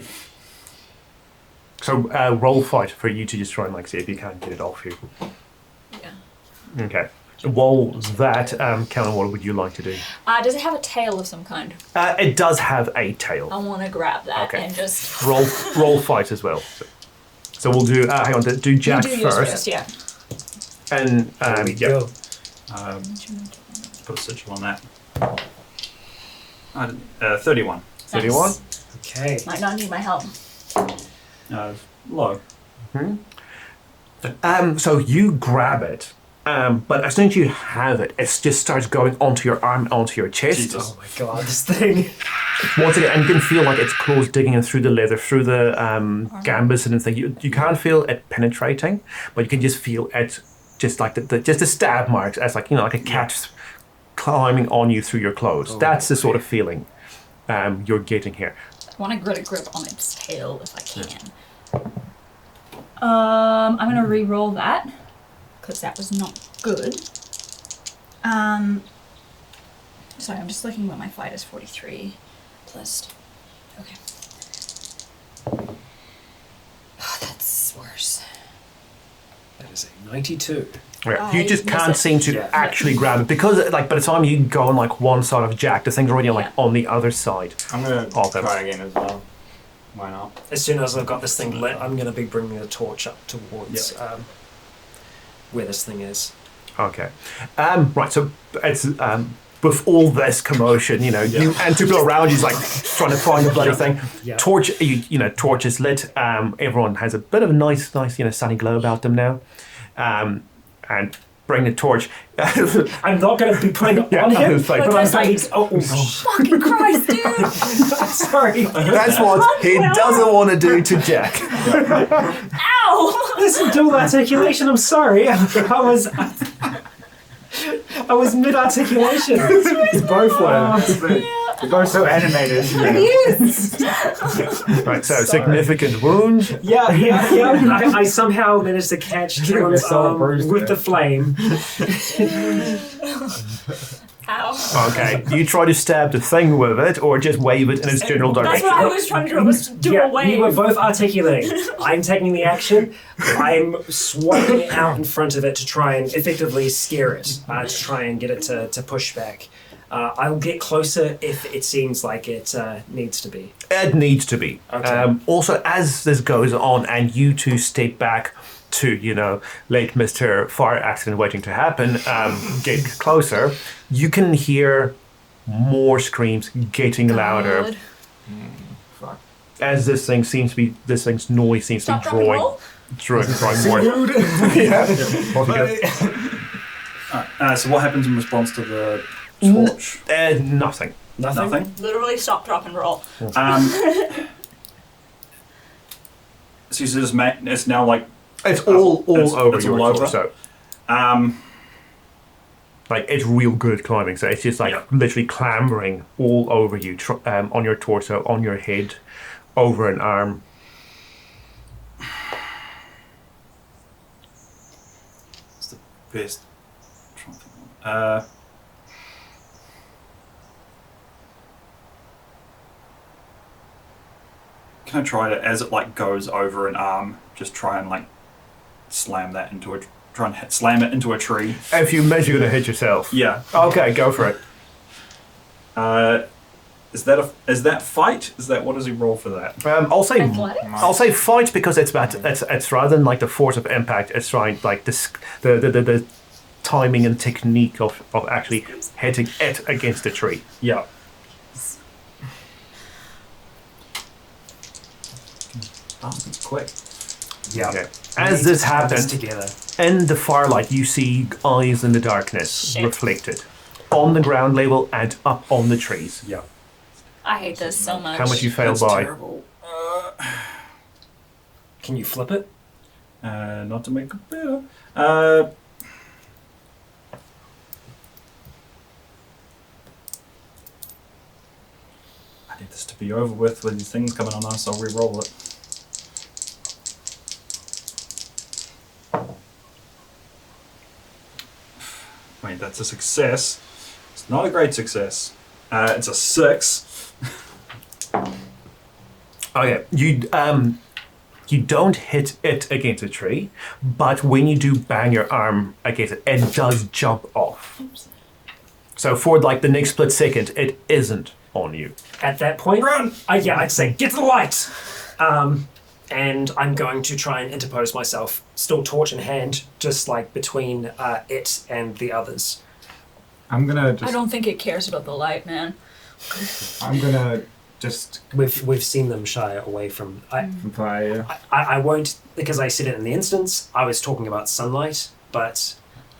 So roll fight for you to just try and like see if you can get it off you. yeah. Okay. While that, Callum, what would you like to do? Does it have a tail of some kind? It does have a tail. I want to grab that Okay. and just... Roll fight as well. So we'll do. Hang on. Do Jack you do yours first. first, yeah. And There we yeah. go. Put a sigil on that. 31. 31. Nice. Okay. Might not need my help. Low. So you grab it, but as soon as you have it, it just starts going onto your arm, onto your chest. Jesus. Oh my god, this thing. Once again, and you can feel like its claws digging in through the leather, through the gambus and thing. You can't feel it penetrating, but you can just feel it, just like just the stab marks, as like like a cat climbing on you through your clothes. Oh, That's the sort of feeling you're getting here. I want to get a grip on its tail if I can. I'm going to re-roll that, because that was not good. Sorry, I'm just looking what my fight is, 43 plus... Okay. Oh, that's worse. That is a 92. Yeah. You just miss can't it. seem to Yeah. actually grab it because, like, by the time you go on like one side of Jack, the thing's already Yeah. on the other side. I'm gonna Of them. try again as well. Why not? As soon as I've got this thing lit, I'm going to be bringing the torch up towards where this thing is. Okay. Right. So it's with all this commotion, you and people around you's like trying to find the bloody thing. Yeah. Torch, torch is lit. Everyone has a bit of a nice, sunny glow about them now. And bring the torch. I'm not going to be putting it on him, it's like- but I'm That's like- thinking, oh, Fucking Christ, dude! sorry. That's what he doesn't want to do to Jack. Ow! Listen, dual articulation, I'm sorry. I was mid-articulation. Both were. They're both so animated. Yes! Right. So significant wound. Yeah. I somehow managed to catch Kieran's so arm bruised with there. the flame. Ow. Okay. You try to stab the thing with it, or just wave it in its general That's direction. what I was trying to do, was do Yeah, a wave. we were both articulating. I'm taking the action. I'm swiping out in front of it to try and effectively scare it, to try and get it to push back. I'll get closer if it seems like it needs to be. It needs to be. Okay. Also, as this goes on and you two step back to, late Mr. Fire accident waiting to happen, get closer, you can hear more screams getting louder God. Fuck. as this thing's noise seems Stop, to drop, be and roll? drawing more. So what happens in response to the torch? Nothing. Nothing. Literally stop, drop, and roll. So you just it's now like It's all It's- over it's your all over? torso. Like, it's real good climbing, so it's just like Yeah. literally clambering all over you, on your torso, on your head, over an arm. it's the best. Can I try to, as it like goes over an arm, just try and like slam it into a tree? If you measure, you're gonna hit yourself. Yeah. Okay, go for it. Is that fight? Is that, what does he roll for that? I'll say Athletics? fight because it's rather than like the force of impact. It's trying like the timing and technique of actually hitting it against a tree. Yeah. Quick. Yeah. Okay. As this happens, together. in the firelight, you see eyes in the darkness Shit. reflected on the ground level and up on the trees. Yeah. I hate this so much. How much you fail That's by? terrible. Can you flip it? Not to make it better. I need this to be over with these things coming on us. I'll re-roll it. Wait, that's a success. It's not a great success. It's a 6. Okay, you You don't hit it against a tree, but when you do bang your arm against it, it does jump off. So for like the next split second, it isn't on you. At that point, run! I'd say, get to the light! And I'm going to try and interpose myself, still torch in hand, just like between it and the others. I'm gonna I don't think it cares about the light, man. I'm gonna just We've seen them shy away from... from fire. I won't, because I said it in the instance, I was talking about sunlight, but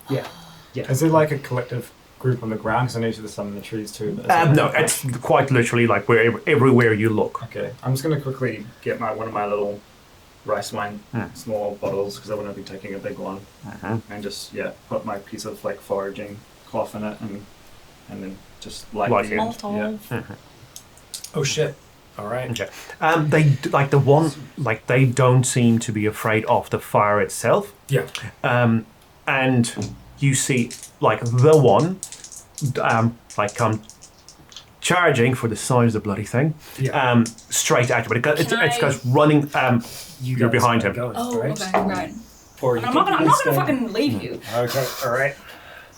yeah. Is it like a collective group on the ground? Because I know there's some in the trees too. No, it's quite literally like everywhere you look. Okay, I'm just gonna quickly get one of my little rice wine small bottles because I want to be taking a big one, and just put my piece of like foraging cloth in it and then just light Light the it. end. Yeah. Oh shit. Alright. Okay. They don't seem to be afraid of the fire itself. Yeah. And you see like the one come charging for the size of the bloody thing. Yeah. Straight at you, but it goes running. You're guys behind are him. going, Oh, right? okay, right. Or I'm not gonna fucking leave you. Okay, alright.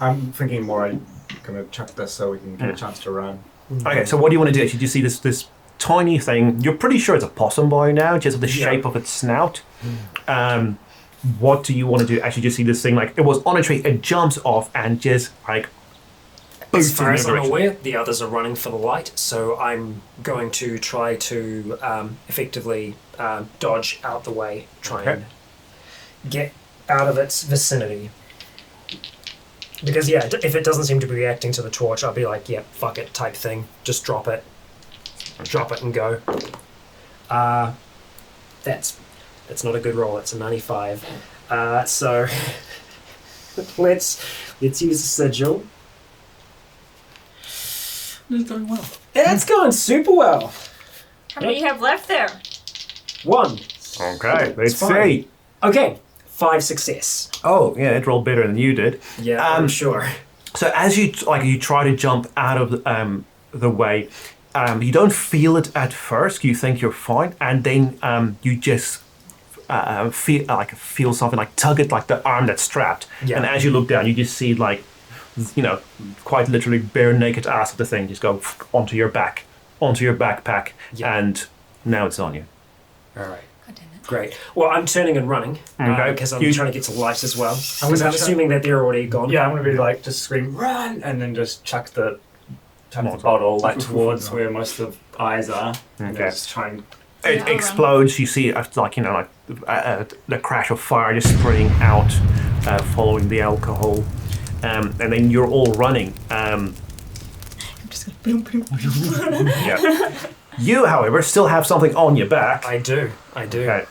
I'm thinking more I'm gonna chuck this so we can get a chance to run. Okay, so what do you want to do? You see this tiny thing. You're pretty sure it's a possum by now, just with the shape of its snout. What do you want to do? Actually, just see this thing like it was on a tree. It jumps off and just like. As far as I'm direction. aware, the others are running for the light, so I'm going to try to effectively dodge out the way, try and get out of its vicinity. Because if it doesn't seem to be reacting to the torch, I'll be like, fuck it type thing. Just drop it and go. That's not a good roll. It's a 95. So let's use the sigil. It's going well. That's going super well. How many you have left there? 1. Okay, let's fine. see. Okay, 5 success. Oh yeah, it rolled better than you did. Yeah, I'm sure. So as you try to jump out of the way, you don't feel it at first. You think you're fine, and then you just feel something like tug at like the arm that's strapped. Yeah. And as you look down, you just see like, quite literally bare naked ass of the thing just go onto your backpack, and now it's on you. All right. God damn it. Great. Well, I'm turning and running Okay. because I'm You- trying to get to light as well. I'm Because I'm assuming that they're already gone. Yeah, I'm gonna be like just scream run and then just chuck the bottle like towards where most of the eyes are. And Okay. just try and It Yeah, I'll explodes. You see, the crash of fire just spraying out, following the alcohol, and then you're all running. I'm just gonna boom, boom, boom. Yeah. You, however, still have something on your back. I do. Okay.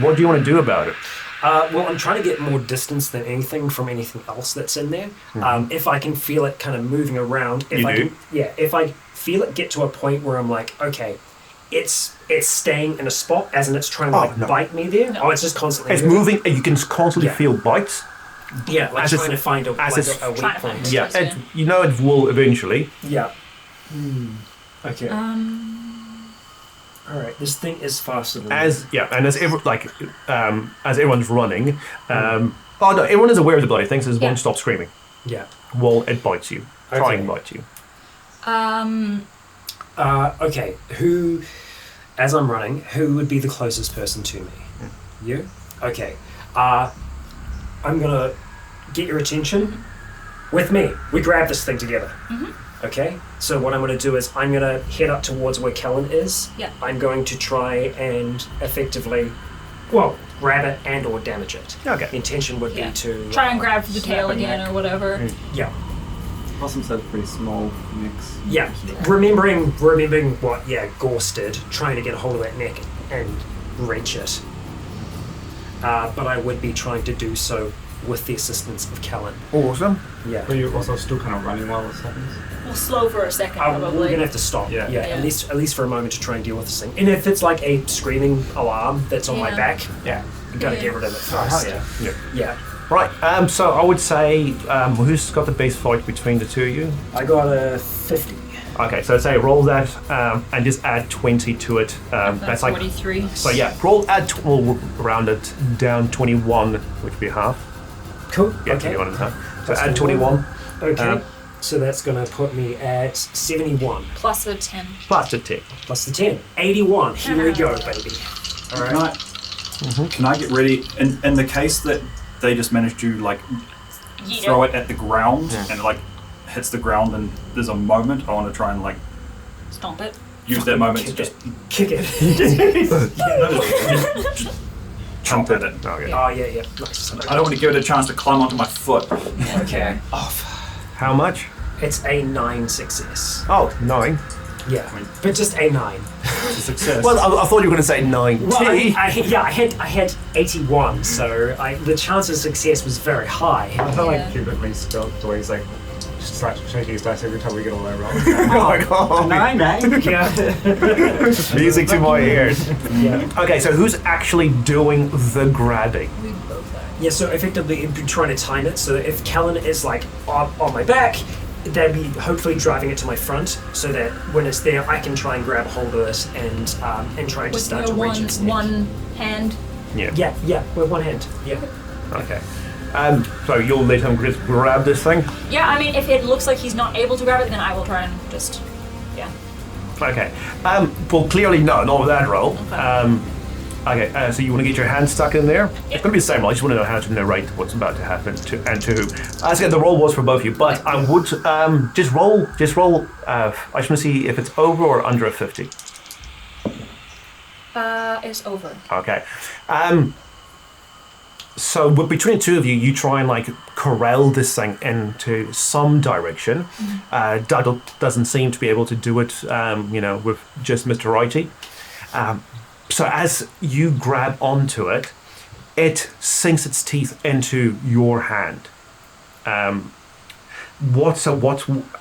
What do you want to do about it? Well, I'm trying to get more distance than anything from anything else that's in there. If I can feel it kind of moving around, if I feel it get to a point where I'm like, okay, it's staying in a spot, as in it's trying to bite me there. No. Oh, it's just constantly It's moving, and you can constantly feel bites. Yeah, like as trying it's- to find a as weak it's trying to point. find Yeah, Yeah. it will eventually. Yeah. Okay. All right. This thing is faster than As everyone's running. Everyone is aware of the bloody thing, so this Yeah. won't stop screaming. Yeah. Well, it bites you. Try Okay. and bite you. Okay. Who, as I'm running, who would be the closest person to me? You? Okay. I'm gonna get your attention with me. We grab this thing together. Okay? So what I'm gonna do is I'm gonna head up towards where Kellen is. Yeah. I'm going to try and effectively, grab it and or damage it. Okay. Intention would Yeah. be to Try and grab the tail snap a again neck. or whatever. Yeah. possums have pretty small necks. Yeah, remembering what Gorse did, trying to get a hold of that neck and wrench it. But I would be trying to do so with the assistance of Kellen. Awesome. Yeah. But you're also still kind of running while this happens. We'll slow for a second, We're probably. gonna have to stop. Yeah. Yeah. Yeah. At least for a moment to try and deal with this thing. And if it's like a screaming alarm that's on my Yeah. back, Yeah. you gotta Yeah. get rid of it first. yeah. Yeah. Right. So I would say, who's got the base fight between the two of you? I got a 50. Okay, so say roll that and just add 20 to it. That's like 43. So yeah, we'll round it down 21, which would be half. Cool. Yeah, Okay. 21 and a half. So That's add 21. 21 Okay. So that's going to put me at 71 Plus a 10. plus the 10. plus the 10. 81. Here we go, baby. All right. Can I get ready in the case that they just managed to like Yeet throw it at the ground and like hits the ground and there's a moment I want to try and like Stomp it. use that moment to Kick just Kick it. chomp at it. Okay. Oh, yeah. Nice. I don't want to give it a chance to climb onto my foot. Okay. Off. How much? It's a 9 success. Oh, 9. Yeah. But just a 9. It's a success. Well, I thought you were going to say 90. Well, I had 81, so the chance of success was very high. I feel Yeah. like Cupid when he's the way he's like starts shaking his dice every time we get a low roll. Oh my god. 9, eh? Yeah. Music to my ears. Yeah. Okay, so who's actually doing the grabbing? We both are. Yeah, so effectively it'd be trying to time it so that if Callan is like on my back, they'd be hopefully driving it to my front so that when it's there I can try and grab hold of it and try and just With start your to reach its neck. one hand. Yeah. Yeah, with one hand. Yeah. Okay. So you'll let him just grab this thing? Yeah, I mean, if it looks like he's not able to grab it, then I will try and just, yeah. Okay. Well, clearly no, not with that roll. Okay. So you want to get your hand stuck in there? It's going to be the same roll. I just want to know how to narrate what's about to happen to who. As again, the roll was for both of you, but I would just roll. I just want to see if it's over or under a 50. It's over. Okay. So between the two of you, you try and like corral this thing into some direction. Doug doesn't seem to be able to do it, with just Mr. Righty. So as you grab onto it, it sinks its teeth into your hand. What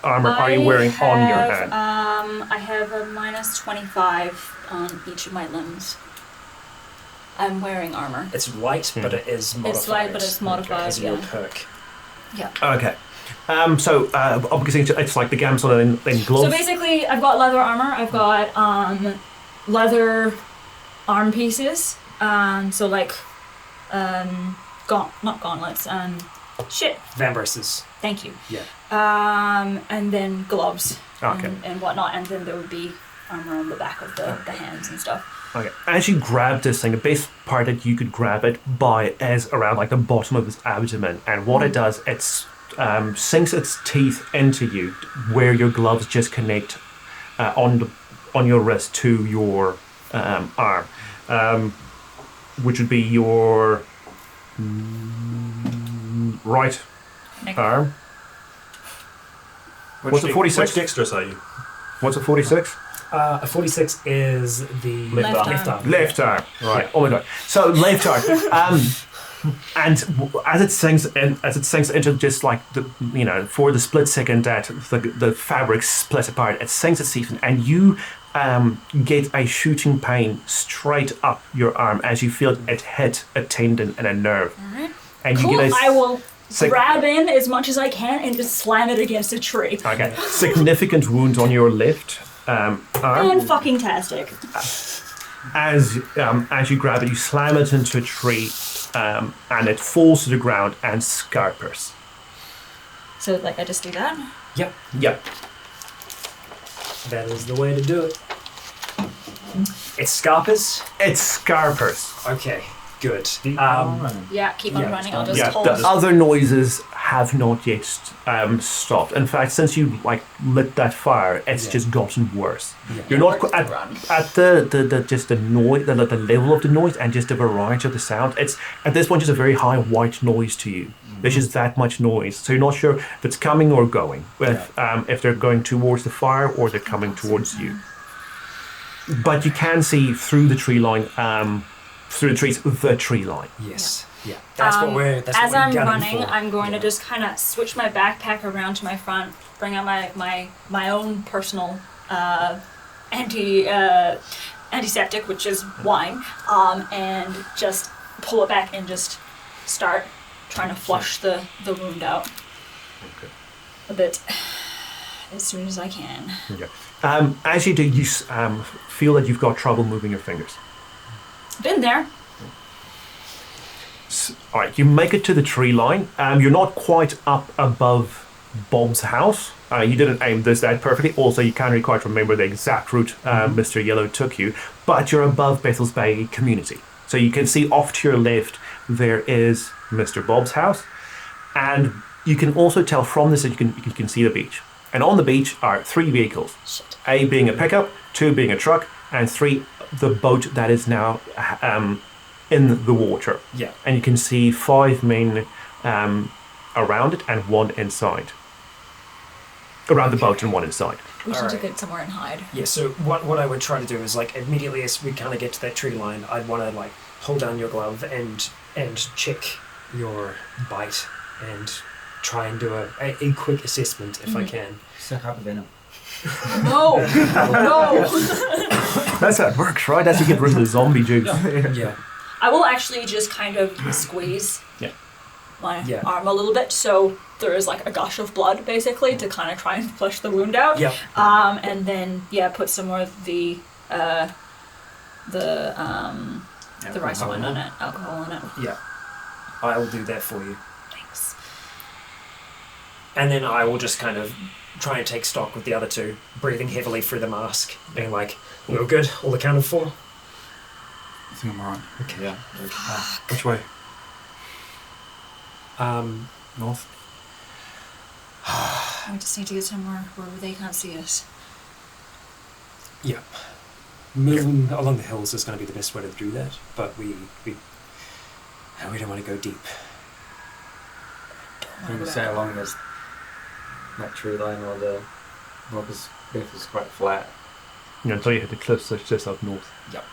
armor are you wearing on your hand? I have a minus 25 on each of my limbs. I'm wearing armor. It's light, but it is modified. It's light, but it's modified, Because of your yeah. perk. Yeah. Okay. So obviously it's like the gamson in gloves. So basically, I've got leather armor. I've got leather arm pieces. So like, not gauntlets. Vambraces. Thank you. Yeah. And then gloves. Okay. And whatnot. And then there would be armor on the back of the hands and stuff. Okay. As you grab this thing, the base part that you could grab it by is around like the bottom of his abdomen, and what it does, it sinks its teeth into you, where your gloves just connect on your wrist to your arm, which would be your right Neck. arm. What's a 46? Which dexterous are you? What's a 46? A 46 is the Left arm. Left arm. Right. Oh my god. So left arm. And as it sinks into just like for the split second that the fabric split apart, it sinks its teeth in, and you get a shooting pain straight up your arm as you feel it hit a tendon and a nerve. Alright. And Cool. you get I will sig- grab in as much as I can and just slam it against a tree. Okay. Significant wound on your left arm. Fan-fucking-tastic. As you grab it, you slam it into a tree, and it falls to the ground and scarpers. So, like, I just do that? Yep. Yep. That is the way to do it. It's Scarpers. It's scarpers. Okay. Good. Yeah, keep on Yeah, running. I'll just Yeah, hold. the other noises have not yet stopped. In fact, since you lit that fire, it's just gotten worse. You're not We're at run. the just the noise, the level of the noise, and just the variety of the sound. It's at this point just a very high white noise to you. There's just that much noise, so you're not sure if it's coming or going. If they're going towards the fire or they're coming towards you. But you can see through the tree line. Through the trees, the tree line. Yes. Yeah. That's what we're. That's As what we're I'm gunning running, for. I'm going to just kind of switch my backpack around to my front, bring out my own personal antiseptic, which is wine, and just pull it back and just start trying to flush the wound out a bit. as soon as I can. Okay. As you do, you feel that you've got trouble moving your fingers. Been there. All right, you make it to the tree line. You're not quite up above Bob's house. You didn't aim this that perfectly. Also, you can't really quite remember the exact route Mr. Yellow took you, but you're above Bethel's Bay community. So you can see off to your left there is Mr. Bob's house, and you can also tell from this that you can see the beach. And on the beach are 3 vehicles. Shit. A being a pickup, 2 being a truck, and 3 the boat that is now in the water. Yeah. And you can see 5 men around it and 1 inside. Around the boat and 1 inside. We should Alright. get somewhere and hide. Yeah, so what I would try to do is, like, immediately as we kind of get to that tree line, I'd want to, like, hold down your glove and check your bite and try and do a quick assessment if I can. Suck up the venom. No! No! That's how it works, right? That's to get rid of the zombie juice. Yeah. I will actually just kind of squeeze my Yeah. arm a little bit so there is like a gush of blood basically to kind of try and flush the wound out. Yeah. And then put some more of the rice wine on it, alcohol on it. Yeah. I will do that for you. Thanks. And then I will just kind of try and take stock with the other 2, breathing heavily through the mask, being like, we're all good, all accounted for. I think I'm alright. Okay. Yeah. Which way? North. We just need to get somewhere where they can't see us. Yeah. Moving along the hills is going to be the best way to do that, but we don't want to go deep. I'm gonna say along this that tree line or the because Beth is quite flat. You know, until you hit the cliffs, so it's just up north. Yep.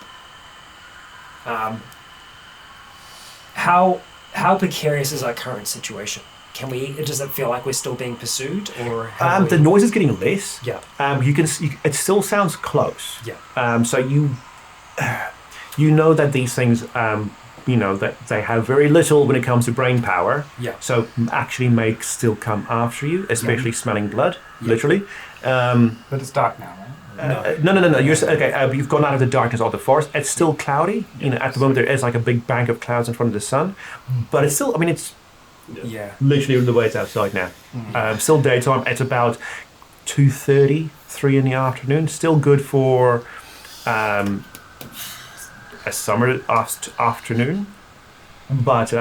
How precarious is our current situation? Does it feel like we're still being pursued, or The noise is getting less. Yeah. You can see, it still sounds close. Yeah. So you know that these things, that they have very little when it comes to brain power. Yeah. So actually may still come after you, especially smelling blood, literally. But it's dark now, right? No. You've gone out of the darkness of the forest. It's still cloudy. At the moment there is like a big bank of clouds in front of the sun, but it's still. It's literally the way it's outside now. Still daytime. It's about 2:30, 3 in the afternoon. Still good for a summer afternoon, but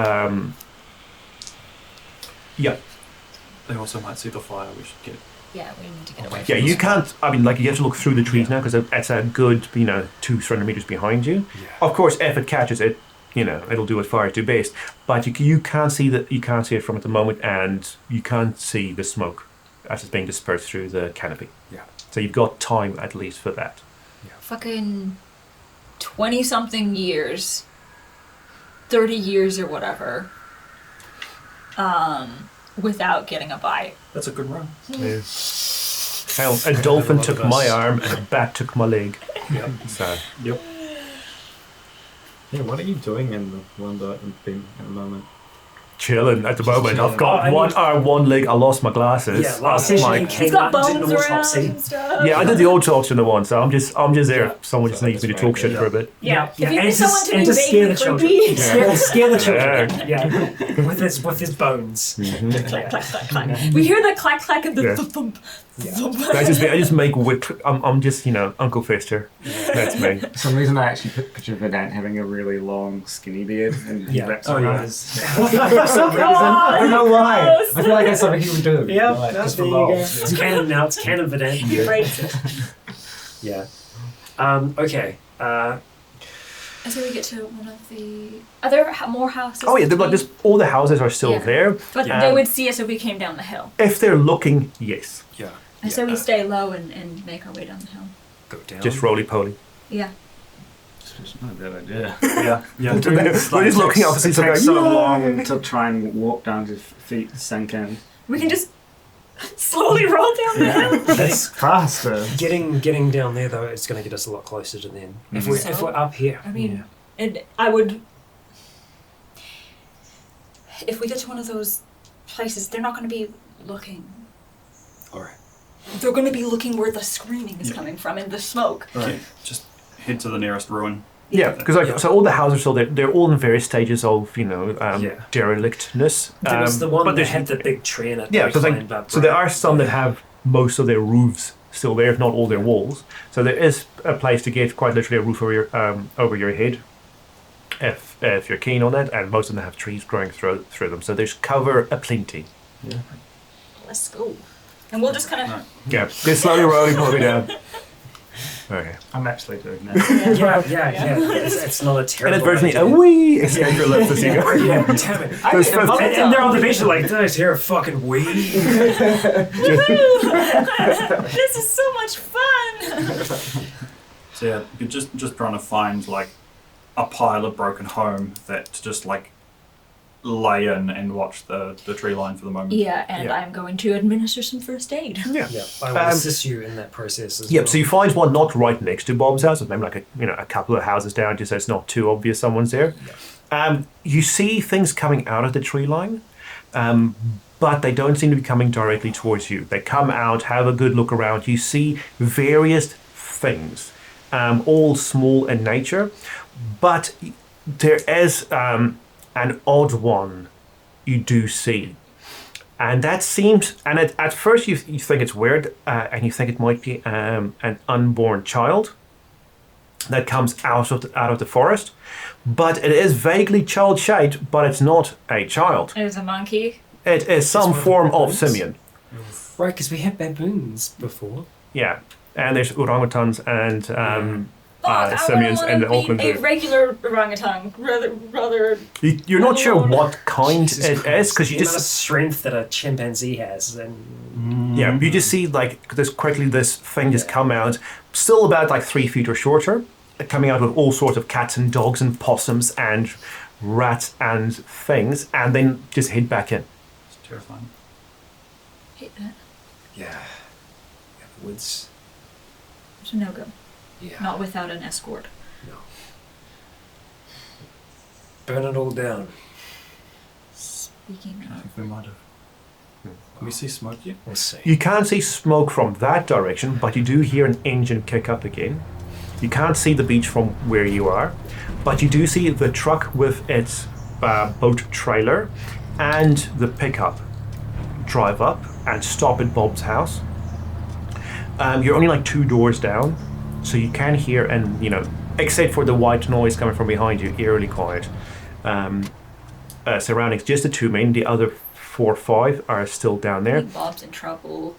They also might see the fire. We should get. Yeah, we need to get away from yeah. You this. can't. You have to look through the trees now because it's a good 200 meters behind you. Yeah. Of course, if it catches it, it'll do what fires do best. But you can't see that. You can't see it from at the moment, and you can't see the smoke as it's being dispersed through the canopy. Yeah. So you've got time at least for that. Fucking 20-something years, 30 years or whatever, without getting a bite. That's a good run. Hell, a dolphin took my arm and a bat took my leg. Yep. So. Yep. Yeah, what are you doing in the one that I've been at the moment? Chilling at the moment. Chilling. I've got one arm, one leg. I lost my glasses. Yeah, last I'm session like- you He's came got out and did bones an around autopsy. and stuff. Yeah, I did the autopsy on the one, so I'm just there. Yeah. Someone just So needs me to that's talk right, shit yeah. for a bit. Yeah. If you and need someone to and be to scare the vaguely children. creepy. Scare the children. Yeah. With his bones. Clack, clack, clack, clack. We hear the clack, clack, and the Yeah. thump, Yeah. thump. I just make whip. I'm just Uncle Fister. That's me. For some reason, I actually picture Vedant having a really long, skinny beard and he Yeah. wraps Oh, around yeah. his. For some reason, I don't know why. I feel like that's something he would do. Yeah, like, that's just for there you go. laughs. It's canon now. It's canon for that. He breaks it. Yeah. Okay. So we get to one of the. Are there more houses? Oh yeah, they're like this. All the houses are still Yeah. there. But Yeah. they would see us if we came down the hill. If they're looking, yes. Yeah. And so we stay low and make our way down the hill. Go down. Just roly poly. Yeah. It's not a bad idea. Yeah. Yeah. We're just looking up and see It something. takes so long to try and walk down to feet sink in. We can just slowly roll down the hill. That's faster. Getting down there though, it's going to get us a lot closer to them. If So? we're up here. I mean, and I would. If we get to one of those places, they're not going to be looking. All right. they're going to be looking where the screaming is coming from in the smoke. Right. Just head to the nearest ruin. Yeah, because so all the houses are still there. They're all in various stages of derelictness. There was the one but that there's- had the big tree in it. Yeah, that we because climbed up, so there right? are some that have most of their roofs still there, if not all their walls. So there is a place to get quite literally a roof over your head, if you're keen on that. And most of them have trees growing through them. So there's cover aplenty. Let's go. And we'll just kind of... Yeah, they're slowly rolling probably down. Okay. I'm actually doing that. Yeah. It's not a terrible Inadvertently, idea. a wee escape your lips as you go. Yeah, damn it. And they're on the beach like, this here fucking weed. This is so much fun! So yeah, you're just trying to find like a pile of broken home that to just like lay in and watch the tree line for the moment. Yeah, and I'm going to administer some first aid. Yeah. Yeah, I will assist you in that process as Yep. well. So you find one not right next to Bob's house, maybe like a couple of houses down, just so it's not too obvious someone's there. You see things coming out of the tree line, but they don't seem to be coming directly towards you. They come out, have a good look around. You see various things, all small in nature, but there is an odd one you do see. And that seems, and at first you think it's weird, and you think it might be an unborn child that comes out of the forest, but it is vaguely child-shaped, but it's not a child. It is a monkey. It is some one of form the of baboons? simian. Right, because we had baboons before. Yeah, and there's orangutans and I simians want in the to open be a zoo. regular orangutan, rather. You're not sure Oh, what kind Jesus it is Christ, because you the amount of just strength that a chimpanzee has, and you just see like this thing just come out, still about like 3 feet or shorter, coming out with all sorts of cats and dogs and possums and rats and things, and then just head back in. It's terrifying. Hate that. yeah, the woods. It's a no-go. Yeah, Not without an escort. no. Burn it all down. Speaking I of... think we might have. Can we see smoke yet? We'll see. You can't see smoke from that direction, but you do hear an engine kick up again. You can't see the beach from where you are, but you do see the truck with its boat trailer and the pickup drive up and stop at Bob's house. You're only like 2 doors down, so you can hear, and except for the white noise coming from behind you, eerily quiet surroundings. Just the 2 men, the other 4 or 5 are still down there. Bob's in trouble.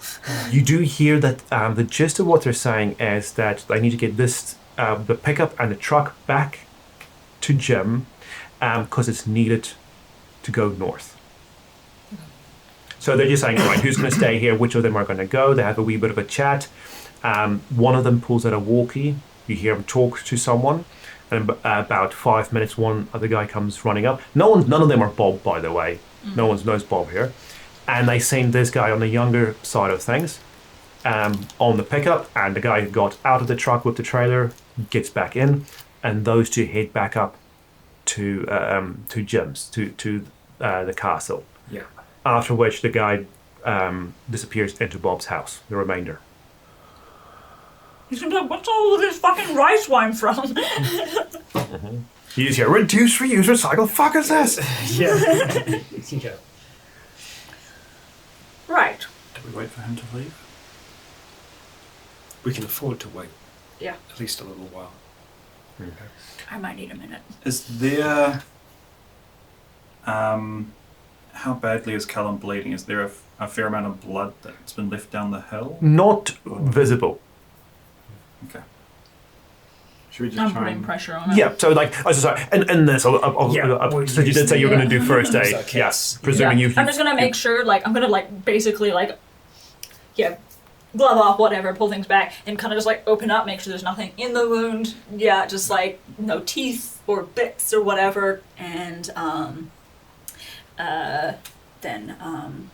You do hear that the gist of what they're saying is that they need to get this the pickup and the truck back to Jim because it's needed to go north. So they're just saying, all right, who's going to stay here? Which of them are going to go? They have a wee bit of a chat. One of them pulls out a walkie. You hear him talk to someone. And about 5 minutes, one other guy comes running up. None of them are Bob, by the way. No one knows Bob here. And they send this guy on the younger side of things on the pickup. And the guy who got out of the truck with the trailer gets back in. And those 2 head back up to Jim's, to the castle. Yeah. After which the guy disappears into Bob's house, the remainder. He's gonna be like, what's all of this fucking rice wine from? You just hear, reduce, reuse, recycle, fuck is this? Yeah. Yeah. Right. Do we wait for him to leave? We can afford to wait Yeah. at least a little while. I might need a minute. Is there how badly is Callum bleeding? Is there a fair amount of blood that's been left down the hill? Not visible. Okay. Should we just I'm try putting and... pressure on it. Yeah, so like, oh, sorry, in this, so you did say you were going to do first aid. Okay. Yes, presuming you. I'm just gonna make sure, like, I'm gonna, like, basically, like, glove off, whatever, pull things back, and kind of just, like, open up, make sure there's nothing in the wound. Yeah, just, like, no teeth or bits or whatever, and, then,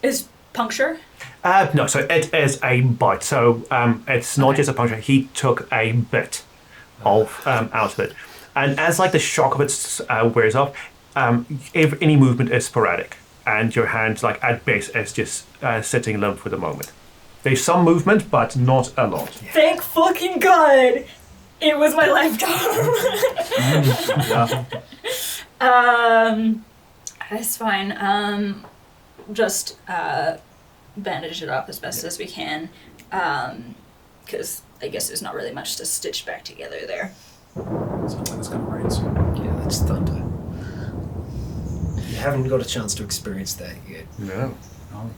is puncture? No, so it is a bite. So it's not just a puncture. He took a bit of out of it, and as like the shock of it wears off, any movement is sporadic, and your hand, like at base, is just sitting limp for the moment. There's some movement, but not a lot. Thank fucking God! It was my left arm. That's fine. Just bandage it up as best as we can. Because I guess there's not really much to stitch back together there. Sounds like it's going to rain soon. Yeah, that's thunder. You haven't got a chance to experience that yet. No. Oh.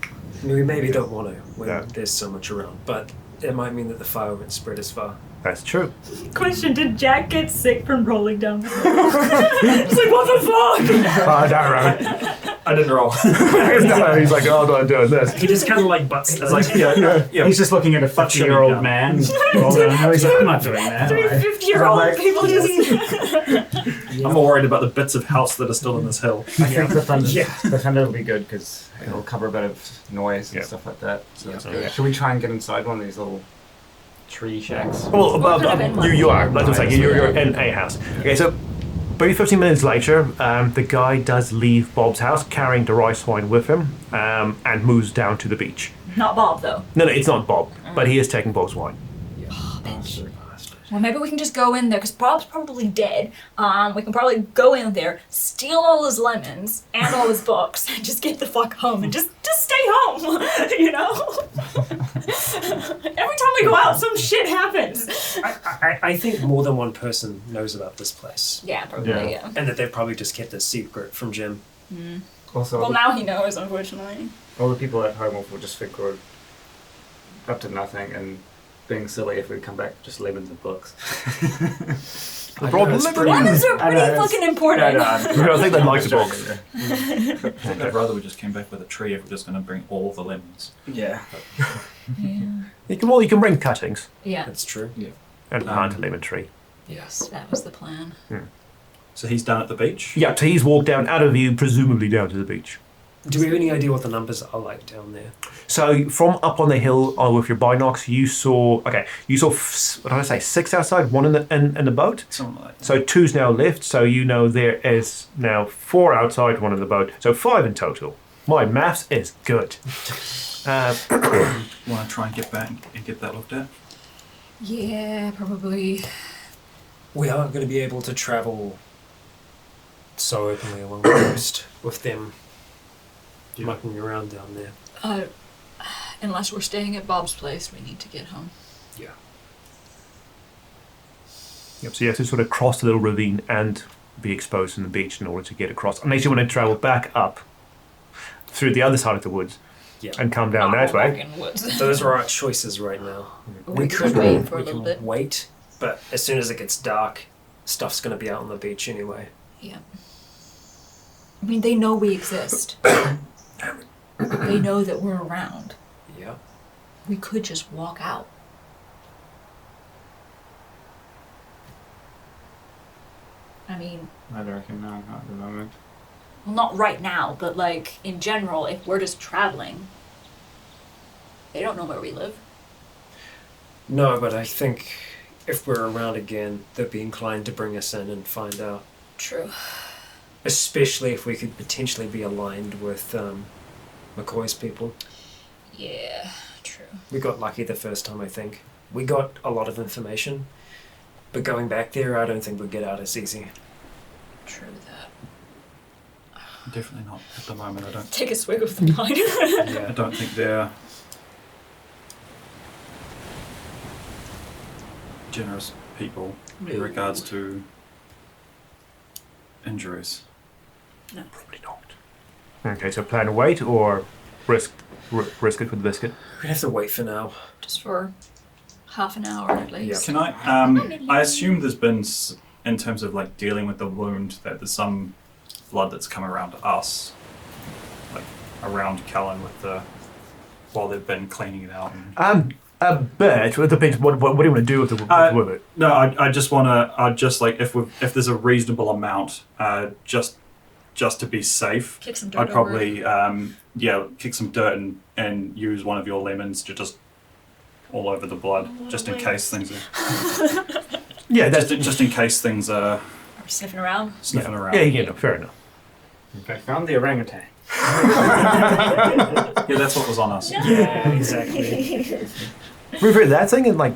We maybe don't want to when No. there's so much around, but it might mean that the fire won't spread as far. That's true. Question, did Jack get sick from rolling down the hill? It's like, what the fuck? Oh, no, I didn't roll. no, he's like, oh, no, I'm doing this. He just kind of like butts. It's like, yeah. He's just looking at a 50-year-old man. He's like, I'm not doing that. 50-year-old people just... I'm more worried about the bits of house that are still in this hill. I think the thunder, Yeah. the thunder will be good because it'll cover a bit of noise and Yeah. stuff like that. So that's Yeah. good. Should we try and get inside one of these little tree shacks? Well, you are. That's what I'm saying. You're Yeah. in a house. Okay, so maybe 15 minutes later, the guy does leave Bob's house carrying the rice wine with him and moves down to the beach. Not Bob, though. No, it's not Bob, but he is taking Bob's wine. Well, maybe we can just go in there, because Bob's probably dead. We can probably go in there, steal all his lemons and all his books, and just get the fuck home and just stay home, you know? Every time we go out, some shit happens. I think more than one person knows about this place. Yeah, probably, yeah. And that they've probably just kept this secret from Jim. Also, Well, now he knows, unfortunately. all the people at home will just think we're up to nothing and being silly if we come back with just lemons and books. Lemons are pretty fucking important. I think they like the books. I'd rather we just came back with a tree if we're just going to bring all the lemons. Yeah. You can bring cuttings Yeah, That's true. and plant a lemon tree. Yes. that was the plan. So he's down at the beach? Yeah, so he's walked down out of view, presumably down to the beach. Do we have any idea what the numbers are like down there? So from up on the hill with your binocs, you saw what did I say, 6 outside, 1 in the boat. Something like that. So 2's now left. So you know there is now 4 outside, 1 in the boat. So 5 in total. My maths is good. Want to try and get back and get that looked at? Yeah, probably. We aren't going to be able to travel so openly along the coast with them mucking around down there. Unless we're staying at Bob's place, we need to get home. Yeah. Yep, so you have to sort of cross the little ravine and be exposed on the beach in order to get across. Unless you want to travel back up through the other side of the woods and come down that Back way. in the woods. Those are our choices right now. We could wait for a we little can bit. wait, but as soon as it gets dark, stuff's going to be out on the beach anyway. Yeah. I mean, they know we exist. They know that we're around. Yeah. We could just walk out. I mean, I don't reckon, no, not at the moment. well, not right now, but like in general, if we're just traveling, they don't know where we live. No, but I think if we're around again, they'd be inclined to bring us in and find out. True. Especially if we could potentially be aligned with McCoy's people. Yeah, true. We got lucky the first time, I think. We got a lot of information, but going back there, I don't think we'd get out as easy. True that. Definitely not at the moment. I Take a swig of the wine. don't think they're generous people in regards to injuries. No. Probably not. Okay, so plan to wait or risk it with the biscuit? We'd have to wait for now. Just for half an hour at least. Can I? I assume there's been, in terms of like dealing with the wound, that there's some blood that's come around us, like around Callan with the, while they've been cleaning it out. And, A bit. It depends. What do you want to do with it? no, I just want to. I just like if there's a reasonable amount, just to be safe. Kick some dirt I'd probably kick some dirt and use one of your lemons to just all over the blood, just in case things are. Yeah, that's Just in case things are Or sniffing around. sniffing around. yeah, fair enough. I found the orangutan. Yeah, that's what was on us. Yeah, exactly. Remember that thing and like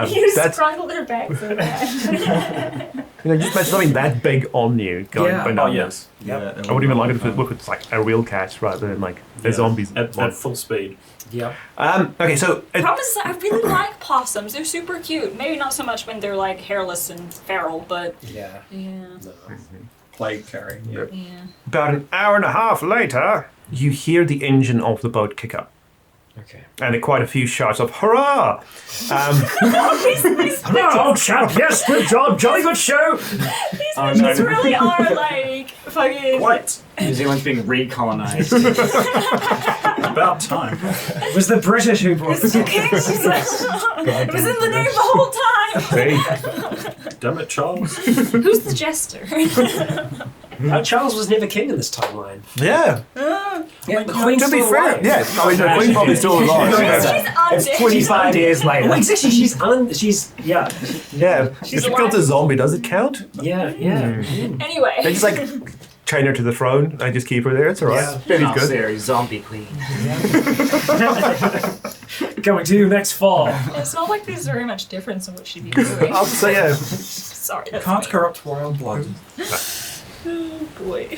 You that's strangled her back so bad. just imagine something that big on you going Yeah. bananas. Oh, yes. Yep. Yeah, I would even like it if it was like a real cat rather than like a zombie's at one. full speed. Yep. Okay, so Problem is, I really like possums. They're super cute. Maybe not so much when they're like hairless and feral, but Yeah. yeah. No. Plague carrying. Yeah. Yeah. about an hour and a half later, you hear the engine of the boat kick up. Okay. And quite a few shouts of hurrah! Hello, old chap. Yes, good job. Jolly good show. These really are like fucking. What? New Zealand's being recolonized. About time. It was the British who brought It's okay. She's like, it was in the name the whole time. Damn it, Charles. Who's the jester? Charles was never king in this timeline. Yeah. Yeah, the Queen's To be still fair, alive. yeah. I mean, the Queen probably still alive. She's It's undead. 25 years later. Well, exactly, she's yeah. Yeah. If she alive. becomes a zombie, does it count? Yeah, yeah. Anyway. They just like chain her to the throne and just keep her there. It's alright. Yeah. Baby's good. Series, zombie queen. Coming to you next fall. It's not like there's very much difference in what she'd be doing. I'll say yeah. Sorry, that's Can't me. corrupt royal blood. Oh boy.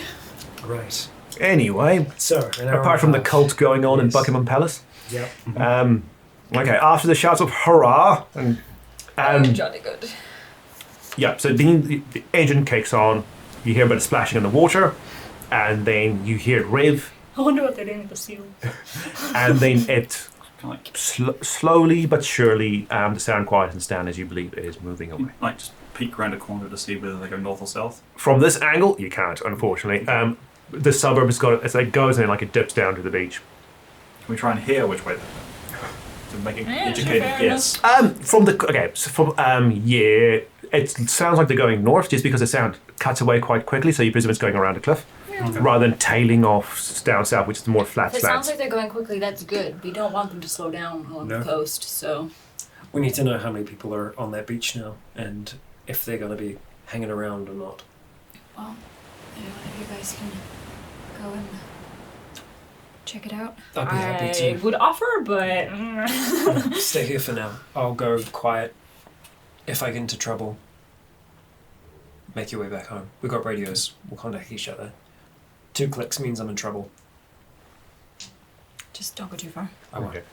Right. Anyway, So, an hour apart from the and a half. cult going on in Yes. Buckingham Palace, Yep. okay, after the shouts of hurrah, and Jolly good. yeah, so the engine kicks on, you hear a bit of splashing in the water, and then you hear it rev, I wonder what they're doing with the seal. and then it Kind of slowly but surely the sound quietens down as you believe it is moving away. like just peek around a corner to see whether they go north or south. From this angle, you can't, unfortunately. The suburb has got it goes in like it dips down to the beach. Can we try and hear which way they go? To make an Yeah, educated fair guess. Yeah, it sounds like they're going north just because the sound cuts away quite quickly, so you presume it's going around a cliff rather than tailing off down south, which is the more flat If it sounds slants. like they're going quickly, that's good. We don't want them to slow down along No. the coast, so. We need to know how many people are on that beach now and if they're going to be hanging around or not. Well, maybe one of you guys can go and check it out. I'd be happy I to. would offer, but. Stay here for now. I'll go quiet. If I get into trouble, make your way back home. We've got radios. We'll contact each other. 2 clicks means I'm in trouble. Just don't go too far. I won't. Okay.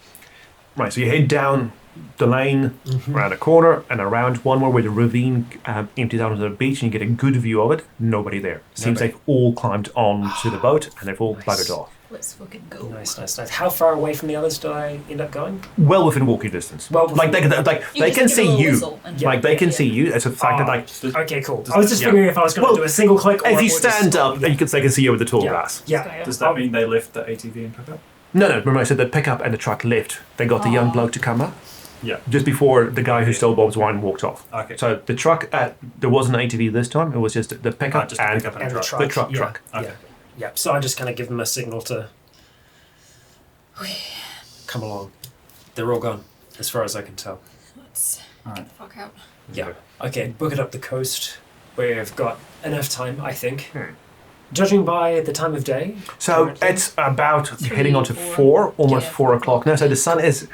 Right, so you head down the lane, around a corner, and around one more where the ravine empties out onto the beach, and you get a good view of it. Nobody there. Seems Nobody. they've all climbed onto the boat, and they've all Nice. buggered off. Let's fucking go. Nice, nice, nice. How far away from the others did I end up going? Well within walking distance. Well like they within- You they just can give a see little you. whistle and- Like they can Yeah. see you. It's a fact that like Okay, cool. I was just yeah. figuring if I was going to Well, do a single click or if you or just- stand up, they can see you over the tall Yeah. grass. Yeah. Does that mean they left the ATV and pickup? No, remember I said the pickup and the truck left. They got the young Oh. bloke to come up Yeah. just before the guy who stole Bob's wine walked off. Okay. So the truck, there wasn't an ATV this time. It was just the pickup Just the and pickup And the truck. truck. The truck. Yeah. Okay. Yeah. So I just kind of give them a signal to come along. They're all gone, as far as I can tell. Let's Alright. get the fuck out. Yeah. Okay, book it up the coast. We've got enough time, I think. Judging by the time of day. So currently. it's about 3, heading on to 4. 4, almost Yeah, 4 o'clock now. So the sun is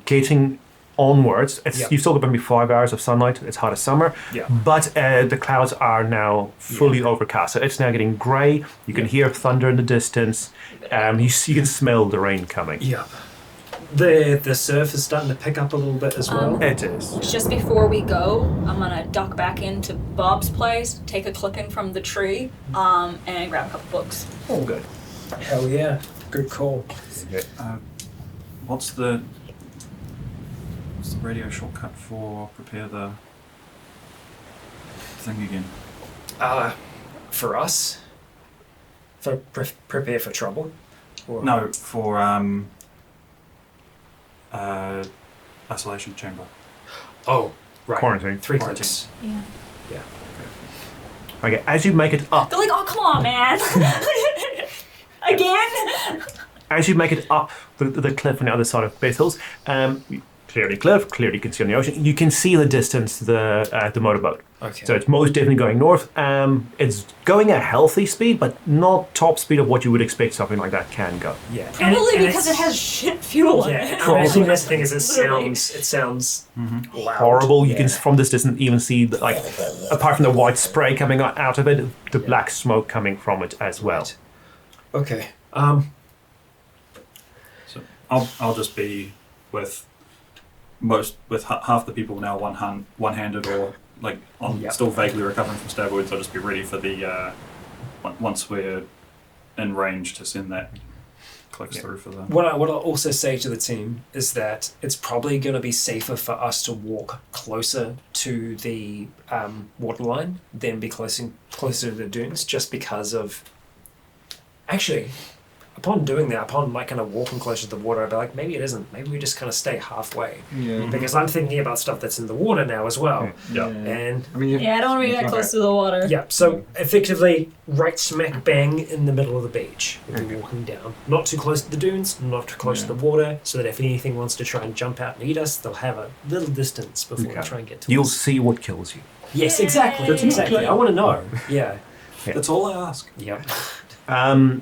getting onwards. It's Yeah. You've still got maybe 5 hours of sunlight. It's hot as summer. Yeah. But the clouds are now fully overcast. So it's now getting grey. You can hear thunder in the distance. You can smell the rain coming. Yeah. The surf is starting to pick up a little bit as well. It is. Just before we go, I'm gonna duck back into Bob's place, take a clipping from the tree, and grab a couple books. All good. Hell yeah. Good call. What's the radio shortcut for prepare the thing again? For us? For prepare for trouble? Or- No, for isolation chamber. Oh, right. Quarantine. 3 Quarantine. clicks. Yeah. Yeah. Okay, as you make it up, They're like, oh, come on, man. Again? as you make it up the cliff on the other side of Base Hills, clearly cliff, clearly you can see on the ocean. You can see in the distance the motorboat. Okay. So it's most definitely going north. It's going at a healthy speed, but not top speed of what you would expect something like that can go. Yeah. Probably And because it has shit fuel in Yeah, it. I think that's the thing is Literally. it sounds loud. Horrible. You Yeah. can from this distance even see like apart from the white spray coming out of it, the black smoke coming from it as well. Right. Okay. So I'll just be with half the people now one-handed or like still vaguely recovering from stab wounds. I'll just be ready for the once we're in range to send that clicks through for the. What I'll also say to the team is that it's probably going to be safer for us to walk closer to the waterline than be closer to the dunes, just because of. Actually, upon doing that, upon like kind of walking closer to the water, I'd be like, maybe it isn't. Maybe we just kind of stay halfway. Yeah. Because I'm thinking about stuff that's in the water now as well. Yeah. And I mean, Yeah, I don't want to be that close to the water. yeah, so effectively, right smack bang in the middle of the beach. We'll be walking down. Not too close to the dunes, not too close to the water, so that if anything wants to try and jump out and eat us, they'll have a little distance before they try and get to You'll us. see what kills you. Yes, exactly. Exactly. I want to know. Yeah. That's all I ask. Yep. So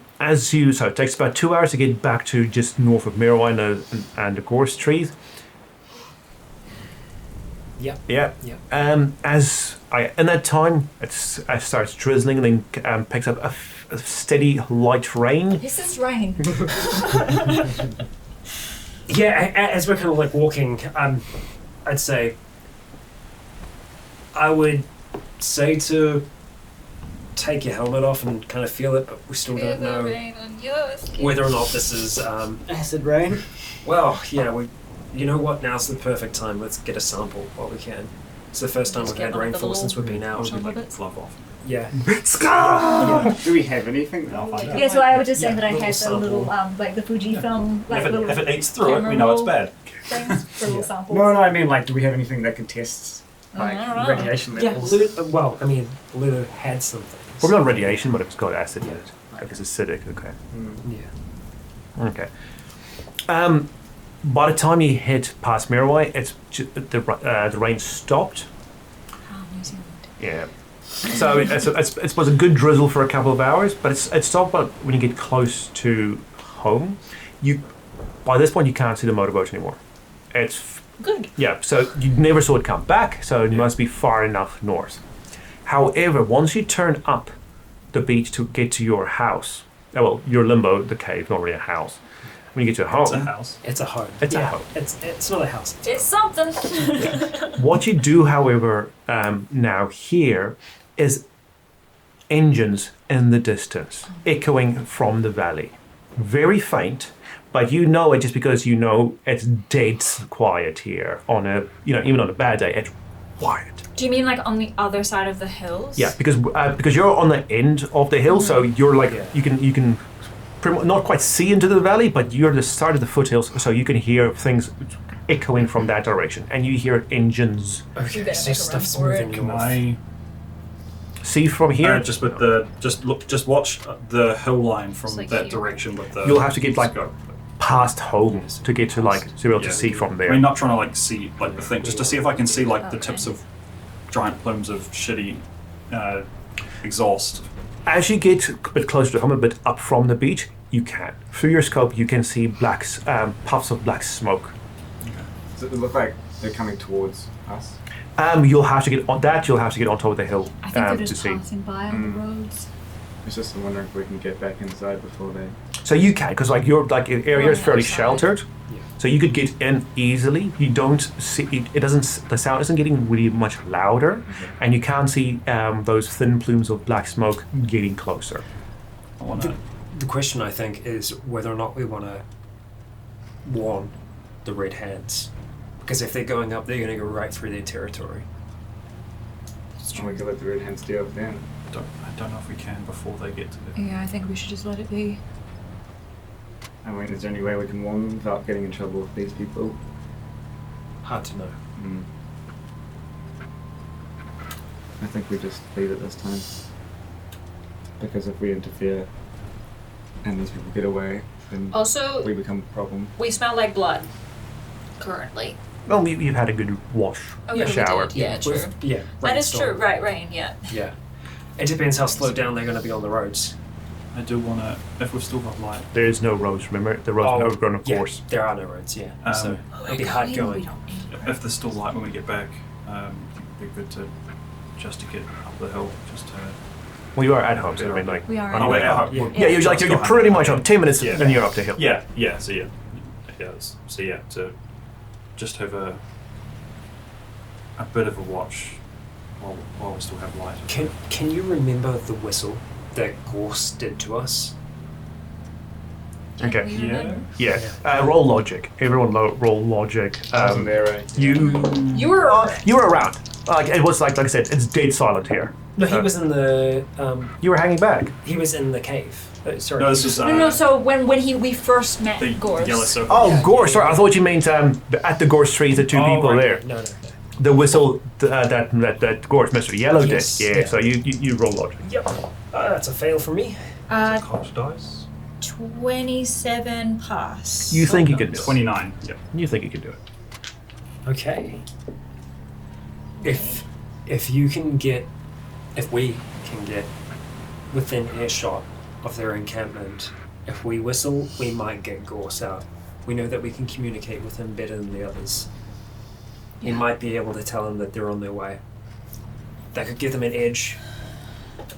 it takes about 2 hours to get back to just north of Mirwine and the gorse trees. Yep. Yeah. Yep. In that time, it starts drizzling and then picks up a steady light rain. This is raining. Yeah, as we're kind of like walking, I'd say I would say to take your helmet off and kind of feel it, but we still don't know whether or not this is. Acid rain. Well, yeah, you know what? Now's the perfect time. Let's get a sample while we can. It's the first time Just we've get had one of the rainfall since we've been out. Some of it. Glove off. Yeah. do we have anything? I'll find out. Yeah, so I was just saying that I little had the sample. little, like the Fujifilm, like little If it eats through it, we know it's bad. things for little samples. No, I mean, like, do we have anything that can test, like, I don't know. radiation Yeah, levels? Lulu had something. Probably not radiation, but it's got acid in it. Like it's acidic. Okay. Yeah. Okay. By the time you hit past Mirway, the rain stopped. Oh, New Zealand. Yeah. So it was a good drizzle for a couple of hours, but it stopped. But when you get close to home, by this point you can't see the motorboat anymore. It's Good. yeah. So you never saw it come back. So it must be far enough north. However, once you turn up the beach to get to your house, your limbo, the cave, not really a house. When you get to home, It's a house. It's a home. It's a home. It's not a house. It's something. What you do, however, now here is engines in the distance, echoing from the valley. Very faint, but you know it just because you know it's dead quiet here on even on a bad day, it's quiet. Do you mean like on the other side of the hills? Yeah, because you're on the end of the hill, so you're like you can pretty much not quite see into the valley, but you're the start of the foothills, so you can hear things echoing from that direction, and you hear engines. Okay, better so make a run stuff's for it. moving Can north. I See from here. just watch the hill line from It's like that here. direction with the. You'll have to get like scope. past home to get to like to be able to Yeah. see from I mean, there. not trying to like see like the thing, just to see if I can see like the tips of giant plumes of shitty exhaust. As you get a bit closer to home, a bit up from the beach, you can. Through your scope, you can see puffs of black smoke. Does it look like they're coming towards us? You'll have to get on that. You'll have to get on top of the hill I think they're to just see. passing by on the roads. It's just I'm wondering if we can get back inside before they. So you can, because like your area is On the fairly other side. sheltered, so you could get in easily. You don't see it doesn't. The sound isn't getting really much louder, and you can't see those thin plumes of black smoke getting closer. I want to. The question, I think, is whether or not we want to warn the Red Hands. Because if they're going up, they're going to go right through their territory. We could let the red hands deal with them. I don't know if we can before they get to the. Yeah, I think we should just let it be. I mean, is there any way we can warn them without getting in trouble with these people? Hard to know. I think we just leave it this time. Because if we interfere and these people get away, then Also, we become a problem. we smell like blood currently. Well, you've had a good wash, Oh, yeah, we shower. did, yeah, true. Yeah, That is rainstorm. true. Right, rain. Yeah. Yeah. It depends how slowed down they're going to be on the roads. I do want to, if we've still got light, There is no roads, remember? The roads are overgrown, of yeah, course. there are no roads, yeah. So it'll be hard We going. don't need if there's still light when we get back, I think it'd be good to just to get up the hill, just to. Well, you are at home, so I mean, like... We are Oh, wait, at home. Yeah, you're pretty much on 10 minutes, Yeah. and you're up the hill. Yeah. So to just have a bit of a watch while we still have light. Can you remember the whistle that Gorse did to us? Okay. We remember. Yeah. Roll logic. Everyone roll logic. I wasn't there, right? You You were. you were around. Like it was like I said, it's dead silent here. No, he was in the You were hanging back. he was in the cave. Sorry. No, this is No. So when we first met the Gorse. yellow circle. Oh, Gorse. Sorry, I thought you meant at the Gorse trees, the two people right. there. No. The whistle that Gorse, Mr. Yellow Yes, did. Yeah. yeah. So you roll logic. Yep. That's a fail for me. Cost dice. 27 pass. You think you can do it. 29. Yep. You think you can do it. Okay. If we can get within earshot of their encampment, if we whistle, we might get Gorse out. We know that we can communicate with him better than the others. We might be able to tell them that they're on their way. That could give them an edge.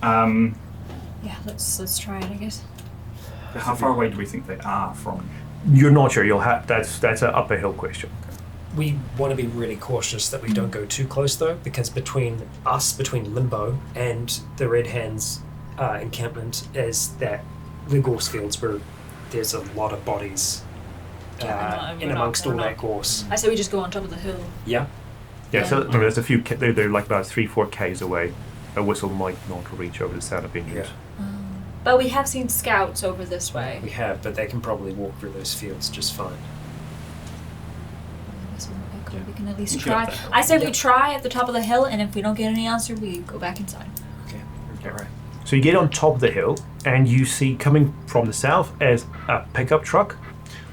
Yeah, let's try it, I guess. How far away do we think they are from? You're not sure. You'll have that's an upper hill question. We want to be really cautious that we don't go too close, though, because between Limbo and the Red Hands encampment is that the gorse fields where there's a lot of bodies in amongst all that gorse. I say we just go on top of the hill. Yeah. Yeah. So I mean, there's a few. They're like about 3-4 k's away. A whistle might not reach over the sound of engines. Yeah. But we have seen scouts over this way. We have, but they can probably walk through those fields just fine. So we can at least We should have try. that. I say we Yep. try at the top of the hill, and if we don't get any answer, we go back inside. Okay. All right. So you get on top of the hill, and you see coming from the south as a pickup truck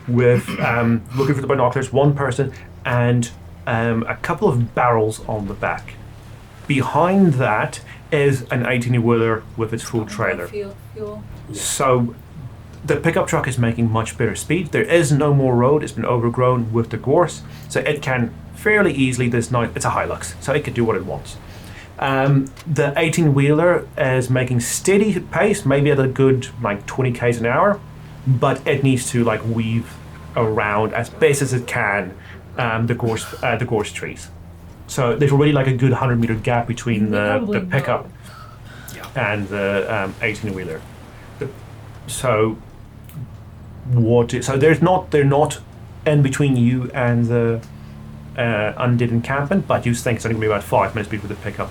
with looking for the binoculars, one person, and a couple of barrels on the back. Behind that is an 18-wheeler with its full trailer. Fuel. So the pickup truck is making much better speed. There is no more road. It's been overgrown with the gorse, so it can fairly easily this night. It's a Hilux, so it can do what it wants. The 18-wheeler is making steady pace, maybe at a good like 20 k's an hour, but it needs to like weave around as best as it can the gorse trees. So there's already like a good 100-meter gap between the pickup and the 18-wheeler. So they're not in between you and the undead encampment, but you think it's only going to be about 5 minutes before the pickup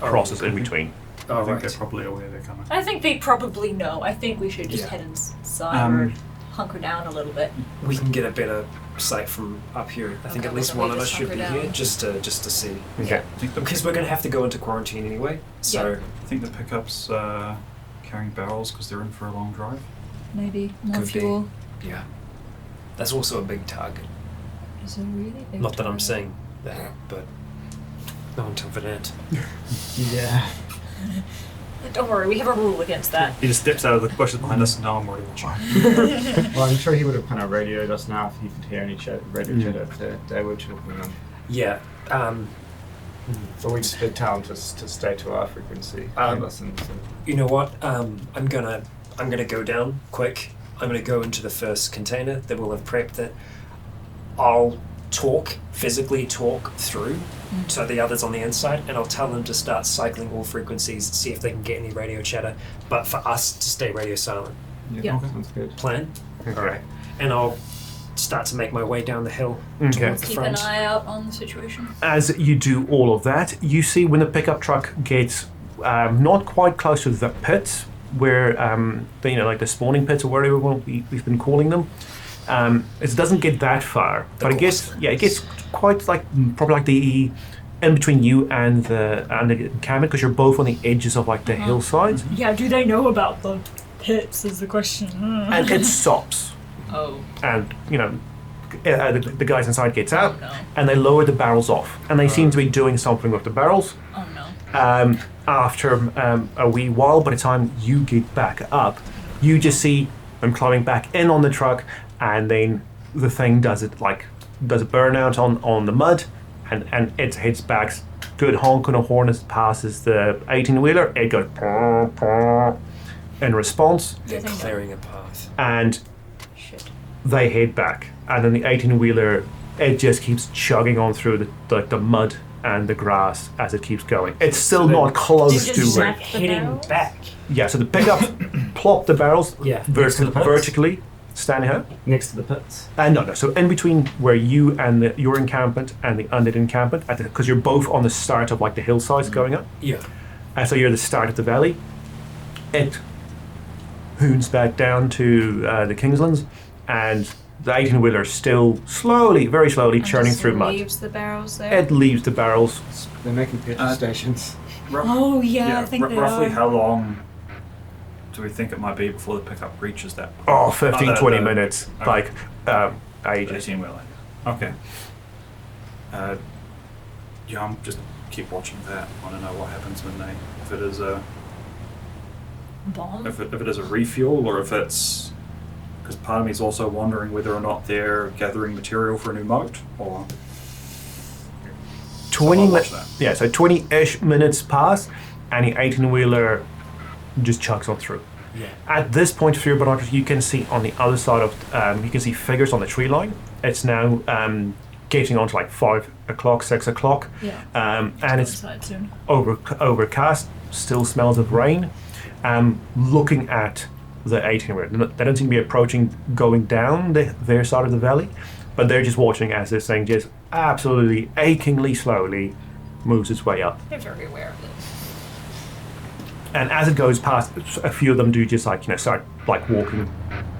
crosses in between. All I think right. they're probably aware they're coming. I think they probably know. I think we should just head inside or hunker down a little bit. We can get a better sight from up here. I think Okay, at least well, one of we us just should be hunker here down. just to see. Okay. Because we're going to have to go into quarantine anyway. So I think the pickups carrying barrels because they're in for a long drive. Maybe more Could be. fuel. yeah, that's also a big target. Is it really big? Not that I'm target? saying that, but no one confident. Yeah. Don't worry, we have a rule against that. He just steps out of the bushes behind us. No, I'm already watching. Well, I'm sure he would have kind of radioed us now if he could hear any radio chatter to David should have been on. Yeah. But we just did tell him to stay to our frequency and listen. So. You know what? I'm gonna go down quick. I'm gonna go into the first container that we'll have prepped it. I'll physically talk through to the others on the inside, and I'll tell them to start cycling all frequencies, see if they can get any radio chatter, but for us to stay radio silent. Yeah. Okay. Sounds good. Plan? Okay. Alright. And I'll start to make my way down the hill Okay. towards the Keep an front. eye out on the situation. As you do all of that, you see when the pickup truck gets not quite close to the pits, where like the spawning pits or whatever we've been calling them. It doesn't get that far, but it gets quite like probably like the in between you and the encampment, because you're both on the edges of like the hillsides, Yeah, do they know about the pits is the question. and it stops. Oh. And the guys inside gets out, Oh, no. and they lower the barrels off, and they seem to be doing something with the barrels. Oh no. After a wee while, by the time you get back up, you just see them climbing back in on the truck, and then the thing does a burnout on the mud, and it heads back. Good honk on a horn as it passes the 18-wheeler. It goes purr, purr, in response, They're clearing a path. and Shit. they head back. And then the 18-wheeler, it just keeps chugging on through the mud and the grass as it keeps going. It's still not close Did to you where. The Heading barrels? back. Yeah, so the pickup plop the barrels Yeah, next to the pits. vertically, standing out. Next to the pits. No. So in between where you and your encampment and the undead encampment, because you're both on the start of like the hillsides going up. Yeah. And so you're the start of the valley. It hoons back down to the Kingslands, and the 18-wheeler is still slowly, very slowly churning Just through mud. leaves the barrels there. It leaves the barrels. They're making petrol stations. Oh yeah, I think they roughly are. how long do we think it might be before the pickup reaches that point? Oh, 15, 20 the- minutes. okay. Like, ages. 18-wheeler. Okay. Yeah, I'm just keep watching that. I want to know what happens when they, if it is a, Bomb. if it is a refuel, or if it's, because part of me is also wondering whether or not they're gathering material for a new moat, or 20 I'll watch minutes. that. Yeah, so 20-ish minutes pass, and the 18-wheeler just chugs on through. Yeah. At this point through your binoculars, you can see on the other side of, you can see figures on the tree line. It's now getting on to like 5 o'clock, 6 o'clock. Yeah. And it's Outside soon. overcast, still smells of rain. Looking at the 18-wheeler, they don't seem to be approaching, going down their side of the valley, but they're just watching as this thing just absolutely achingly slowly moves its way up. They're very aware of it. And as it goes past, a few of them do just like, start like walking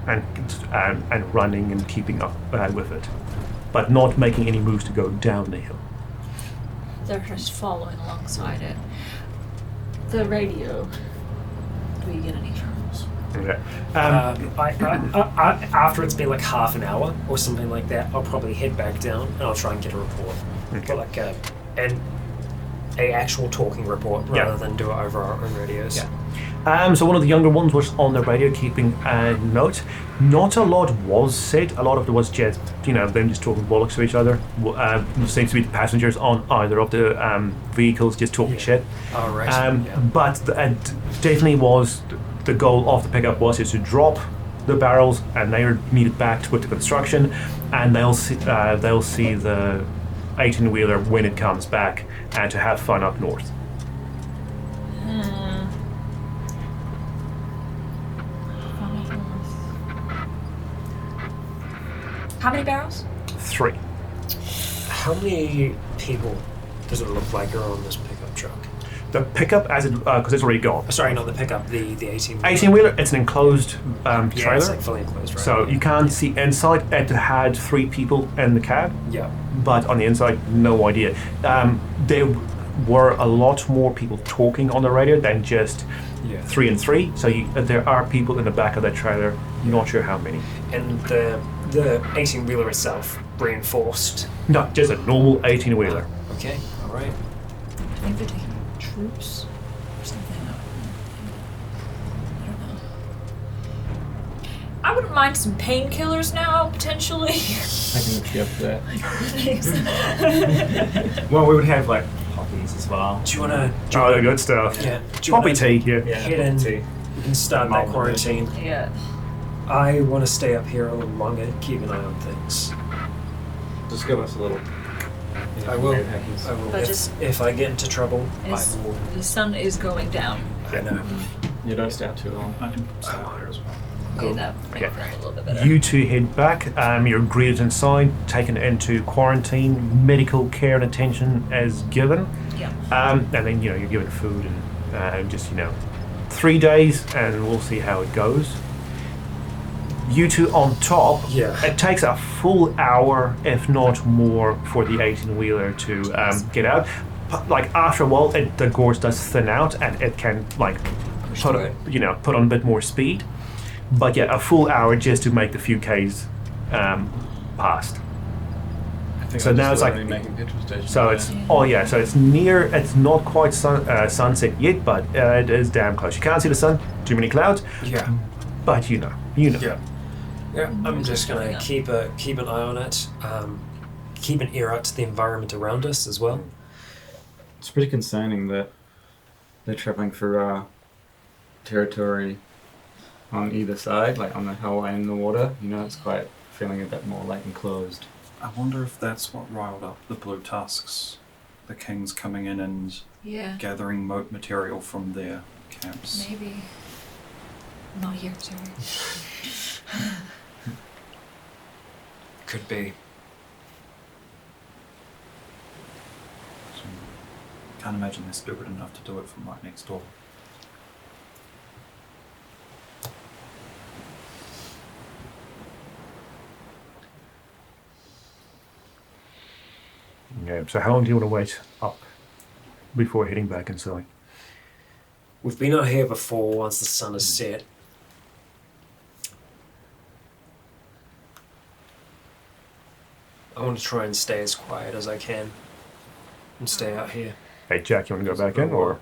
and running and keeping up with it, but not making any moves to go down the hill. They're just following alongside it. The radio. Do we get any terms? Okay. After it's been like half an hour or something like that, I'll probably head back down and I'll try and get a report. Get like a actual talking report rather than do it over our own radios. Yeah. So one of the younger ones was on the radio keeping a note. Not a lot was said. A lot of it was just, them just talking bollocks to each other. Seems to be the passengers on either of the vehicles just talking shit. Oh, right. But definitely was the goal of the pickup was to drop the barrels, and they are needed back to put to construction, and they'll see the 18-wheeler when it comes back, and to have fun up north. How many barrels? 3. How many people does it look like are on this pickup truck? The pickup, as it because it's already gone. Sorry, not the pickup, the 18. 18-wheeler, it's an enclosed Yeah, trailer, it's like fully enclosed, right? so you can't see inside. It had 3 people in the cab, Yeah. but on the inside, no idea. There were a lot more people talking on the radio than just Yeah. 3 and 3. So there are people in the back of that trailer. Not sure how many. And the 18-wheeler itself, reinforced. No, just a normal 18-wheeler. Okay, all right. I think they're taking troops or something. I don't know. I wouldn't mind some painkillers now, potentially. I can look you up for that. Thanks. Well, we would have like poppies as well. Do you want to... Oh, the good stuff. Yeah. Do you Poppy wanna tea, yeah. Yeah, head in? tea. We can start that quarantine. Yeah. I want to stay up here a little longer, keep an eye on things. Just give us a little. I will. It happens. I will. But If, just- if I get into trouble, I will. The sun is going down. I know. You don't stay out too long. I can stay out here as well. Okay, that makes Yeah. it a little bit better. You two head back. You're greeted inside, taken into quarantine. Medical care and attention is given. Yeah. And then, you're given food and just, 3 days, and we'll see how it goes. You two on top, Yeah. it takes a full hour, if not more, for the 18-wheeler to get out. But, after a while, the gorge does thin out, and it can, put on a bit more speed. But yeah, a full hour just to make the few Ks passed. I think So I'm now just it's like- slowly making petrol station. So it's so it's near. It's not quite sunset yet, but it is damn close. You can't see the sun. Too many clouds, Yeah. but you know. Yeah. I'm just gonna keep an eye on it. Keep an ear out to the environment around us as well. It's pretty concerning that they're traveling through territory on either side, like on the hill and the water. You know, it's quite feeling a bit more like enclosed. I wonder if that's what riled up the Blue Tusks. The kings coming in and Yeah. gathering moat material from their camps. Maybe. I'm not here, sorry. Could be. Can't imagine they're stupid enough to do it from right next door. Yeah. So how long do you want to wait up before heading back inside? We've been out here before once the sun has set. I want to try and stay as quiet as I can and stay out here. Hey, Jack, you want to go back in, or?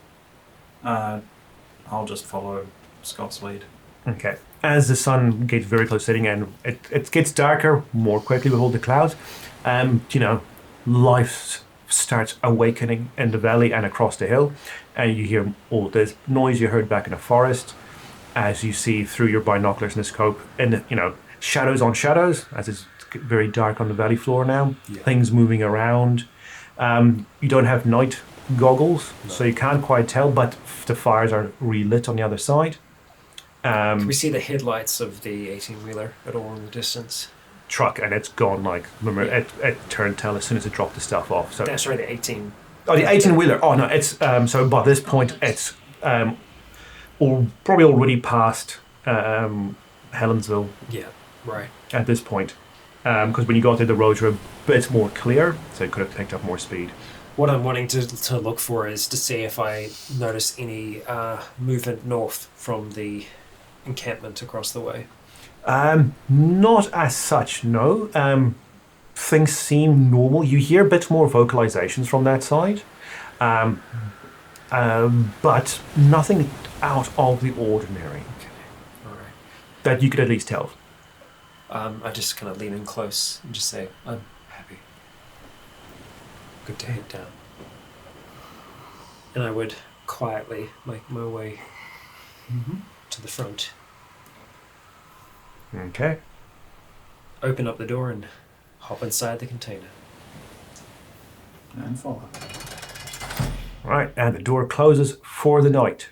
I'll just follow Scott's lead. Okay. As the sun gets very close to setting and it gets darker more quickly with all the clouds, you know, life starts awakening in the valley and across the hill, and you hear all this noise you heard back in the forest as you see through your binoculars and the scope, and you know, shadows on shadows as it's very dark on the valley floor now. Yeah. Things moving around. You don't have night goggles, so you can't quite tell, but the fires are relit on the other side. Can we see the headlights of the 18-wheeler at all in the distance? Truck, and it's gone. Like, remember, Yeah. it turned tail as soon as it dropped the stuff off. So That's right, the 18. oh, the 18-wheeler. Oh no, it's so by this point it's probably already past Helensville Yeah, right. at this point, because when you got there, the roads were a bit more clear, so it could have picked up more speed. What I'm wanting to look for is to see if I notice any movement north from the encampment across the way. Not as such, no. Things seem normal. You hear a bit more vocalizations from that side, but nothing out of the ordinary All right. that you could at least tell. I just kind of lean in close and just say, I'm happy. Good to head down. And I would quietly make my way to the front, Okay. open up the door and hop inside the container. And follow. Right, and the door closes for the night.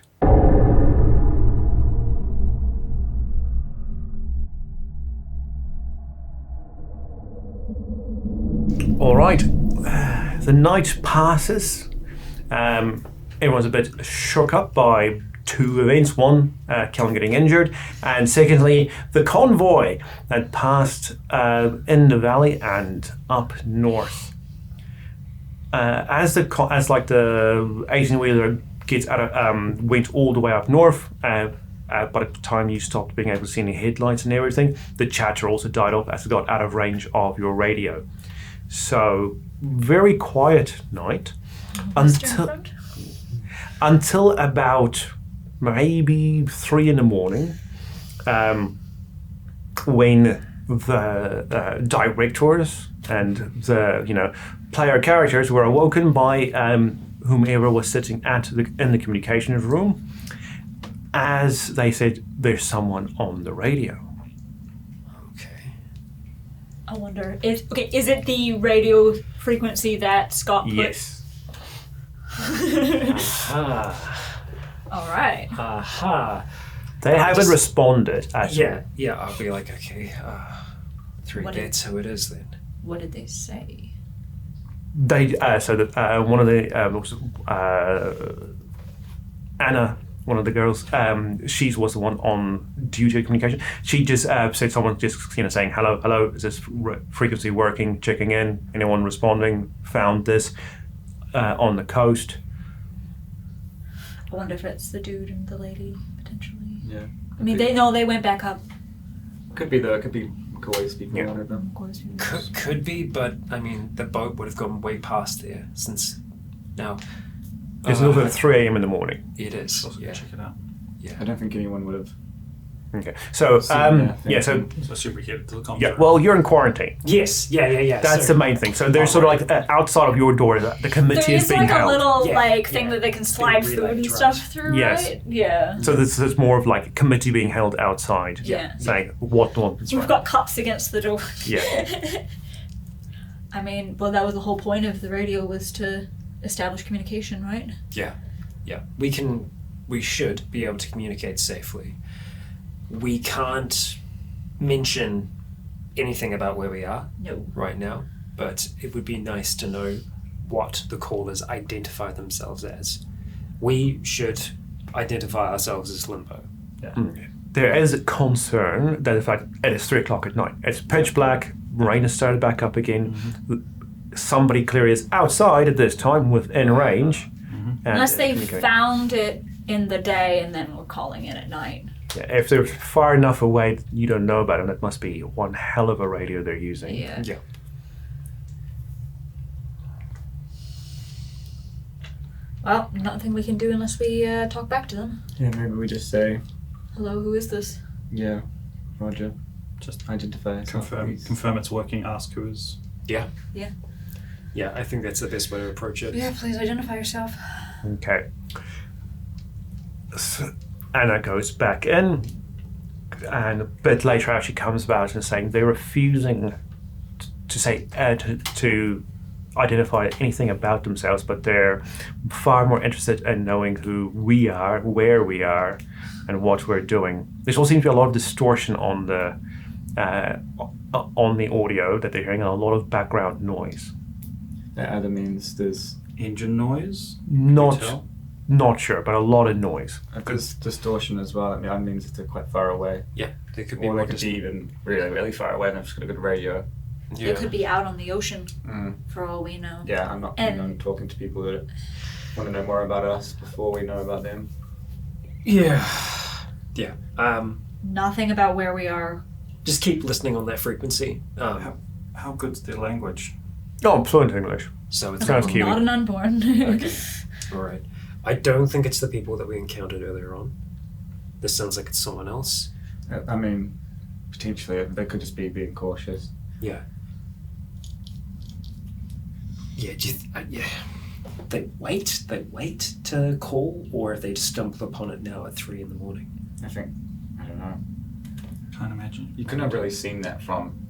All right, the night passes. Everyone's a bit shook up by two events. One, Kellen getting injured, and secondly, the convoy that passed in the valley and up north. As the 18-wheeler gets out of, went all the way up north. By the time you stopped being able to see any headlights and everything, the chatter also died off as it got out of range of your radio. So very quiet night until about maybe 3 in the morning, when the directors and the player characters were awoken by whomever was sitting in the communications room, as they said, "There's someone on the radio." Okay. I wonder is it the radio frequency that Scott put? Yes. Aha. All right. Aha. They haven't responded at all. Yeah, I'll be like, okay, 3 What that's who it is then. What did they say? They so that one of the Anna, one of the girls, she was the one on duty at communication. She just said someone just saying hello, is this frequency working? Checking in. Anyone responding? Found this on the coast. I wonder if it's the dude and the lady potentially. Yeah. I mean, they went back up. Could be Could always be Yeah. one of them. Could be, but I mean, the boat would have gone way past there since now. It's over 3 a.m. in the morning. It is. Also Yeah. check it out. I don't think anyone would have. Okay. So, that thing. yeah, so, So super kid to the yeah, well, you're in quarantine. Yes. Yeah. That's So- the main thing. So there's sort of like outside of your door, the committee There is is being like a held. little Yeah, thing yeah. that they can It's slide being food relayed and to stuff us. through, Yes. right? Yeah. So this is more of like a committee being held outside, Yeah. saying what. We've got cups against the door. Yeah. I mean, well, that was the whole point of the radio, was to establish communication, right? Yeah. We should be able to communicate safely. We can't mention anything about where we are No. right now, but it would be nice to know what the callers identify themselves as. We should identify ourselves as Limbo. There is a concern that in fact it is 3 o'clock at night. It's pitch black, rain has started back up again. Somebody clearly is outside at this time within range. And Unless they communicating. found it in the day and then we're calling it at night. Yeah, if they're far enough away you don't know about them, it must be one hell of a radio they're using. Yeah. Yeah. Well, nothing we can do unless we talk back to them. Yeah, maybe we just say, Hello, who is this? yeah, Roger. Just Identify yourself, please. confirm it's working. Ask who is. Yeah. Yeah. Yeah, I think that's the best way to approach it. Yeah, please identify yourself. Okay. So Anna goes back in, and a bit later out she comes about and saying they're refusing to say to identify anything about themselves, but they're far more interested in knowing who we are, where we are, and what we're doing. There's also seems to be a lot of distortion on the audio that they're hearing, and a lot of background noise. That either means there's Engine noise? Can you tell? Not sure, but a lot of noise. there's distortion as well. I mean, that means they're quite far away. Yeah, there could be Or more they could be even really, really far away and they've just got a good radio. Yeah. It could be out on the ocean, Mm. for all we know. Yeah, I'm not keen And- on talking to people that want to know more about us before we know about them. Yeah. Nothing about where we are. Just keep listening on that frequency. How good's their language? Oh, I'm fluent in English. So it's Sounds Kiwi. Not an unborn. Okay. All right. I don't think it's the people that we encountered earlier on. This sounds like it's someone else. I mean, potentially they could just be being cautious. Yeah. Yeah. Yeah. They wait to call, or if they just stumble upon it now at 3 a.m. I think, I don't know. Can't imagine. You couldn't have really seen that from,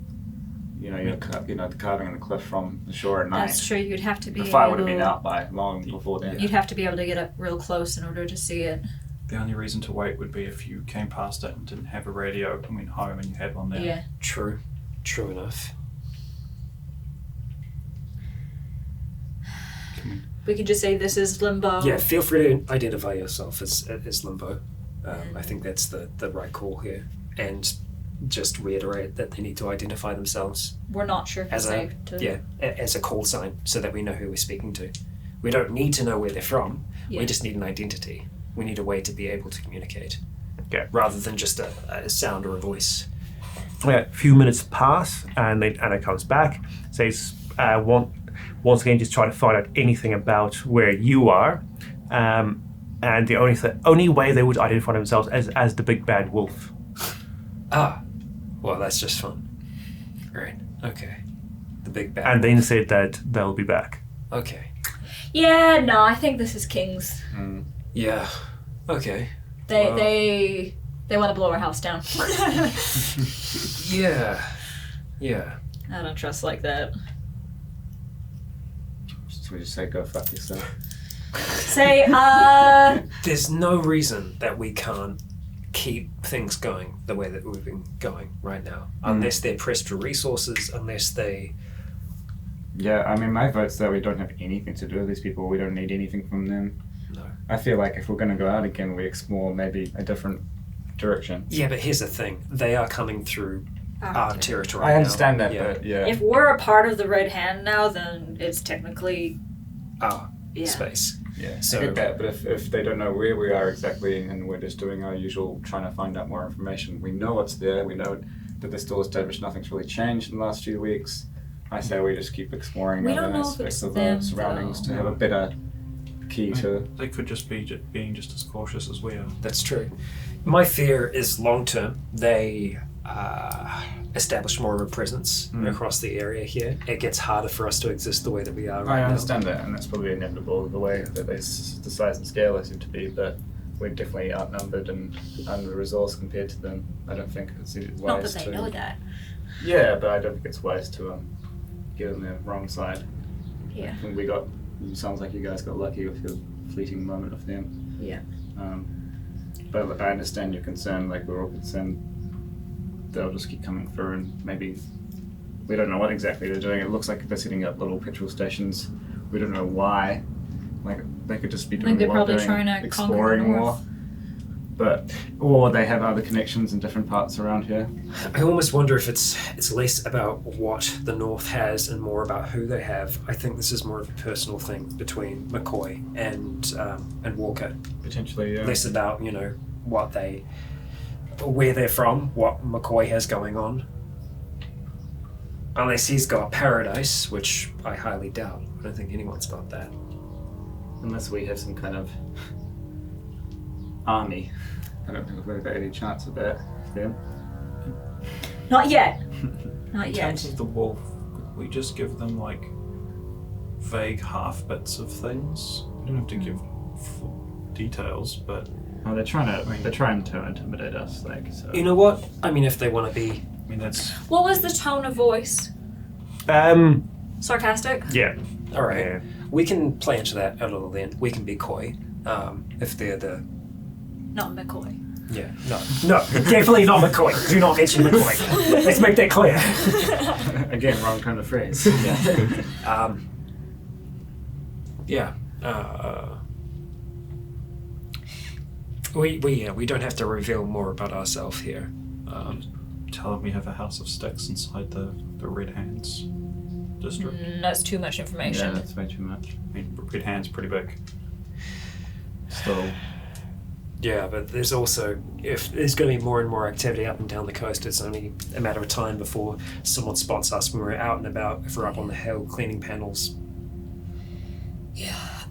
the carving on the cliff from the shore at night. That's true. You'd have to be The fire able would have been out by long before then. You'd have to be able to get up real close in order to see it. The only reason to wait would be if you came past it and didn't have a radio, home, and you had one there. Yeah. True enough. We could just say this is Limbo. Yeah, feel free to identify yourself as Limbo. I think that's the right call here. And just reiterate that they need to identify themselves We're not sure if it's as safe to. as a call sign so that we know who we're speaking to. We don't need to know where they're from. Yeah. We just need an identity. We need a way to be able to communicate. Okay. Rather than just a sound or a voice. Yeah, a few minutes pass, and then Anna comes back, says, once again, just try to find out anything about where you are. And the only way they would identify themselves as the big bad wolf. Ah, well, that's just fun. Great. Okay. The big bad. And then said that they'll be back. Okay. Yeah, no, I think this is King's. Yeah. Okay. They want to blow our house down. Yeah. Yeah. I don't trust like that. So we just say, go fuck yourself. Say, There's no reason that we can't keep things going the way that we've been going right now. Unless they're pressed for resources, unless they... Yeah, I mean, my vote's that we don't have anything to do with these people. We don't need anything from them. No. I feel like if we're going to go out again, we explore maybe a different direction. Yeah, but here's the thing. They are coming through our territory I understand now. that, but yeah. if we're a part of the Red Hand now, then it's technically Our yeah. space. Yeah, So- I get that, but if they don't know where we are exactly and we're just doing our usual trying to find out more information, we know what's there, we know that they're still established, nothing's really changed in the last few weeks. I say we just keep exploring We other don't know if aspects it's of them, the surroundings though. to have a better key to... They could just be being just as cautious as we are. That's true. My fear is long term. They establish more of a presence across the area here. It gets harder for us to exist the way that we are right I now. understand that, and that's probably inevitable the way that the size and scale they seem to be, but we're definitely outnumbered and under-resourced compared to them. I don't think it's wise Not that they to... know that. Yeah, but I don't think it's wise to get on the wrong side. Yeah. When sounds like you guys got lucky with your fleeting moment of them. Yeah. But I understand your concern, like we're all concerned they'll just keep coming through and maybe, we don't know what exactly they're doing. It looks like they're setting up little petrol stations. We don't know why. Like they could just be doing they're more, probably doing trying to conquer the exploring north. more. Or they have other connections in different parts around here. I almost wonder if it's less about what the North has and more about who they have. I think this is more of a personal thing between McCoy and Walker. Potentially, yeah. Less about, where they're from, what McCoy has going on. Unless he's got paradise, which I highly doubt. I don't think anyone's got that. Unless we have some kind of army. I don't think we've got any chance of that. Them. Not yet. Not In yet. terms of the wolf, could we just give them like vague half bits of things? We don't have to give full details, but Oh, they're trying to intimidate us, like, so. You know what? I mean, if they want to be... I mean that's What was the tone of voice? Sarcastic? Yeah. All right. Yeah. We can play into that a little then. We can be coy. If they're the... Not McCoy. Yeah, no, definitely not McCoy. Do not mention McCoy. Let's make that clear. Again, wrong kind of phrase. We don't have to reveal more about ourselves here. tell them we have a house of sticks inside the Red Hands district. That's too much information. Yeah, that's way too much. I mean, Red Hands pretty big. Still, Yeah, but there's also, if there's going to be more and more activity up and down the coast, it's only a matter of time before someone spots us when we're out and about, if we're up on the hill cleaning panels.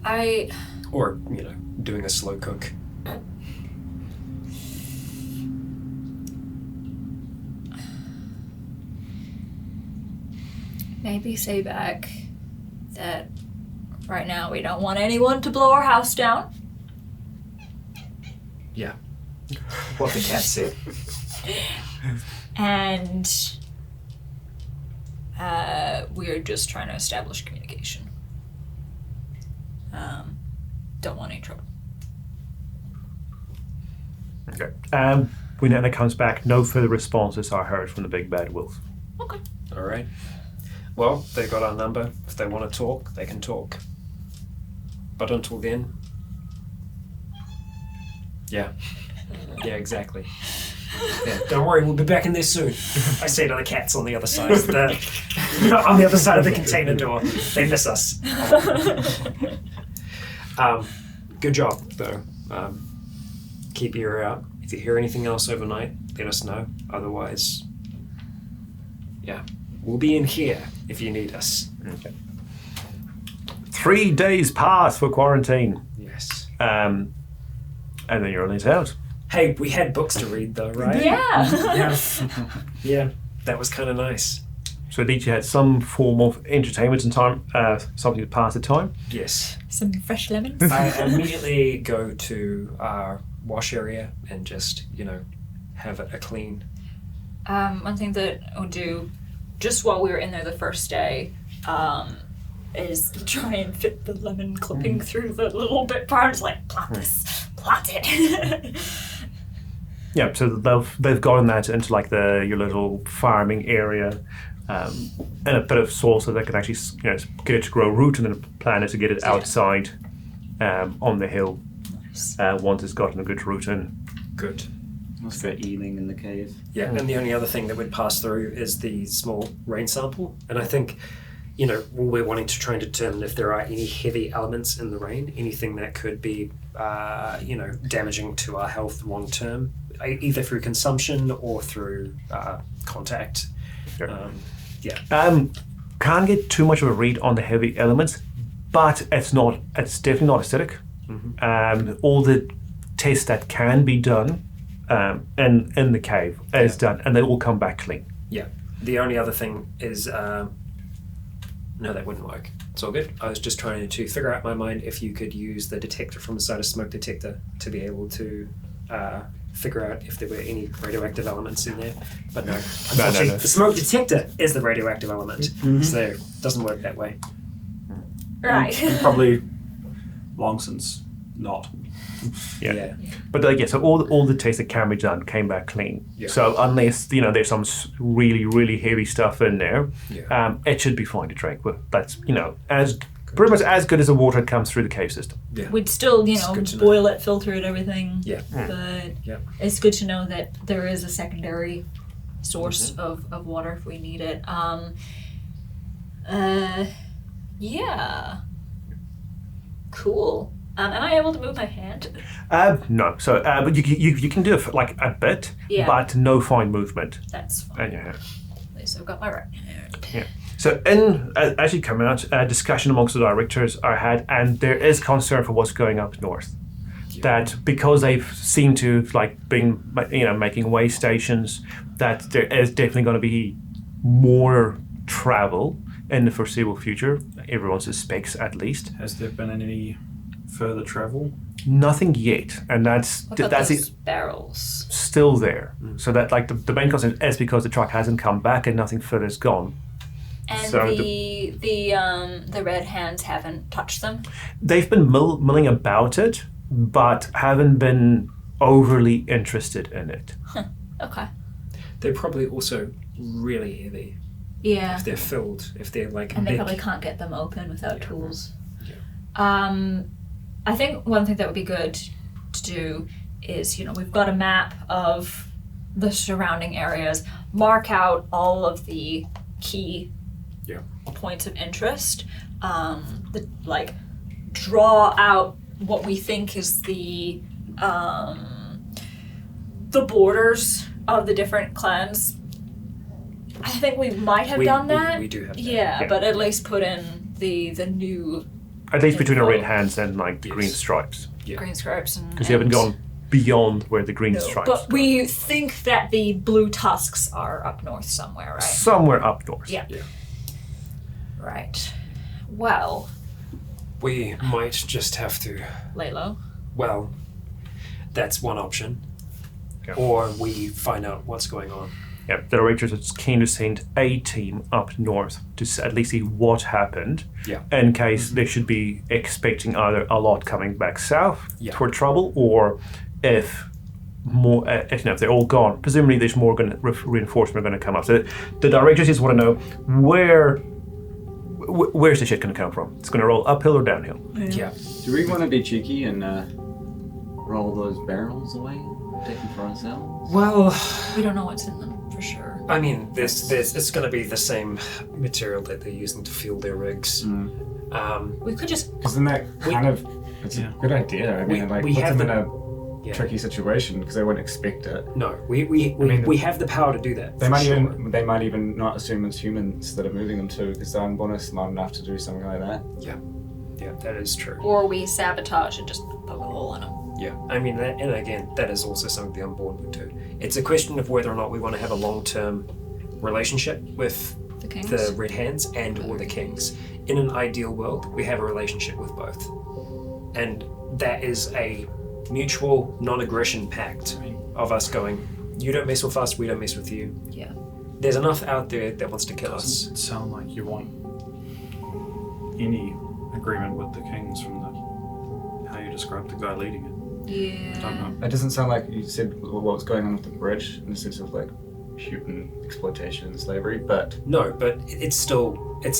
I Or, doing a slow cook. maybe say back that right now we don't want anyone to blow our house down. Yeah. What the cat said. And we're just trying to establish communication. Don't want any trouble. Okay. When Anna comes back, no further responses are heard from the big bad wolf. Okay. All right. Well, they got our number. If they want to talk, they can talk. But until then, yeah, exactly. Yeah, don't worry, we'll be back in there soon. I say to the cats on the other side of on the other side of the container door. They miss us. Good job, though. Keep your ear out. If you hear anything else overnight, let us know. Otherwise, yeah, we'll be in here if you need us. Okay. 3 days pass for quarantine. Yes. And then you're on his house. Hey, we had books to read, though, right? Yeah. Yeah, that was kind of nice. So at least you had some form of entertainment and time, something to pass the time. Yes. Some fresh lemons. I immediately go to our wash area and just, have a clean. One thing that I'll do, just while we were in there the first day, is try and fit the lemon clipping through the little bit part. It's like, plot it. Yeah, so they've gotten that into like your little farming area, and a bit of soil so they can actually get it to grow root, and then the plan is to get it outside on the hill once it's gotten a good root in. Good. What's that ealing in the cave? Yeah, and the only other thing that would pass through is the small rain sample. And I think we're wanting to try and determine if there are any heavy elements in the rain, anything that could be, damaging to our health long term, either through consumption or through contact. Can't get too much of a read on the heavy elements, but it's definitely not acidic. All the tests that can be done in the cave is done, and they all come back clean. Yeah. The only other thing is, no, that wouldn't work. It's all good. I was just trying to figure out in my mind if you could use the detector from the side of smoke detector to be able to figure out if there were any radioactive elements in there. But no, unfortunately, No. the smoke detector is the radioactive element, so it doesn't work that way. Right. And probably long since not. Yeah. But so all the tests that can be done came back clean. Yeah. So unless there's some really really heavy stuff in there, it should be fine to drink. But that's as pretty much as good as the water that comes through the cave system. Yeah. We'd still, good to know. boil it, filter it, everything. Yeah. But Yeah. it's good to know that there is a secondary source of water if we need it. Yeah. Cool. Am I able to move my hand? No. So but you can do it for like a bit, but no fine movement. That's fine. Yeah. At least I've got my right hand. Yeah. So as you come out, a discussion amongst the directors are had, and there is concern for what's going up north. That because they've seemed to been making way stations, that there is definitely going to be more travel in the foreseeable future. Everyone suspects, at least. Has there been any further travel? Nothing yet, and that's those barrels? still there. So that the main concern is because the truck hasn't come back and nothing further's gone. And So the red hands haven't touched them? They've been milling about it, but haven't been overly interested in it. Okay. They're probably also really heavy. Yeah. If they're filled, if they're And they big. probably can't get them open without tools. Yeah. I think one thing that would be good to do is, we've got a map of the surrounding areas, mark out all of the key points of interest, draw out what we think is the borders of the different clans. I think we might have done that. We do have that. Yeah, but at least put in the new At least between the info. red hands and the green stripes, Yeah. green stripes and because you haven't gone beyond where the green No, stripes. but we think that the blue tusks are up north somewhere, right? Somewhere up north. Yeah. Yeah. Right. Well, We might just have to. lay low. Well, that's one option. Yeah. Or we find out what's going on. Yeah, the directors are keen to send a team up north to at least see what happened. Yeah. In case they should be expecting either a lot coming back south for trouble, or if more, if they're all gone, presumably there's more reinforcement going to come up. So the directors just want to know where's the shit going to come from. It's going to roll uphill or downhill. Yeah. Do we want to be cheeky and roll those barrels away, take them for ourselves? Well, We don't know what's in them for sure. I mean, it's going to be the same material that they're using to fuel their rigs. We could just Isn't that kind of... It's a good idea. I mean, we puts have them in the- a tricky situation because they wouldn't expect it. No, we have the power to do that. They for might sure. they might even not assume it's humans that are moving them too, because they're unborn smart enough to do something like that. Yeah, that is true. or we sabotage and just poke a hole in them. Yeah, I mean, and again, that is also something the unborn would do. It's a question of whether or not we want to have a long-term relationship with The kings. the Red Hands and or the Kings. In an ideal world, we have a relationship with both. And that is a mutual non-aggression pact of us going, you don't mess with us, we don't mess with you. Yeah. There's enough out there that wants to kill us. Doesn't sound like you want any agreement with the kings from how you described the guy leading it. I don't Yeah. know. It doesn't sound like you said what was going on with the bridge in the sense of human exploitation and slavery, but No, but it's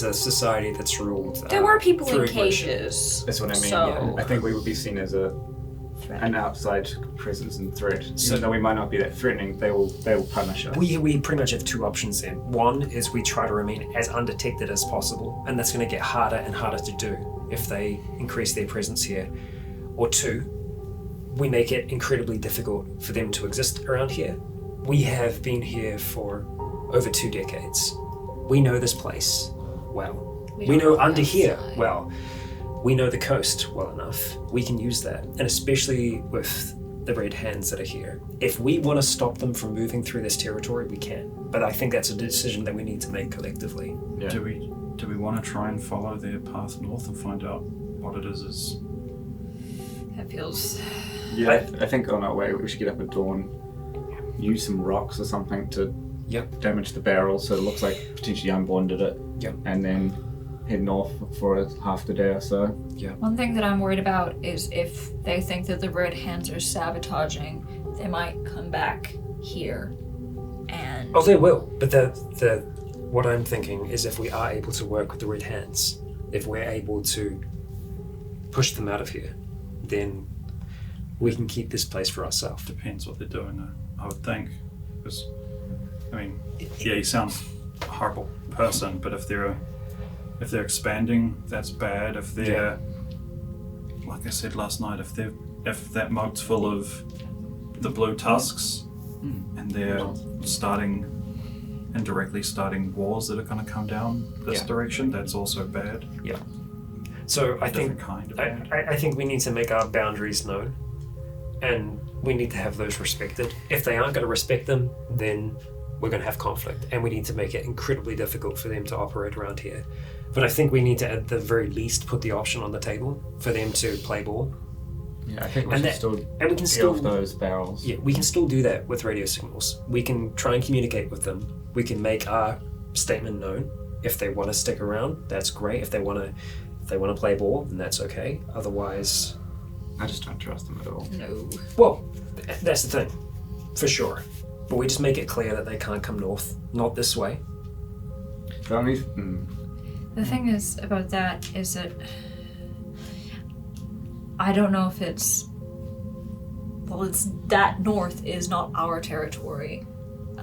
a society that's ruled There were people through in aggression. cages. that's what I mean. So- Yeah. I think we would be seen as a threat. an outside presence and threat. So- Even though we might not be that threatening, they will punish us. We pretty much have two options then. One is we try to remain as undetected as possible, and that's going to get harder and harder to do if they increase their presence here. Or two, we make it incredibly difficult for them to exist around here. We have been here for over 2 decades. We know this place well. We don't know know under the here outside. well. We know the coast well enough. We can use that, and especially with the red hands that are here. If we want to stop them from moving through this territory, we can. But I think that's a decision that we need to make collectively. Yeah. Do we want to try and follow their path north and find out what it is? That feels. Yeah, I think on our way we should get up at dawn, use some rocks or something to Yep. damage the barrel so it looks like potentially Unborn did it. Yep. And then head north for half the day or so. One thing that I'm worried about is if they think that the red hands are sabotaging, they might come back here. And Oh, they will. But what I'm thinking is if we are able to work with the red hands, if we're able to push them out of here, then we can keep this place for ourselves. Depends what they're doing, though, I would think. Because, I mean, yeah, he sounds a horrible person, but if they're expanding, that's bad. If they're, like I said last night, if that moat's full of the blue tusks, and they're indirectly starting wars that are going to come down this direction, that's also bad. Yeah. So I think Different kind of bad. I think we need to make our boundaries known, and we need to have those respected. If they aren't going to respect them, then we're going to have conflict, and we need to make it incredibly difficult for them to operate around here. But I think we need to, at the very least, put the option on the table for them to play ball. Yeah, I think we And should that- still and we can get still- off those barrels. Yeah, we can still do that with radio signals. We can try and communicate with them. We can make our statement known. If they want to stick around, that's great. If they want to play ball, then that's okay. Otherwise, I just don't trust them at all. no. well, that's the thing, for sure. But we just make it clear that they can't come north, not this way. The only The thing is about that is that I don't know if it's that north is not our territory,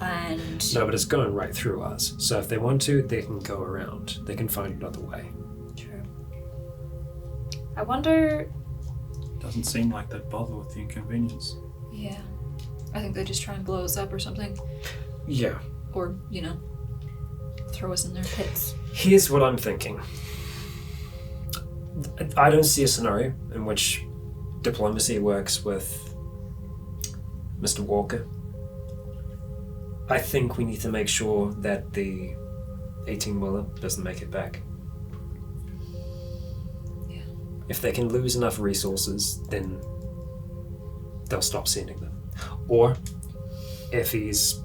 and No, but it's going right through us. So if they want to, they can go around. They can find another way. true. I wonder. Doesn't seem like they'd bother with the inconvenience. Yeah, I think they just try and blow us up or something, Yeah. or throw us in their pits. Here's what I'm thinking. I don't see a scenario in which diplomacy works with Mr. Walker. I think we need to make sure that the 18-wheeler doesn't make it back. Yeah. If they can lose enough resources, then they'll stop sending them. Or if he's,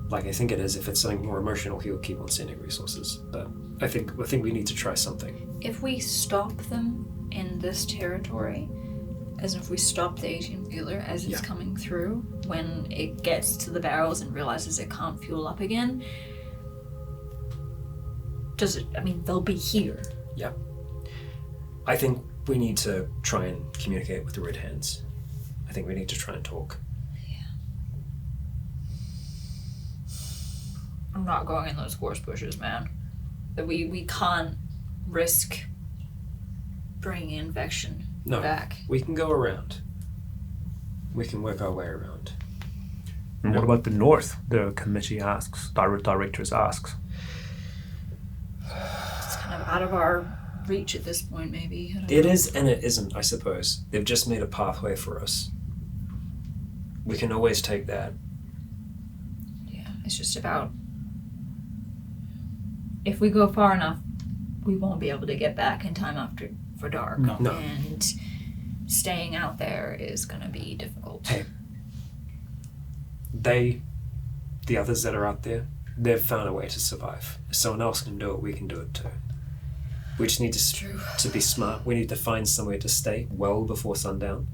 like I think it is, if it's something more emotional, he'll keep on sending resources. But I think we need to try something. If we stop them in this territory, as if we stop the 18-wheeler as it's coming through, when it gets to the barrels and realizes it can't fuel up again, they'll be here. Yeah. I think we need to try and communicate with the Red Hands. I think we need to try and talk. I'm not going in those gorse bushes, man. We can't risk bringing infection No, back. we can go around. We can work our way around. And what about the north? The committee asks, directors asks. It's kind of out of our reach at this point, maybe. I don't It know. is and it isn't, I suppose. They've just made a pathway for us. We can always take that. Yeah, it's just about if we go far enough, we won't be able to get back in time for dark. No. No. And staying out there is going to be difficult. Hey. The others that are out there, they've found a way to survive. If someone else can do it, we can do it too. We just need True. to be smart. We need to find somewhere to stay well before sundown.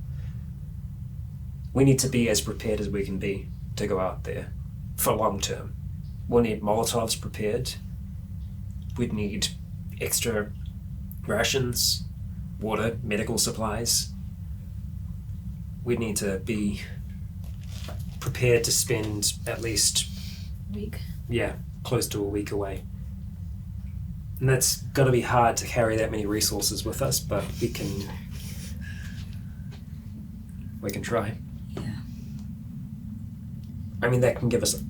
We need to be as prepared as we can be to go out there for long term. We'll need Molotovs prepared. We'd need extra rations, water, medical supplies. we need to be prepared to spend at least, Week. close to a week away. And that's going to be hard to carry that many resources with us, but we can try. Yeah. I mean, that can give us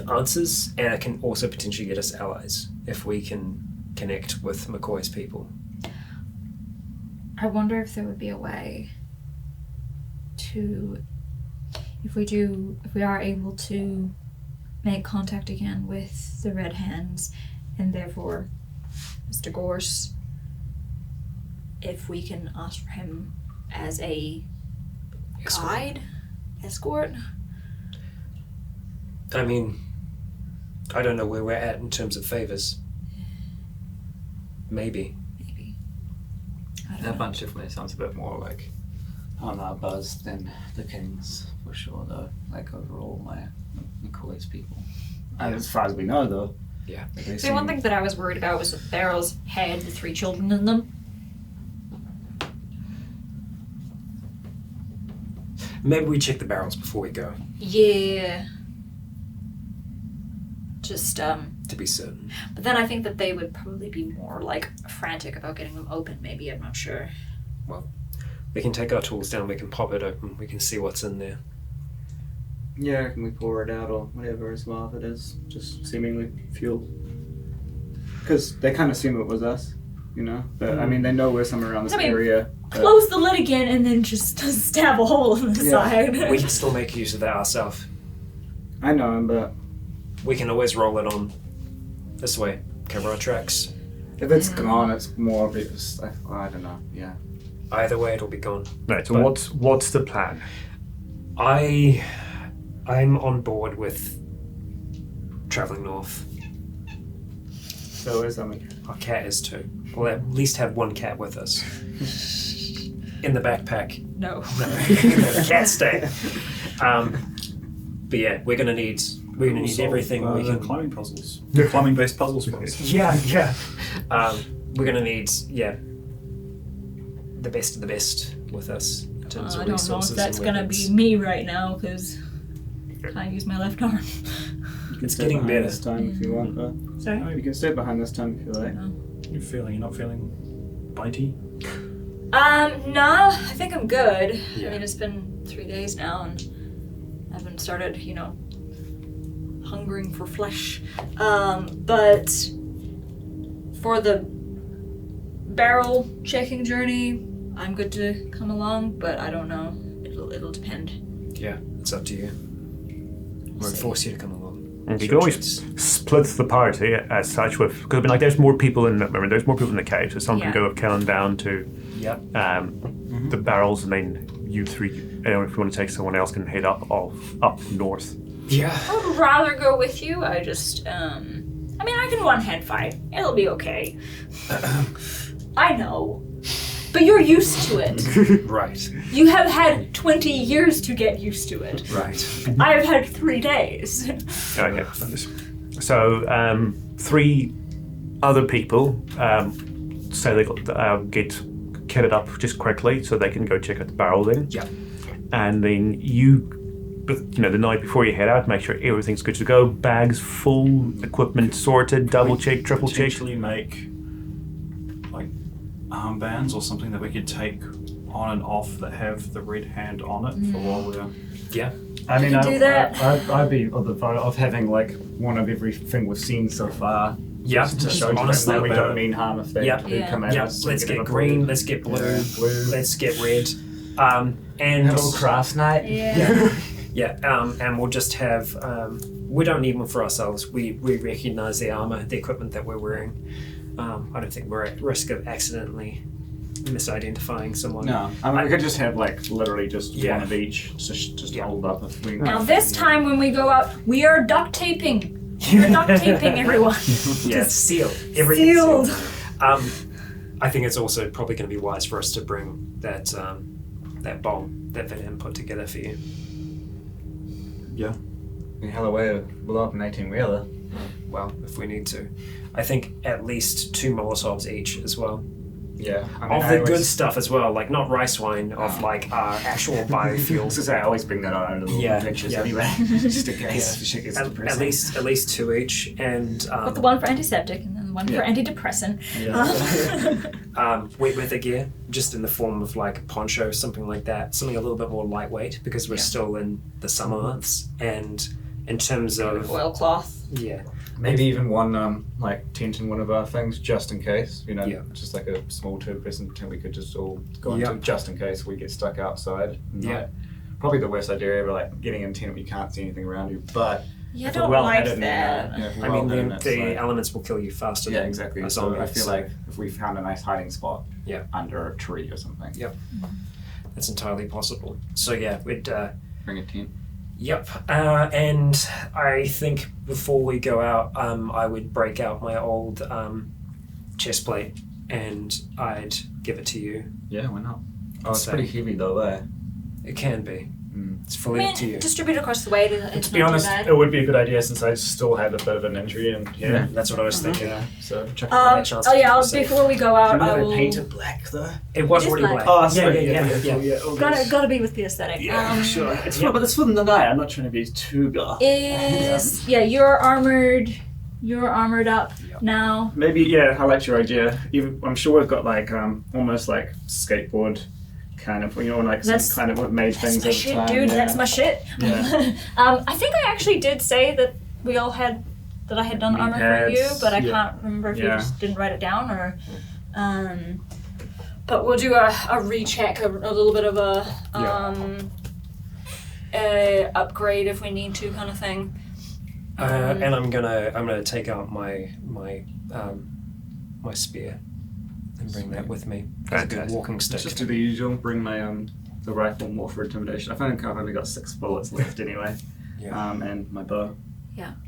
answers, and it can also potentially get us allies if we can connect with McCoy's people. I wonder if there would be a way to, if we are able to make contact again with the Red Hands, and therefore Mr. Gorse, if we can ask for him as a guide, escort. I mean, I don't know where we're at in terms of favors. Maybe. I don't That know. bunch definitely sounds a bit more like on our buzz than the Kings, for sure, though. Like, overall, McCoy's people. As far as we know, though. Yeah. They See, one seem- thing that I was worried about was that the barrels had the 3 children in them. Maybe we check the barrels before we go, Yeah. Just, to be certain. but then I think that they would probably be more, like, frantic about getting them open, maybe, I'm not sure. We can take our tools down, we can pop it open, we can see what's in there. Yeah, can we pour it out or whatever as well if it is just seemingly fuel? Because they kind of assume it was us, you know? But, I mean, they know we're somewhere around this I mean, area. but- Close the lid again and then just stab a hole in the Yeah. side. We can still make use of that ourselves. I know, but We can always roll it on this way, cover our tracks. if it's gone, it's more because, I don't know, yeah. Either way, it'll be gone. Right, so But- what's the plan? I'm on board with traveling north. So is something. Our cat is too. We'll at least have one cat with us. In the backpack. No. No, cat stay. But yeah, we're gonna need everything we the can. climbing puzzles. The climbing-based puzzles for us. Yeah. We're gonna need the best of the best with us in terms I of don't know resources. if that's and gonna weapons. be me right now, because I use my left arm. You can It's stay getting behind better. this time if you want, though. Sorry? You can stay behind this time if you like. You're not feeling bitey? No, I think I'm good. Yeah. I mean, it's been 3 days now and I haven't started, hungering for flesh. But for the barrel checking journey, I'm good to come along, but I don't know. It'll depend. Yeah, it's up to you. We'll See. force you to come along. And you It's can your always choice. split the party as such with, because there's more people in the cave, so some can Yeah. go with Kellen down to Yep. the barrels, and then you three, if you want to take someone else, can head up north. Yeah. I would rather go with you. I just, I can one-hand fight. It'll be okay. I know. But you're used to it. Right. You have had 20 years to get used to it. Right. I have had 3 days. Okay. So 3 other people say they get kitted up just quickly so they can go check out the barrel then. Yep. And then the night before you head out, make sure everything's good to go. Bags full, equipment sorted, double check, triple check. Potentially make like armbands or something that we could take on and off that have the red hand on it for while we're. Yeah. I mean, can do that. I'd be of the vote of having like one of everything we've seen so far. Yeah. Just to show Honestly, that we don't mean harm if they Yep. do Yeah. come at Yeah. us. Let's We get have a green. blue. Let's get blue. Yeah, blue. Let's get red. And Little craft night. Yeah. and we'll just have. We don't need one for ourselves. We recognize the armor, the equipment that we're wearing. I don't think we're at risk of accidentally misidentifying someone. No, we could just have like literally just Yeah. one of each, just Yeah. hold up if we. Now this time when we go out, we are duct taping. We're duct taping everyone. Yeah, seal. Everything Sealed. I think it's also probably going to be wise for us to bring that bomb that Van put together for you. Yeah. Hell away to blow up an 18-wheeler. Well, if we need to. I think at least 2 Molotovs each as well. Yeah. I mean, of I the good always- stuff as well, like not rice wine, of like actual I was biofuels. gonna say, I always bring that on little Yeah, adventures yeah. anyway, just in case Yeah. shit gets At depressing. least 2 each, and Got the one for antiseptic and then the one for Yeah. antidepressant. wet weather gear, just in the form of like a poncho, something like that, something a little bit more lightweight because we're still in the summer months. And in terms of Oilcloth. yeah, Maybe even one like tent in one of our things, just in case. You know, Yeah. just like a small 2-person tent we could just all go Yeah. into, just in case we get stuck outside. And, Yeah. like, probably the worst idea ever, like getting in a tent where you can't see anything around you. But Yeah, I if we're don't well like headed, that. if we're I well mean headed, the it's like- elements will kill you faster. yeah, than exactly. a So zombie, I feel so like if we found a nice hiding spot, Yeah. under a tree or something, Yep. that's entirely possible. So yeah, we'd. bring a tent. Yep, and I think before we go out, I would break out my old chest plate and I'd give it to you. Yeah, why not? Oh, it's So- pretty heavy though, eh? It can be. Mm. It's I fully up to mean, you. distribute across the weight. It's To be not honest, too bad. it would be a good idea since I still had a bit of an injury and Yeah, that's what I was thinking. yeah. So check that chance Oh to yeah, keep it safe. before we go out, I Remember will. I painted black though? It was It is already black. black. Oh, yeah, sorry, yeah. all Gotta be with the aesthetic. sure. It's yeah. but it's for the night. I'm not trying to be too goth. Is you're armored. You're armored up now. Maybe I like your idea. Even I'm sure we've got like almost like skateboard kind of like That's- some kind of made That's things my over shit, time. dude. yeah. That's my shit. Yeah. I think I actually did say that we all had that I had done Knee armor for you, pads, but I yeah. can't remember if you Yeah. just didn't write it down or. But we'll do a recheck, a little bit of a upgrade if we need to, kind of thing. And I'm gonna take out my spear and bring that with me as a good Fantastic. walking stick. Just do the usual. Bring my the rifle more for intimidation. I think I've only got 6 bullets left anyway. Yeah. And my bow.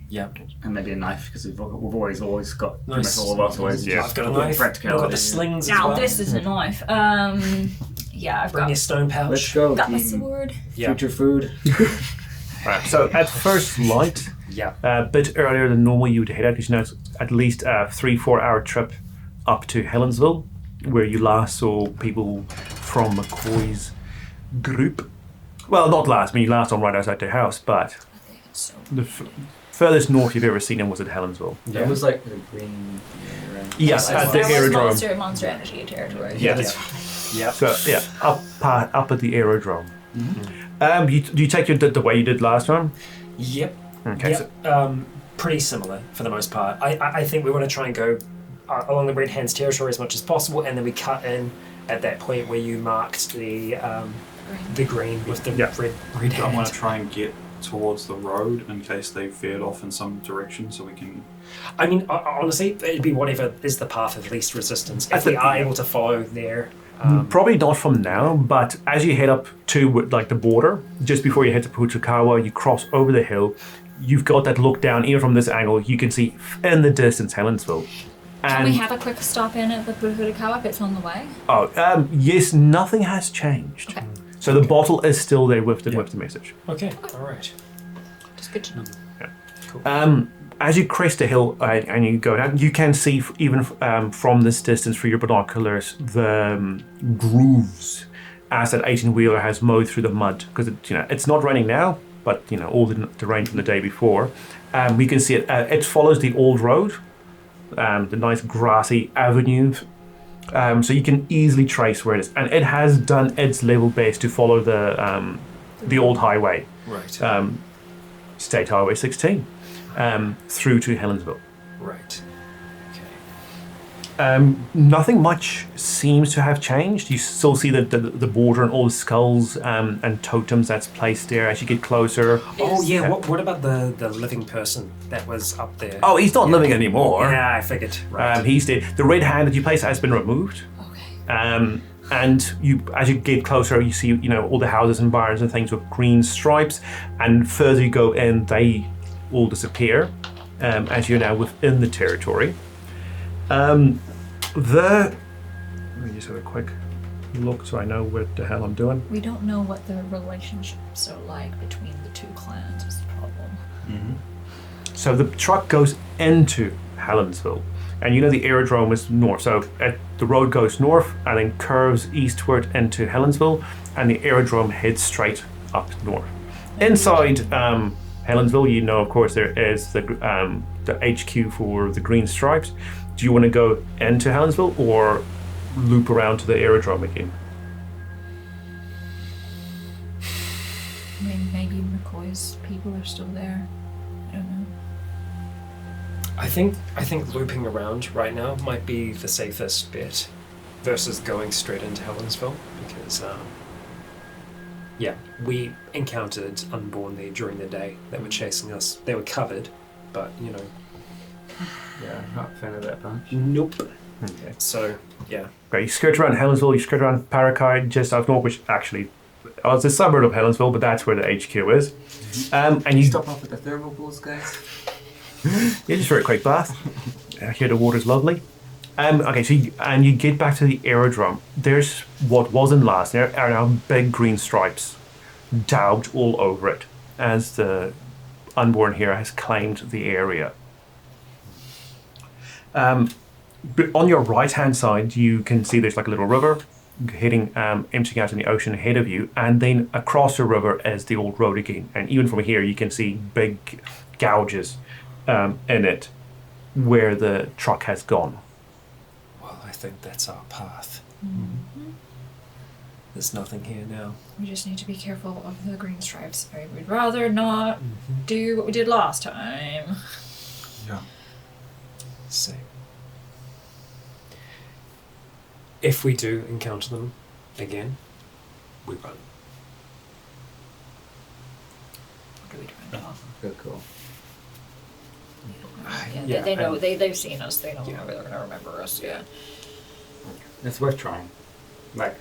Yeah. And maybe a knife because we've always got pretty Nice. much all of us always Yeah. I've got a talking knife. I've practicality. got the slings as Now well. this is a knife. I've Bring your got, stone pouch. Let's go. got my team. sword. Yeah. Future food. Right, so at first light, Yeah. a bit earlier than normal, you would head out because it's at least a 3-4 hour trip up to Helensville, where you last saw people from McCoy's group. Well, not last. I mean, you last on right outside their house, but So the furthest north you've ever seen him was at Helensville. Yeah. It was like the green. Yes, at the that was aerodrome. monster energy territory. Yeah. Yeah. So yeah, up at the aerodrome. Do you take the way you did last time? Yep. Okay. Yep. Pretty similar for the most part. I think we want to try and go along the Red Hands territory as much as possible, and then we cut in at that point where you marked the green with the Yeah. red I want hand. to try and get towards the road in case they veered off in some direction so we can... I mean, honestly, it'd be whatever is the path of least resistance. If I we think- are able to follow there. Probably not from now, but as you head up to like the border, just before you head to Puchikawa, you cross over the hill. You've got that look down, even from this angle, you can see in the distance Helensville. Can we have a quick stop in at the Buhurikawa if it's on the way? Yes, nothing has changed. Okay. So the bottle is still there with the message. Okay, all right. Just good to know. As you crest the hill and you go down, you can see even from this distance through your binoculars the grooves as that 18-wheeler has mowed through the mud, because it's not raining now, but all the rain from the day before. We can see it. It follows the old road, the nice grassy avenue, so you can easily trace where it is, and it has done its level best to follow the old highway, Right. State Highway 16. Through to Helensville. Right. Okay. Nothing much seems to have changed. You still see the border and all the skulls and totems that's placed there as you get closer. Oh yeah. What about the living person that was up there? Oh, he's not living anymore. Yeah, I figured. Right. He's dead. The red hand that you placed has been removed. Okay. And as you get closer, you see all the houses and barns and things with green stripes. And further you go in, they all disappear as you're now within the territory. Let me just have a quick look so I know what the hell I'm doing. We don't know what the relationships are like between the two clans is the problem. So the truck goes into Helensville. And you know the aerodrome is north, so the road goes north and then curves eastward into Helensville, and the aerodrome heads straight up north. Inside Helensville, you know, of course, there is the HQ for the Green Stripes. Do you want to go into Helensville or loop around to the aerodrome again? I mean, maybe McCoy's people are still there. I don't know. I think looping around right now might be the safest bet versus going straight into Helensville because we encountered Unborn there during the day. They were chasing us. They were covered, but you know. Yeah, not a fan of that bunch. Nope. Okay. So yeah. Okay, you skirt around Helensville, you skirt around Parakai just out north, which actually it's a suburb of Helensville, but that's where the HQ is. And you Stop off at the thermal pools, guys. Yeah, just for a quick bath. Here the water's lovely. Okay, so you get back to the aerodrome. There's what wasn't last. There are now big green stripes daubed all over it as the Unborn here has claimed the area. But on your right-hand side, you can see there's like a little river heading, emptying out in the ocean ahead of you, and then across the river is the old road again. And even from here, you can see big gouges in it where the truck has gone. Well, I think that's our path. Mm-hmm. There's nothing here now. We just need to be careful of the green stripes. We'd rather not do what we did last time. Yeah. Same. If we do encounter them again, we run. What do we turn off? Good call. Yeah, they know. and- They've seen us. They know Yeah. they're gonna remember us. Yeah. It's worth trying. Like,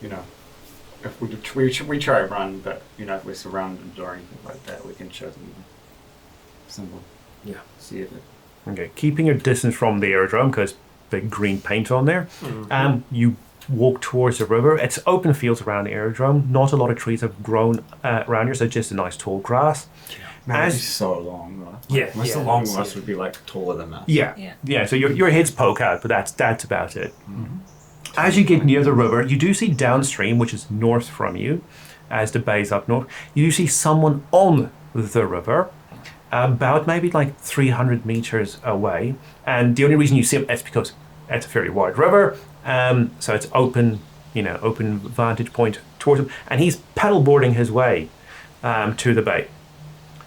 you know, if we try to run, but you know, if we're surrounded or anything like that, we can show them the symbol. Yeah. See if it. Okay, keeping your distance from the aerodrome because big green paint on there. You walk towards the river. It's open fields around the aerodrome. Not a lot of trees have grown around here, so just a nice tall grass. Man, As- it's so long, right? Yeah, Most yeah, the long that's ones it. would be like taller than us. Yeah. So your heads poke out, but that's about it. As you get near the river, you do see downstream, which is north from you, as the bay's up north. You do see someone on the river, about maybe like 300 meters away. And the only reason you see him is because it's a very wide river, so it's open vantage point towards him, and he's paddleboarding his way to the bay.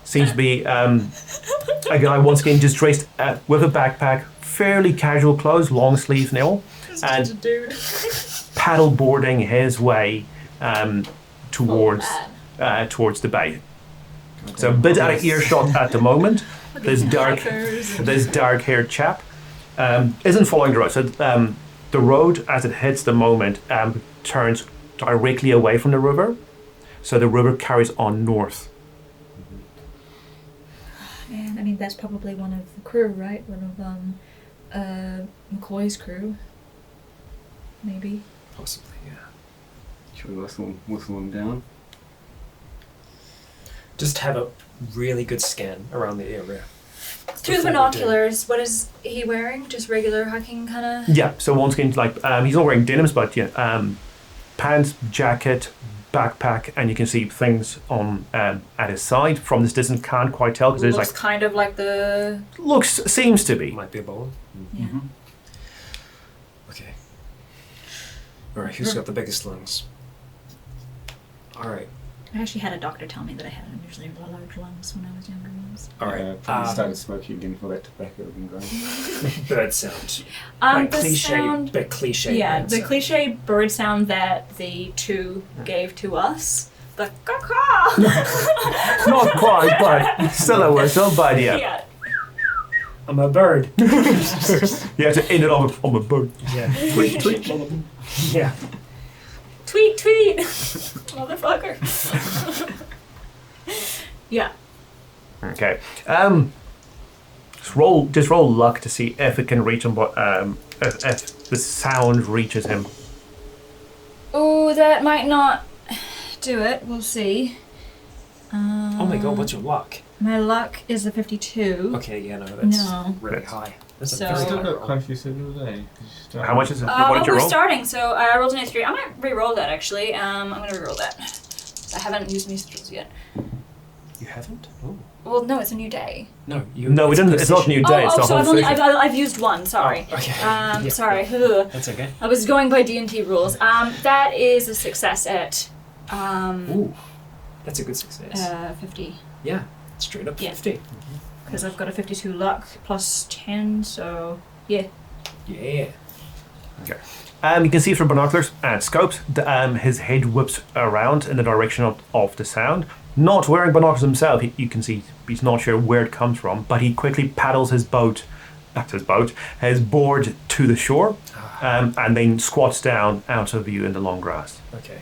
Seems to be a guy once again just dressed with a backpack, fairly casual clothes, long sleeves and all, and a dude. paddleboarding his way towards the bay. So a bit out of earshot at the moment. This dark-haired chap isn't following the road. So the road, as it hits the moment, turns directly away from the river. So the river carries on north. And I mean, that's probably one of the crew, right? One of McCoy's crew. Maybe. Possibly, yeah. Should we whistle him down? Just have a really good scan around the area. Two Before we binoculars. What is he wearing? Just regular hiking kind of? Yeah, so once again, like he's not wearing denims, but pants, jacket, backpack, and you can see things on at his side from this distance. Can't quite tell because there's Looks like kind of like the. seems to do. be. Might be a bowler. Yeah. Okay. Alright, who's got the biggest lungs? Alright. I actually had a doctor tell me that I had unusually large lungs when I was younger. Alright. Probably started smoking again for that tobacco had been going. Bird sound. The cliche, sound. but cliche. Yeah, bird the sound. cliche bird sound that the two gave to us. The caw. Not quite, but still a whistle. But yeah, Yeah. I'm a bird. you have to end it on a bird. Yeah. Tweet, tweet. Yeah. Tweet, tweet, motherfucker. Yeah. Okay. Just roll luck to see if it can reach him. But if the sound reaches him. Oh, that might not do it. We'll see. Oh my god, what's your luck? My luck is a 52. Okay, yeah, no, that's No. really high. That's So- a very Still high got roll. quite a few said the other day. How much is it? What did you We're roll? starting, so I rolled an 83. I might re-roll that actually. I'm gonna re-roll that. I haven't used any skills yet. You haven't? Oh. Well, no, it's a new day. No, you. No, we didn't. It's not new day. It's the so whole I've only session. I've used one. Sorry. Oh, okay. Yeah. Sorry. Ugh. That's okay. I was going by D&T rules. That is a success at Ooh, that's a good success. 50. Yeah, straight up Yeah. 50. Because I've got a 52 luck plus 10, so yeah. Yeah. You can see from binoculars and scopes, his head whips around in the direction of the sound. Not wearing binoculars himself, you can see he's not sure where it comes from, but he quickly paddles his board to the shore, and then squats down out of view in the long grass. Okay.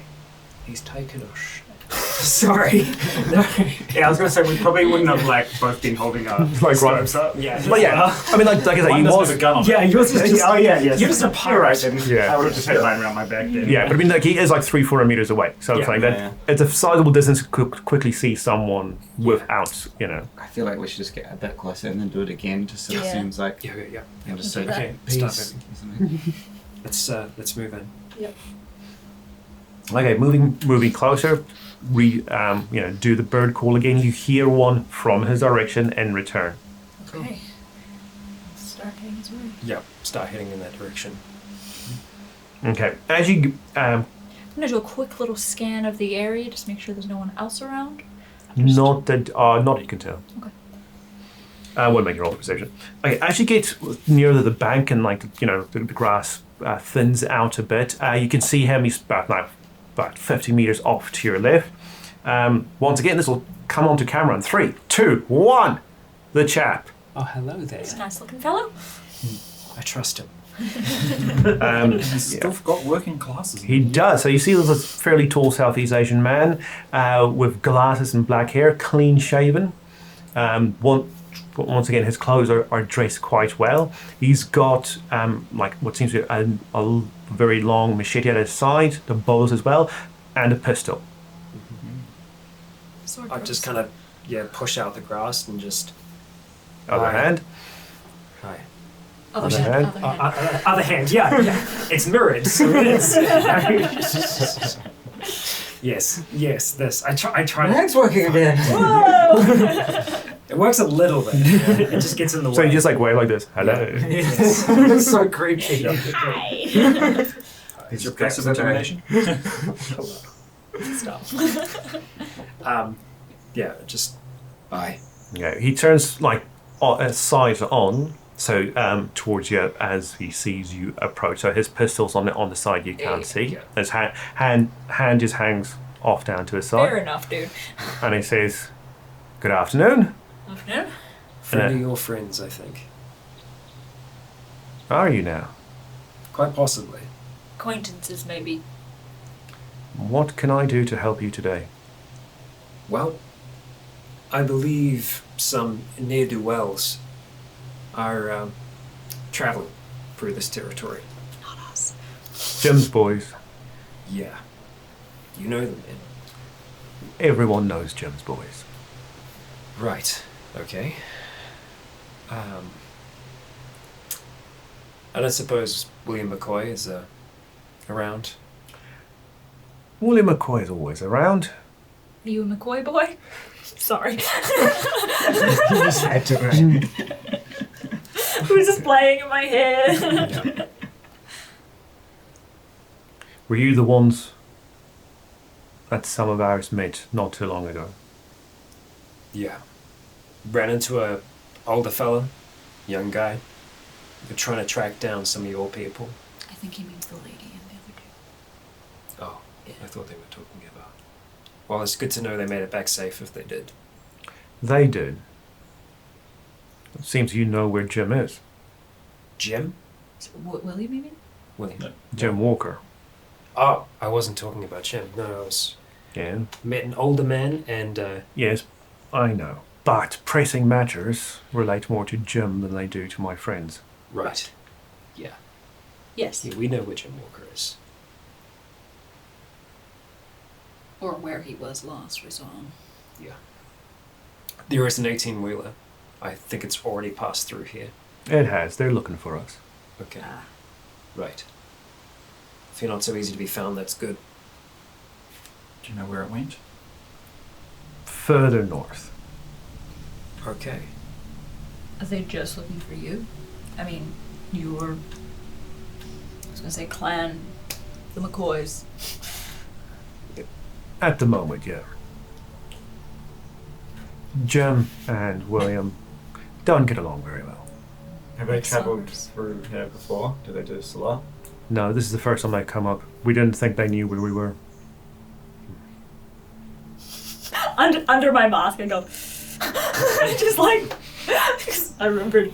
He's taken a shit. Sorry. Yeah, I was gonna say we probably wouldn't have both been holding our Like, scopes up. Yeah. But yeah, I mean, like I said, he One doesn't was. have a gun on Yeah, it. yours is just. Oh yeah, yes. You're just a You're right. pirate. Then. Yeah. I would have just had mine around my back then. Yeah, but I mean, like he is like 300-400 meters away, so it's Yeah. like that. Yeah. It's a sizable distance to quickly see someone without, I feel like we should just get a bit closer and then do it again, just so Yeah. it seems like Yeah, yeah, yeah. and just We'll say do Okay, peace. stop or something. Let's move in. Okay, moving closer. Do the bird call again. You hear one from his direction in return. Okay. Start heading his way. Yeah, start heading in that direction. Okay, as you I'm gonna do a quick little scan of the area, just make sure there's no one else around. not that you can tell. Okay. We'll make your roll for perception. Okay, as you get near the bank and the grass thins out a bit, you can see him. He's about 50 meters off to your left. Once again, this will come onto camera in 3, 2, 1. The chap. Oh, hello there. He's a nice looking fellow. I trust him. He's still got working classes. He does. So you see this fairly tall Southeast Asian man with glasses and black hair, clean shaven. Once again, his clothes are dressed quite well. He's got what seems to be a very long machete at his side, the bows as well, and a pistol. Sword I just throws. kind of push out the grass and just. Other Hi. hand. Hi. Other hand. Other hand. Other hand, yeah. It's mirrored, so it is. yes. This I try. My hand's working again. It works a little bit. It just gets in the way. So you just wave like this. Hello. It's so creepy. Hi. Is your passive intimidation? Stop. Just. Bye. Yeah, he turns side on, so towards you as he sees you approach. So his pistol's on the side you can't see. Yeah. His hand just hangs off down to his side, Fair enough, dude. and he says, "Good afternoon. Afternoon. Friend of your friends, I think. How are you now? Quite possibly. Acquaintances, maybe. What can I do to help you today?" Well, I believe some ne'er-do-wells are traveling through this territory. Not us. Jim's boys. Yeah. You know them, then. Everyone knows Jim's boys. Right. Okay. I don't suppose William McCoy is around. William McCoy is always around. Are you a McCoy boy? Sorry. You just had to, right? Who's just playing in my head? Were you the ones that some of ours met not too long ago? Yeah. Ran into a older fella, young guy. They're trying to track down some of your people. I think he means the lady and the other two. Oh, I thought they were talking about. Well, it's good to know they made it back safe if they did. They did. It seems you know where Jim is. Jim? William, you mean? William. No. Jim Walker. Oh, I wasn't talking about Jim. No, I was Yeah. met an older man and Yes, I know. But pressing matters relate more to Jim than they do to my friends. right. Yeah. Yes. Yeah, we know where Jim Walker is. Or where he was last we saw him. Yeah. There is an 18-wheeler. I think it's already passed through here. It has. They're looking for us. Okay. Right. If you're not so easy to be found, that's good. Do you know where it went? Further north. Okay. Are they just looking for you? I mean, your, I was gonna say clan, the McCoys. At the moment, yeah. Jim and William don't get along very well. Have they Like travelled summers. through here before? Did they do this a lot? No, this is the first time they come up. We didn't think they knew where we were. Under my mask, I go, just like, I remembered.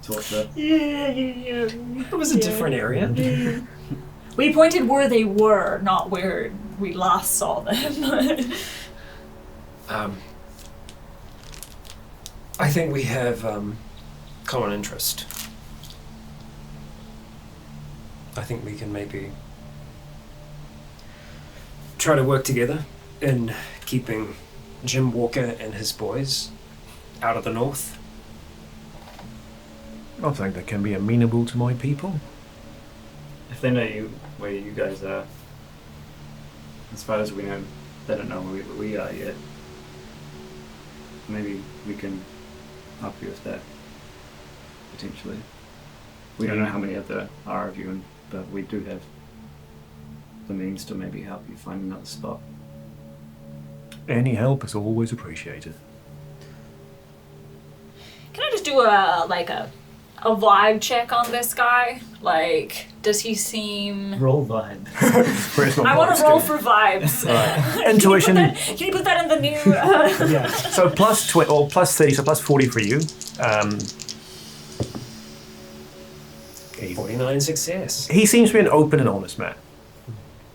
Torture. Yeah. It was a different area. We pointed where they were, not where we last saw them. I think we have common interest. I think we can maybe try to work together in keeping Jim Walker and his boys out of the north. I think they can be amenable to my people. If they know where you guys are, as far as we know, they don't know where we are yet. Maybe we can help you with that, potentially. We don't know how many there are of you, but we do have the means to maybe help you find another spot. Any help is always appreciated. Can I just do a vibe check on this guy? Like, does he seem... Roll vibe. Where's my I want Mortis to roll doing? for vibes. Right. Intuition. Can you put that in the new... Yeah. So plus 30, so plus 40 for you. 49 success. He seems to be an open and honest man.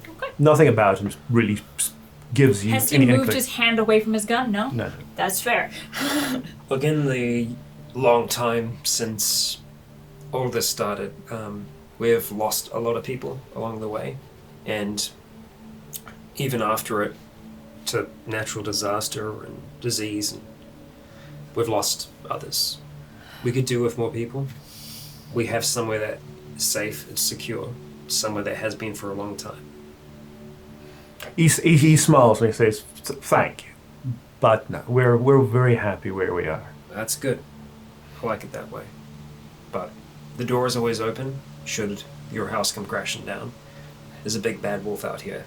Okay. Nothing about him really gives you Has he any moved inkling. his hand away from his gun? No? No. That's fair. Look, in the long time since all this started, we have lost a lot of people along the way, and even after it, to natural disaster and disease, and we've lost others. We could do with more people. We have somewhere that is safe, it's secure, somewhere that has been for a long time. He smiles and he says, "Thank you, but no, we're very happy where we are." That's good. I like it that way. But the door is always open should your house come crashing down. There's a big bad wolf out here.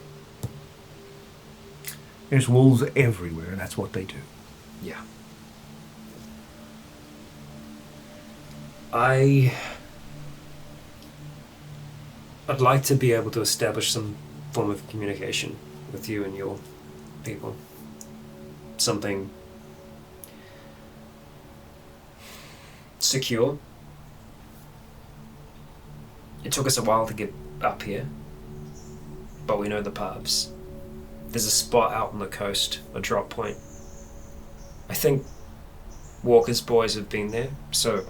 There's wolves everywhere, and that's what they do. Yeah. I'd like to be able to establish some form of communication with you and your people. Something secure. It took us a while to get up here, but we know the paths. There's a spot out on the coast, a drop point. I think Walker's boys have been there, so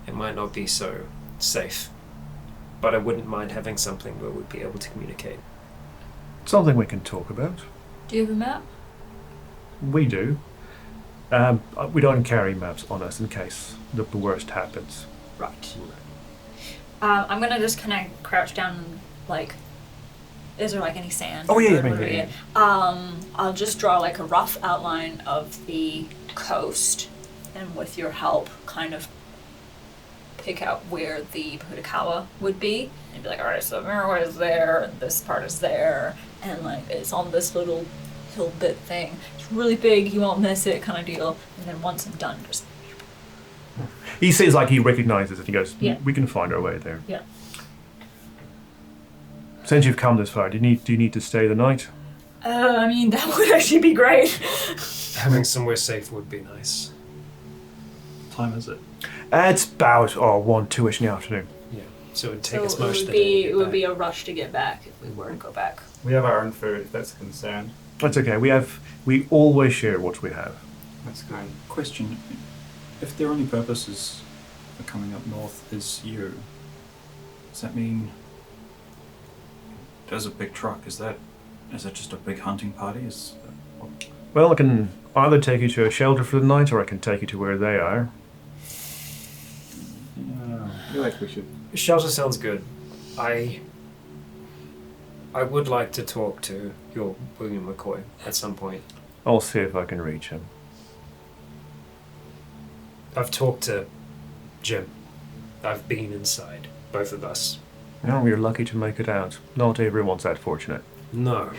it might not be so safe. But I wouldn't mind having something where we'd be able to communicate. Something we can talk about. Do you have a map? We do. We don't carry maps on us in case the worst happens. Right. I'm gonna just kind of crouch down and, like, is there like any sand? Oh, yeah, or yeah, whatever, yeah. I'll just draw like a rough outline of the coast, and with your help, kind of pick out where the Post-Apoc would be, and be like, all right, so Mirror is there, and this part is there, and like it's on this little hill bit thing. It's really big, you won't miss it, kind of deal. And then once I'm done, just He says like he recognizes it. He goes, Yeah. "We can find our way there." yeah. Since you've come this far, do you need to stay the night? I mean that would actually be great. Having somewhere safe would be nice. What time is it? It's about 1, 2ish in the afternoon. Yeah. So it would take So us it most would of the day. be to it get would be back. a rush to get back if we were to go back. We have our own food, if that's a concern. That's okay. We always share what we have. That's kind. Question: if their only purpose is for coming up north is you, does that mean there's a big truck? Is that just a big hunting party? Well, I can either take you to a shelter for the night, or I can take you to where they are. I feel like we should. Shelter sounds good. I would like to talk to your William McCoy at some point. I'll see if I can reach him. I've talked to Jim. I've been inside, both of us. Oh, we're lucky to make it out. Not everyone's that fortunate. No,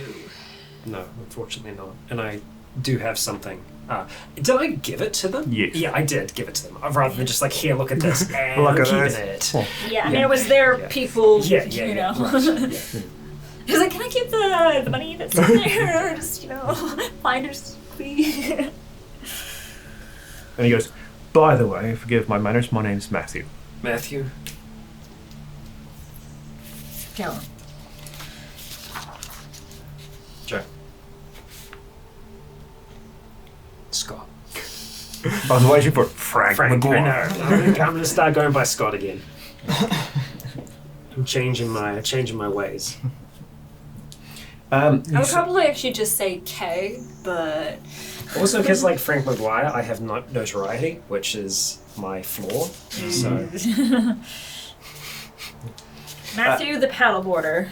unfortunately not. And I do have something. Did I give it to them? Yes. Yeah, I did give it to them. Rather than just like, here, look at this, and Look I'm at keeping this. it. Oh. Yeah, I mean, it was their people, Yeah, you know. right, He's like, can I keep the money that's in there? Or just, finder's fee. And he goes, by the way, forgive my manners, my name's Matthew. Matthew? Joe. Joe. Scott. I was waiting for Frank I McGuire. know. I think I'm going to start going by Scott again. I'm changing my ways. I would probably actually just say K, but... Also, because like Frank McGuire, I have not notoriety, which is my flaw. So Matthew the paddleboarder.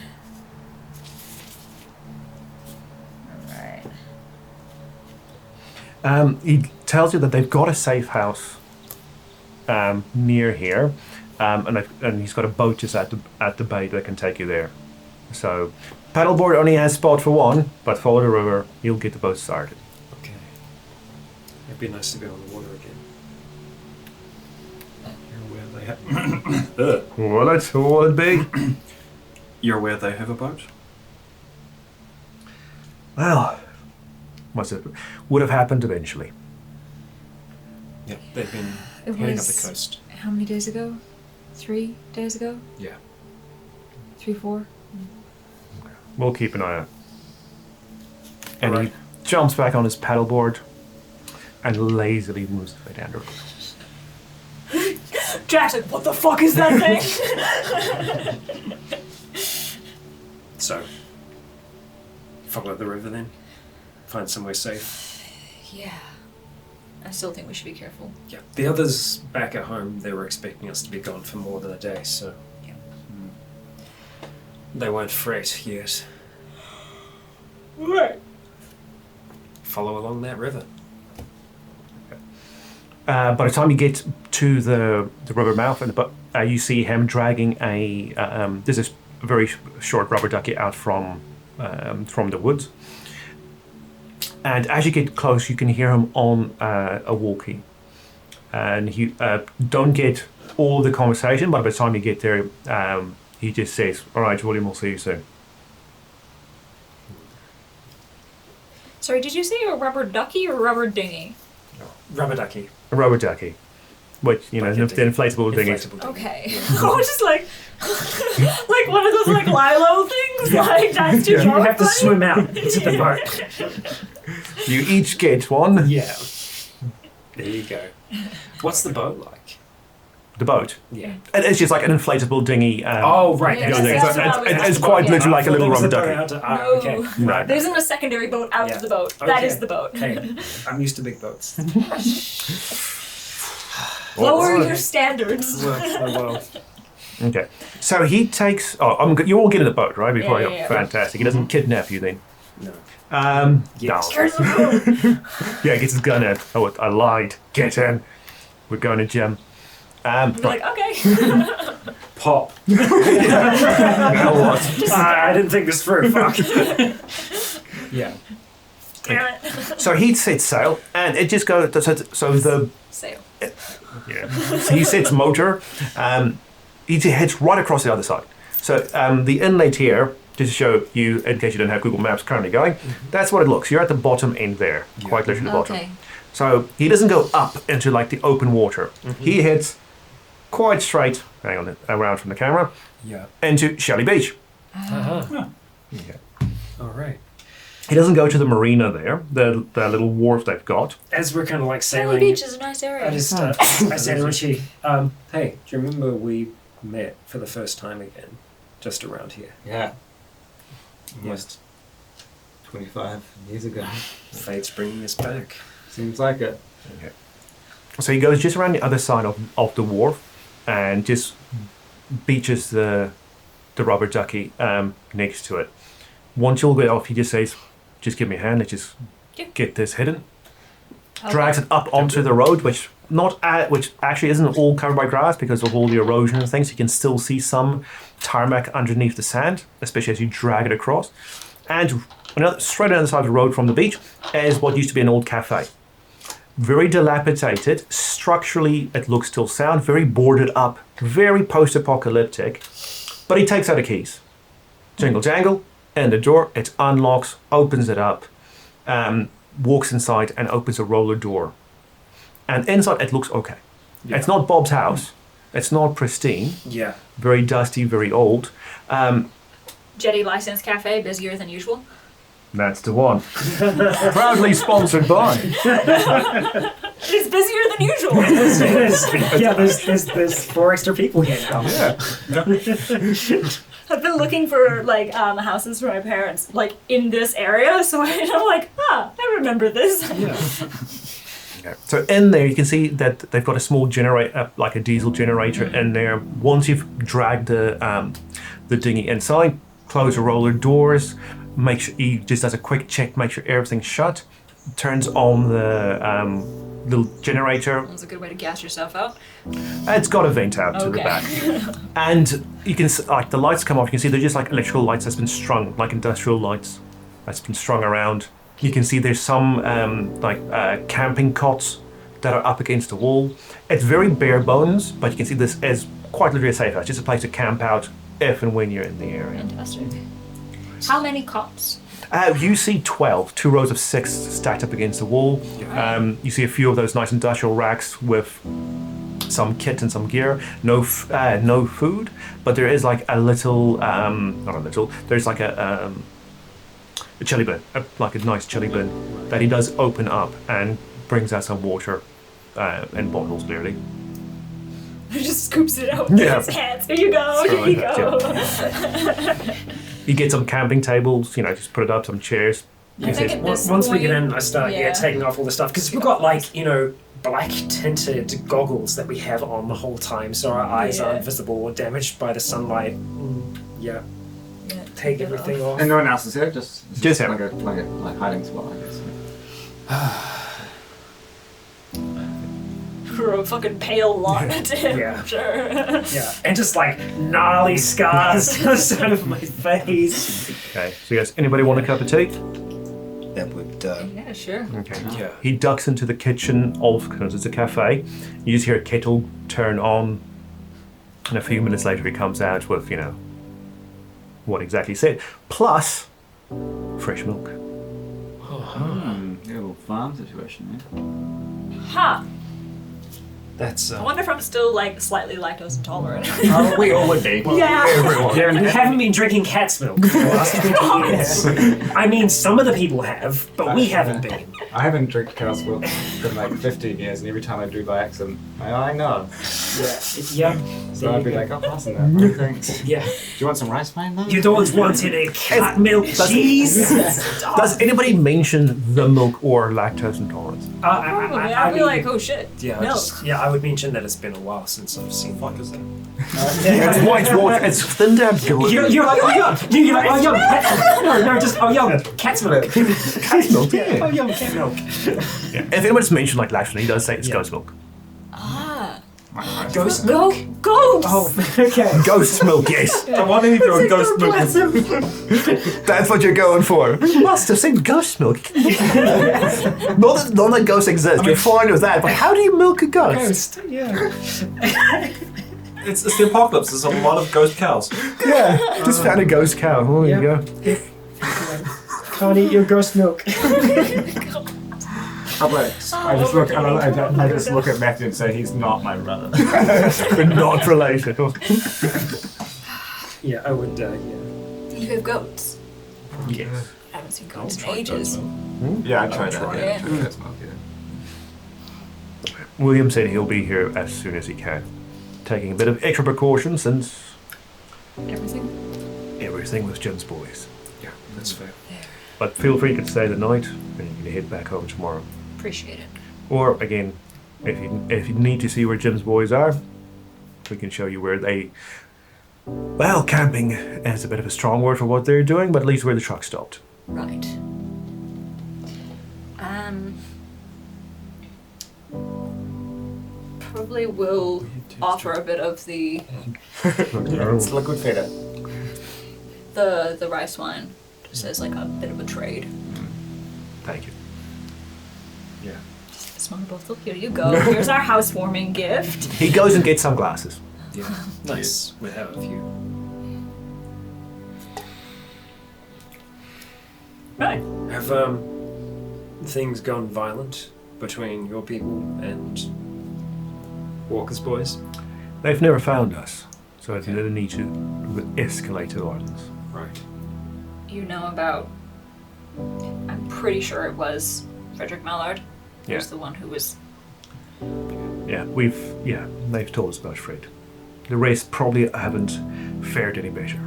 Alright. He tells you that they've got a safe house near here, and he's got a boat just at the bay that can take you there. So, paddleboard only has spot for one, but follow the river, you'll get the boat started. okay, it'd be nice to be on the water again. You're aware they have. Well, that's all it'd be. You're aware they have a boat? Well, would have happened eventually. Yeah, they've been It heading up the was coast. how many days ago? 3 days ago? Yeah. 3, 4? We'll keep an eye out. And Right. he jumps back on his paddleboard and lazily moves his way down the river. Jack's like, what the fuck is that thing? So, follow the river then. Find somewhere safe. Yeah. I still think we should be careful. Yeah. The others back at home, they were expecting us to be gone for more than a day, so Yeah. they won't fret yet. Right. Follow along that river. By the time you get to the river mouth, and you see him dragging this is a very short rubber ducky out from the woods. And as you get close, you can hear him on a walkie. And he don't get all the conversation, but by the time you get there, he just says, "All right, William, we'll see you soon." Sorry, did you say a rubber ducky or rubber dinghy? Rubber ducky. A rubber ducky, which the inflatable dinghy. Inflatable dinghy. Okay. I was just like, like one of those like Lilo things. Like that's too You short. have to swim out into the boat. You each get one. Yeah. There you go. What's the boat like? The boat. Yeah. It's just like an inflatable dinghy. Oh, right. Yeah, that's- that's that's- what I was It's quite asking. literally like a little rubber ducky. No. Okay. Right. There isn't a secondary boat out Yeah. to the boat. Okay. That is the boat. Hey, I'm used to big boats. Lower your standards. Well, Okay. So he takes. You all get in the boat, right? Before Yeah, I go. yeah. Fantastic. He doesn't kidnap you then. no. No. Yes. Here's the boat. Yeah, gets his gun out. Oh, I lied. Get in. We're going to gym. You're Right. like, okay. Pop. Now what? I didn't think this through. Fuck. Yeah. Damn it. So he sets sail, and it just goes. So the Sail. yeah. So he sets motor. He heads right across the other side. So the inlet here, just to show you, in case you don't have Google Maps currently going, that's what it looks. You're at the bottom end there, quite literally the bottom. Okay. So he doesn't go up into like the open water. He heads quite straight, hang on, around from the camera, Yeah. into Shelley Beach. Uh-huh. Yeah. All right. He doesn't go to the marina there, the little wharf they've got. As we're kind of like Shelley sailing, Beach is a nice area. I said to Richie, hey, do you remember we met for the first time again, just around here? Yeah. Almost 25 years ago. Fate's bringing us back. Seems like it. Okay. So he goes just around the other side of the wharf and just beaches the rubber ducky next to it. Once you'll get off, he just says, just give me a hand, let's just get this hidden. Okay. Drags it up onto the road, which actually isn't all covered by grass because of all the erosion and things. You can still see some tarmac underneath the sand, especially as you drag it across. And straight on the side of the road from the beach is what used to be an old cafe. Very dilapidated. Structurally, it looks still sound. Very boarded up. Very post-apocalyptic. But he takes out the keys. Jingle jangle. In the door. It unlocks. Opens it up. Walks inside and opens a roller door. And inside, it looks okay. Yeah. It's not Bob's house. It's not pristine. Yeah. Very dusty. Very old. Jetty License Cafe, busier than usual. That's the one. Proudly sponsored by. It's busier than usual. Yeah, there's 4 extra people here now. Yeah. I've been looking for houses for my parents, in this area, so I'm like, I remember this. Yeah. Okay. So in there, you can see that they've got a small generator, like a diesel generator in there. Once you've dragged the dinghy inside, close the roller doors. Make sure he just does a quick check, make sure everything's shut. Turns on the little generator. That's a good way to gas yourself out. It's got a vent out to the back. And you can, the lights come off, you can see they're just like electrical lights that's been strung, like industrial lights that's been strung around. You can see there's some camping cots that are up against the wall. It's very bare bones, but you can see this is quite literally a safe house, just a place to camp out if and when you're in the area. Fantastic. How many cots? You see 12, 2 rows of 6 stacked up against the wall. You see a few of those nice industrial racks with some kit and some gear. No food, but there is like a little, there's like a chili bin, like a nice chili bin that he does open up and brings out some water in bottles, clearly. He just scoops it out with his hands. Here you go, here you go. You get some camping tables, just put it up, some chairs. Once we get in, I start taking off all the stuff because we've got black tinted goggles that we have on the whole time, so our eyes aren't visible or damaged by the sunlight. Take everything off. And no one else is here, just him. like a hiding spot, I guess. For a fucking pale lot to him, sure. Yeah, and just gnarly scars to the side of my face. Okay, so yes, anybody want a cup of tea? That would. Yeah, sure. Okay. Yeah. He ducks into the kitchen because it's a cafe. You just hear a kettle turn on, and a few minutes later he comes out with, what exactly he said, plus fresh milk. Little farm situation, Ha! That's. I wonder if I'm still slightly lactose intolerant. we all would be. Yeah. You haven't been drinking cat's milk for the last 20 years. I mean, some of the people have, but we haven't been. I haven't drank cow's milk for 15 years, and every time I do by accident, I know. Yeah. So I'd be like, oh, passing that. Thanks. Yeah. Do you want some rice wine though? You don't wanted a cat milk cheese? Does anybody mention the milk or lactose intolerance? I'd be like, oh shit. Yeah, milk. I would mention that it's been a while since I've seen. What is that? It's white water. It's thinned out glue. You're like, oh yeah. You're like, oh yeah. No, just oh yeah. Cat's milk. Cat's milk. Yeah. Oh yeah, cat milk. Yeah. If anybody's mentioned lactose, he does say it's ghost milk. Ghost milk? Ghost! Oh, okay. Ghost milk, yes. I wonder if you're ghost milk. That's what you're going for. You must have seen ghost milk. Not that ghosts exist. You're fine with that. But how do you milk a ghost? Yeah. It's the apocalypse. There's a lot of ghost cows. Yeah. Just found a ghost cow. Oh, there you go. Can't eat your ghost milk. I just look at Matthew and say he's not my brother. We're not related. Yeah, I would. You have goats. Yes. I haven't seen goats in ages. Yeah, I tried that. try Yeah, it. I tried that smoke, yeah. William said he'll be here as soon as he can, taking a bit of extra precaution since Everything? everything was Jim's boys. Yeah, that's fair. But feel free to stay the night, and you can head back home tomorrow. Appreciate it. Or again, if you need to see where Jim's boys are, we can show you where they. Well, camping is a bit of a strong word for what they're doing, but at least where the truck stopped. Right. Probably will offer a bit of the It's liquid feta. the rice wine, just as like a bit of a trade. Thank you. Yeah. Small bottle. Here you go. Here's our housewarming gift. He goes and gets some glasses. Yeah. Nice. We'll have a few. Right. Have things gone violent between your people and Walker's boys? They've never found us, so they didn't need to escalate the violence. Right. You know about. I'm pretty sure it was Frederick Mallard. He Yeah. was the one who was. Yeah, they've told us about Fred. The rest probably haven't fared any better.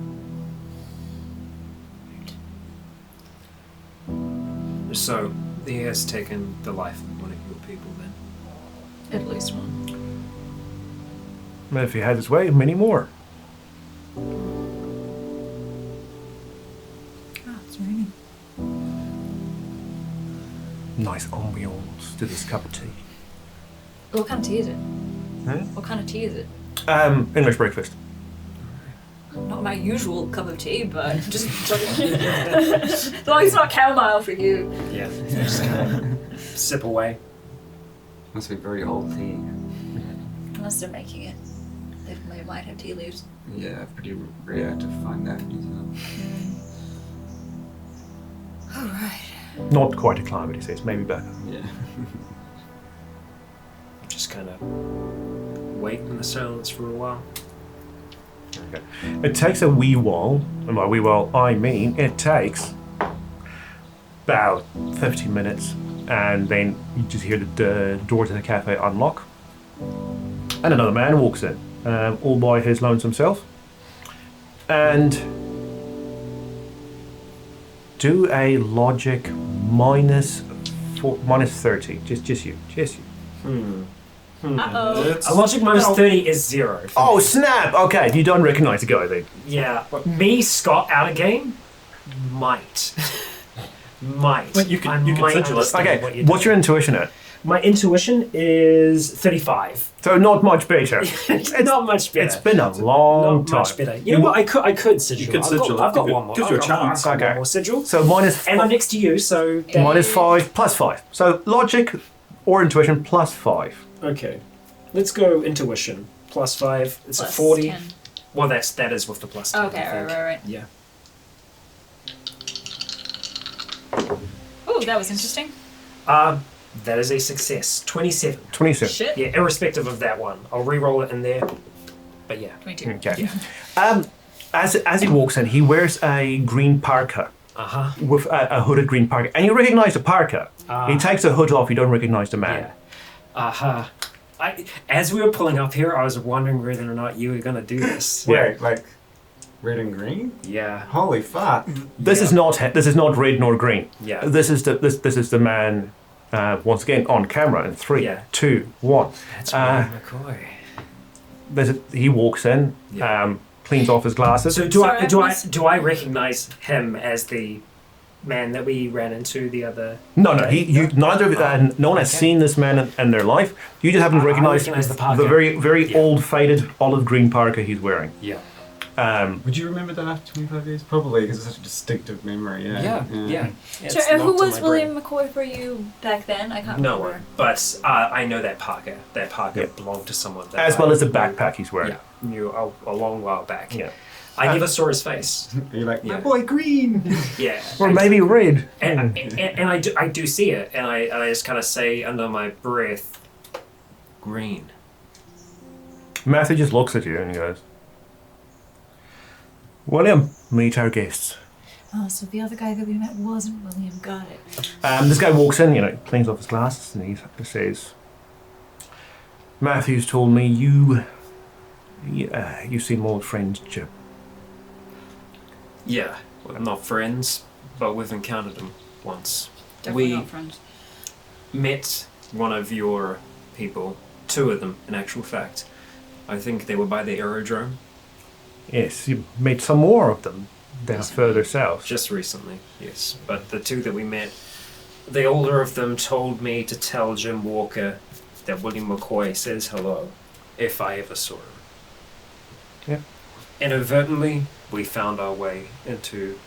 So, he has taken the life of one of your people then? At least one. If he had his way, many more. It's raining. Nice ambiance to this cup of tea. What kind of tea is it? Hmm? What kind of tea is it? English breakfast. Not my usual cup of tea, but just as long as it's not chamomile for you. Yeah. Just kind of sip away. Must be very old tea. Unless they're making it. They might have tea leaves. Yeah, pretty rare to find that in New Zealand. Alright. Not quite a climate, he says. Maybe better. Yeah. Just kind of wait in the silence for a while. Okay. It takes a wee while, and by wee while I mean it takes about 15 minutes, and then you just hear the door to the cafe unlock, and another man walks in, all by his lonesome self, and do a logic minus 30, just you. Uh-oh. A logic minus 30 is 0. Oh snap! Okay, you don't recognize the guy then. Yeah. Me, Scott, out of game? Might. Might. Well, you can I might sigil it. understand Okay, what you're what's your doing. intuition at? My intuition is 35. So not much better. It's not much better. It's been a long Not time. much better. You know what? I could sigil. You could I've got- sigil it. I've got Give one more. you a I've got chance. one Okay. more sigil. So minus And I'm next to you, so. minus 5 plus 5. So logic or intuition plus 5. Okay. Let's go intuition. Plus 5. It's Plus a 40. 10. Well, that is with the plus 10. Okay, I think. right. Yeah. Oh, that was interesting. That is a success. 27. 27. Shit. Yeah, irrespective of that one. I'll re-roll it in there. But yeah. 22. Okay. As he walks in, he wears a green parka Uh-huh. with a hooded green parka, and you recognize the parka. He takes the hood off. You don't recognize the man. Yeah. Uh-huh. As we were pulling up here, I was wondering whether or not you were going to do this. Wait, like red and green? Yeah. Holy fuck. This is not red nor green. Yeah. This is the man. Once again on camera in 3, Yeah. 2, 1. That's Ryan McCoy. He walks in, Yeah. cleans off his glasses. So do I recognize him as the man that we ran into the other? No, day? no one has seen this man in their life. You just happen to I recognize recognize the parka. very old, faded olive green parka he's wearing. Yeah. Would you remember that after 25 years? Probably, because it's such a distinctive memory. Yeah. Yeah. So, who was William McCoy for you back then? I can't No remember. one. But I know that parka. That parka Yeah. belonged to someone. That As I well as the backpack he's wearing. knew a long while back. Yeah. I never saw his face. You're like, my Yeah. boy Green! Yeah. Or maybe red. And I do see it, and I just kind of say under my breath, green. Matthew just looks at you and he goes, William, meet our guests. Oh, so the other guy that we met wasn't William. Got it. This guy walks in, cleans off his glasses, and he says, Matthew's told me you've seen my old friend Jim. Yeah, I'm not friends. but we've encountered them once. Definitely We not friends. met one of your people, 2 of them in actual fact. I think they were by the aerodrome Yes, you made some more of them down further south. just recently, yes. But the 2 that we met, the older of them told me to tell Jim Walker that William McCoy says hello if I ever saw him. Yeah. Inadvertently, we found our way into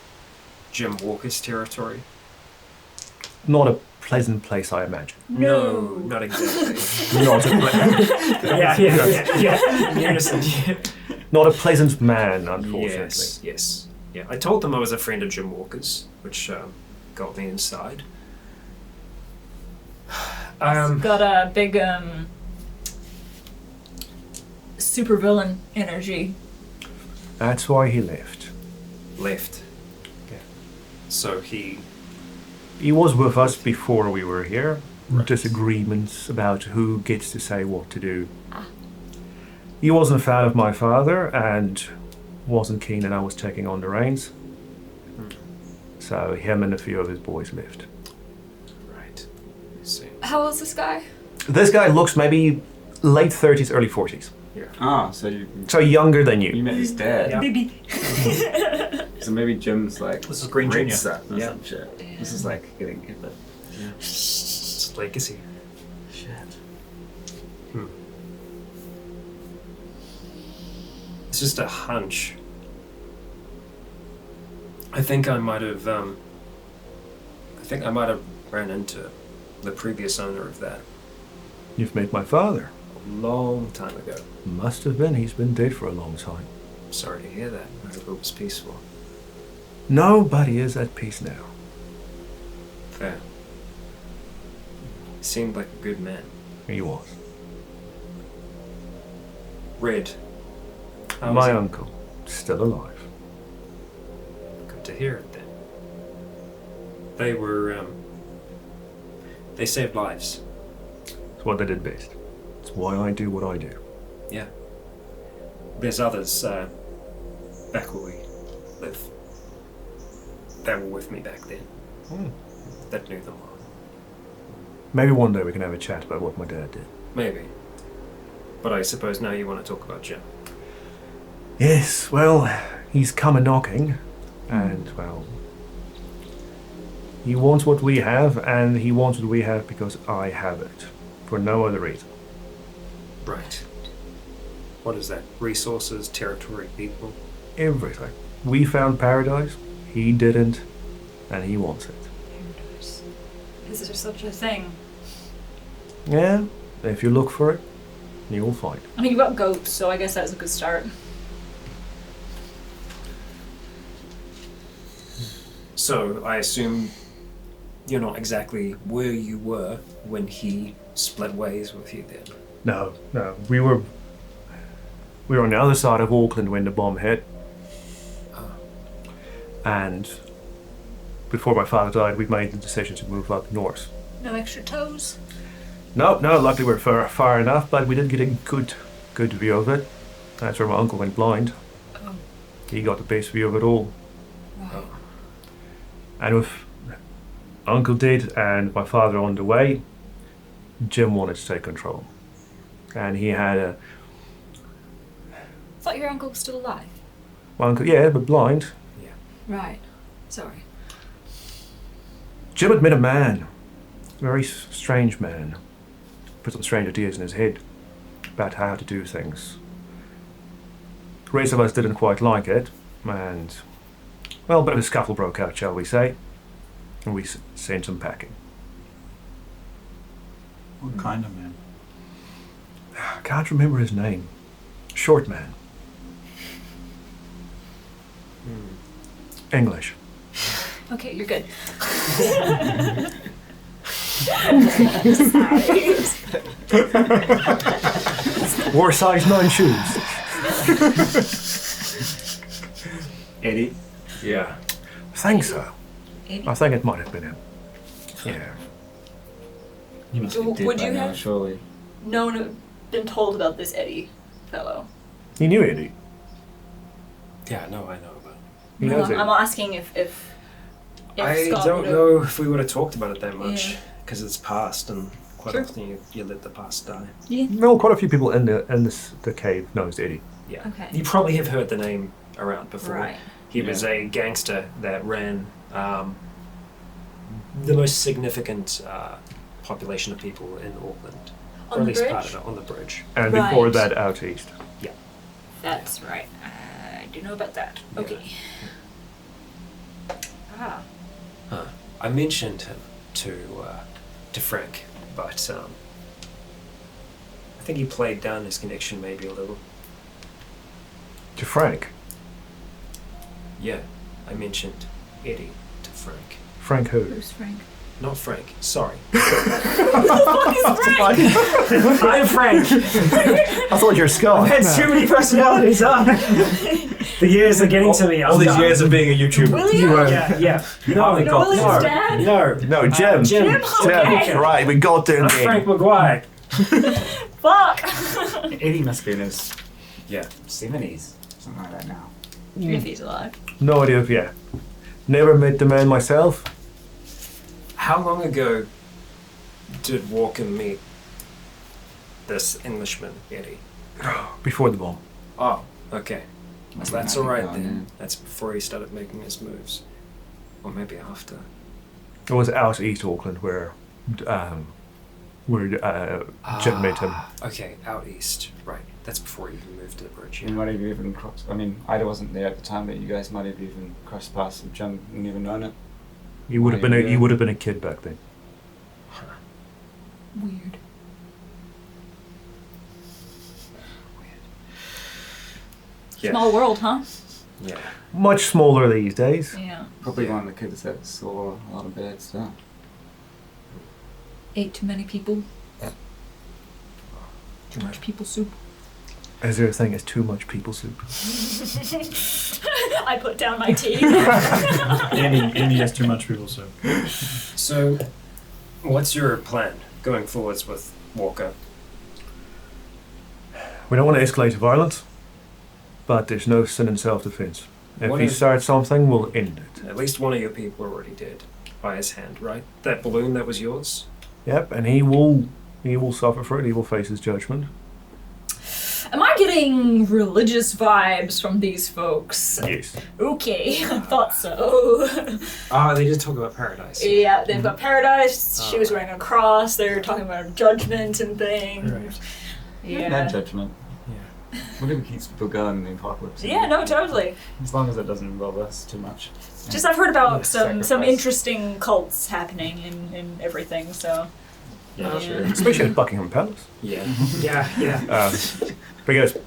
Jim Walker's territory. Not a pleasant place, I imagine. No, not exactly. Not a yeah. Unison. Yeah. not a pleasant man, unfortunately. Yes. Yeah, I told them I was a friend of Jim Walker's, which got me inside. Got a big supervillain energy. That's why he left. Left. Yeah. So he He was with us before we were here. Disagreements about who gets to say what to do. He wasn't a fan of my father and wasn't keen that I was taking on the reins. So him and a few of his boys left. Right. I see. How old's this guy? This guy looks maybe late 30s, early 40s. Ah, so you So younger than you. met his dad. Yeah. Baby. So maybe Jim's like This is Green red Junior. son or Yeah. some shit. This is like getting it, but It's legacy. shit. It's just a hunch. I think I might have ran into the previous owner of that You've met my father. a long time ago. Must have been. He's been dead for a long time. Sorry to hear that. I hope it was peaceful. Nobody is at peace now. Fair. He seemed like a good man. He was. Red. How was My he? uncle, still alive. Good to hear it then. They were, they saved lives. It's what they did best. It's why I do what I do. Yeah. There's others, back where we live. They were with me back then. That knew them well. Maybe one day we can have a chat about what my dad did. Maybe. But I suppose now you want to talk about Jim. Yes, well, he's come a knocking, and, well, he wants what we have, and he wants what we have because I have it, for no other reason. Right. What is that? Resources, territory, people? Everything. We found paradise, he didn't, and he wants it. Is there such a thing? Yeah, if you look for it, you'll find it. I mean, you've got goats, so I guess that's a good start. So, I assume you're not exactly where you were when he split ways with you then? No, we were on the other side of Auckland when the bomb hit. And before my father died, we made the decision to move up north. No extra toes? No, luckily we're far enough, but we didn't get a good view of it. That's where my uncle went blind. Oh. He got the best view of it all. Right. And with Uncle dead and my father on the way, Jim wanted to take control. And he had I thought your uncle was still alive. my uncle, yeah, but blind. Right. Sorry. Jim had met a man, a very strange man. Put some strange ideas in his head about how to do things. The rest of us didn't quite like it, and, well, a bit of a scuffle broke out, shall we say, and we sent him packing. What kind of man? I can't remember his name. Short man. English. Okay, you're good. Wore size 9 shoes. Eddie? Yeah. I think so. Eddie? I think it might have been him. Yeah. You must be dead Would by you now, have- surely. Been told about this Eddie fellow. He knew Eddie. Yeah, no, I know about He No, knows I'm Eddie. asking if If I Scott don't would've- know if we would have talked about it that much Yeah. because it's past, and quite Sure. often you let the past die. No, quite a few people in the cave knows Eddie. Yeah. Okay. You probably have heard the name around before. Right. He was a gangster that ran the most significant population of people in Auckland. On or at the least part bridge? of it, on the bridge. And before Right. that, out east. That's right. I do know about that. Okay. Ah. I mentioned him to Frank, but I think he played down his connection maybe a little. To Frank. Yeah, I mentioned Eddie to Frank. Frank who? Who's Frank? Not Frank, sorry. Frank? I'm Frank! I thought you were Scott. I've had too many personalities, huh? The years are getting to me. All these years of being a YouTuber. William? Yeah. No, William's dad? No. No, Jim. Jim. Okay. Right, we got there. I'm Frank Maguire. Fuck! Eddie must be in his Yeah. 70s, something like that now. If he's alive. No idea if, yeah. Never met the man myself. How long ago did Walker meet this Englishman, Eddie? Before the bomb. Oh, okay. So that's Maybe alright not, then. yeah. That's before he started making his moves. Or maybe after. It was out east Auckland where Jim met him. Okay, out east. Right. That's before he even moved to the bridge. You Yeah. might have even crossed. I mean, Ida wasn't there at the time, but you guys might have even crossed paths with Jim and never known it. You would have been you would have been a kid back then. Weird. Yeah. Small world, huh? Yeah. Much smaller these days. Yeah. Probably one of the kids that saw a lot of bad stuff. Ate too many people. Too much people soup. Is there a thing as too much people soup? I put down my tea. Andy has too much people, so. So, what's your plan going forwards with Walker? We don't want to escalate to violence, but there's no sin in self-defense. If What he if- starts something, we'll end it. At least one of your people already dead by his hand, right? That balloon that was yours? Yep, and he will suffer for it. He will face his judgment. Am I getting religious vibes from these folks? Yes. Okay, I thought so. Oh, they did talk about paradise. Yeah, they've got paradise. She was wearing a cross. They're talking about judgment and things. Right. Yeah. Bad judgment. Yeah. Whatever keeps people going in the apocalypse. Yeah, no, totally. As long as it doesn't involve us too much. Just I've heard about Yeah, some sacrifice. interesting cults happening and everything. So Yeah, Yeah. sure. Especially at Buckingham Palace. Yeah. Yeah. Because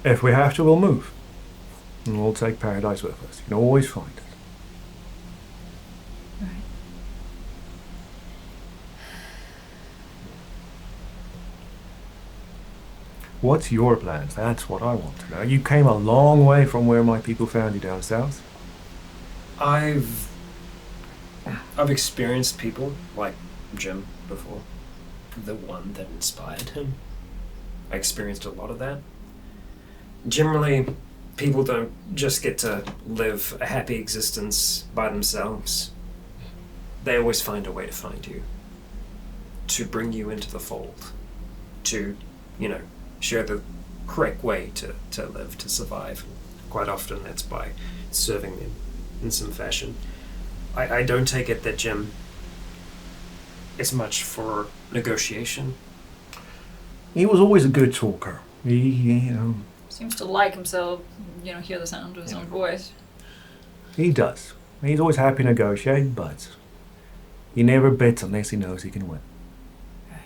if we have to, we'll move. And we'll take paradise with us. You can always find it. right. What's your plans? That's what I want to know. You came a long way from where my people found you down south. I've experienced people like Jim before. The one that inspired him. I experienced a lot of that. Generally, people don't just get to live a happy existence by themselves. They always find a way to find you. To bring you into the fold. To, share the correct way to live, to survive. Quite often that's by serving them in some fashion. I don't take it that Jim is much for negotiation. He was always a good talker. He Seems to like himself. Hear the sound of his own voice. he does. He's always happy to negotiate, but he never bets unless he knows he can win. Right.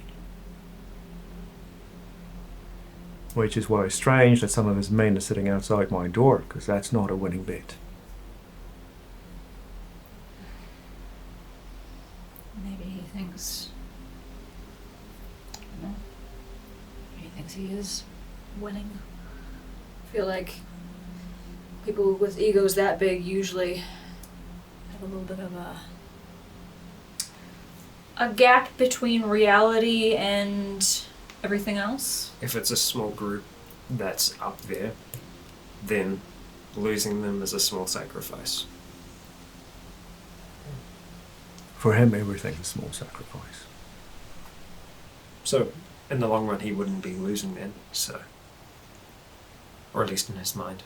Which is why it's strange that some of his men are sitting outside my door, because that's not a winning bet. Maybe he thinks. I don't know. He thinks he is winning. I feel like people with egos that big usually have a little bit of a gap between reality and everything else. If it's a small group that's up there, then losing them is a small sacrifice. For him, everything's a small sacrifice. So, in the long run, he wouldn't be losing then, so. Or at least in his mind.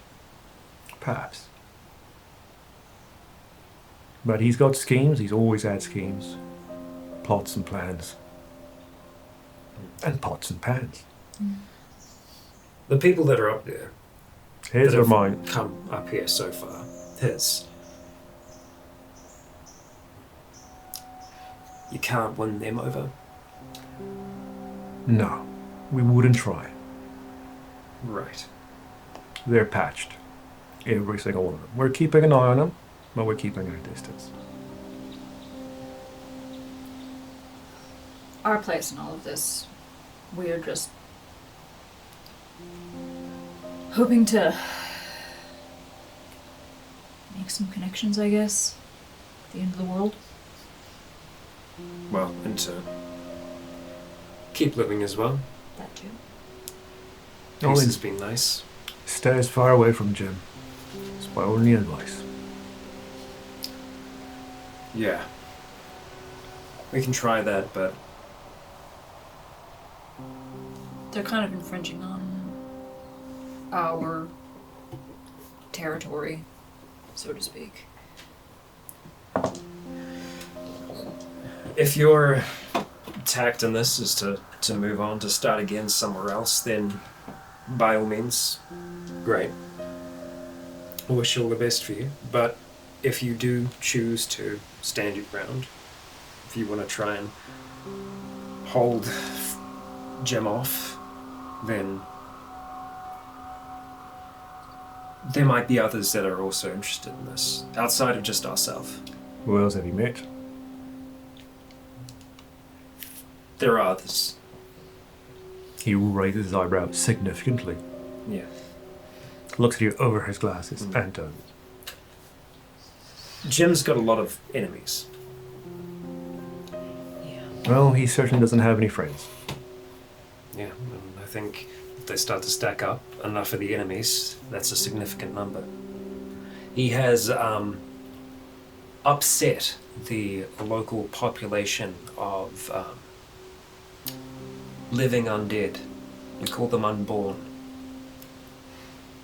Perhaps. But he's got schemes, he's always had schemes. Plots and plans. And pots and pans. The people that are up there, His that or have mine? come up here so far, his. You can't win them over. No, we wouldn't try. Right. They're patched. Every single one of them. We're keeping an eye on them, but we're keeping our distance. Our place in all of this, we're just hoping to make some connections, I guess, at the end of the world. Well, and to keep living as well. That too. Peace has been nice. Stay as far away from Jim. It's my only advice. Yeah. We can try that, but They're kind of infringing on our territory, so to speak. if your tact in this is to move on, to start again somewhere else, then by all means, great. I wish all the best for you. But if you do choose to stand your ground, if you want to try and hold Jim off, then there might be others that are also interested in this, outside of just ourselves. Who else have you met? There are others. He raises his eyebrows significantly. Yeah. Looks at you over his glasses and Jim's got a lot of enemies. well, he certainly doesn't have any friends. Yeah, and I think if they start to stack up enough of the enemies, that's a significant number. He has upset the local population of living undead. We call them unborn.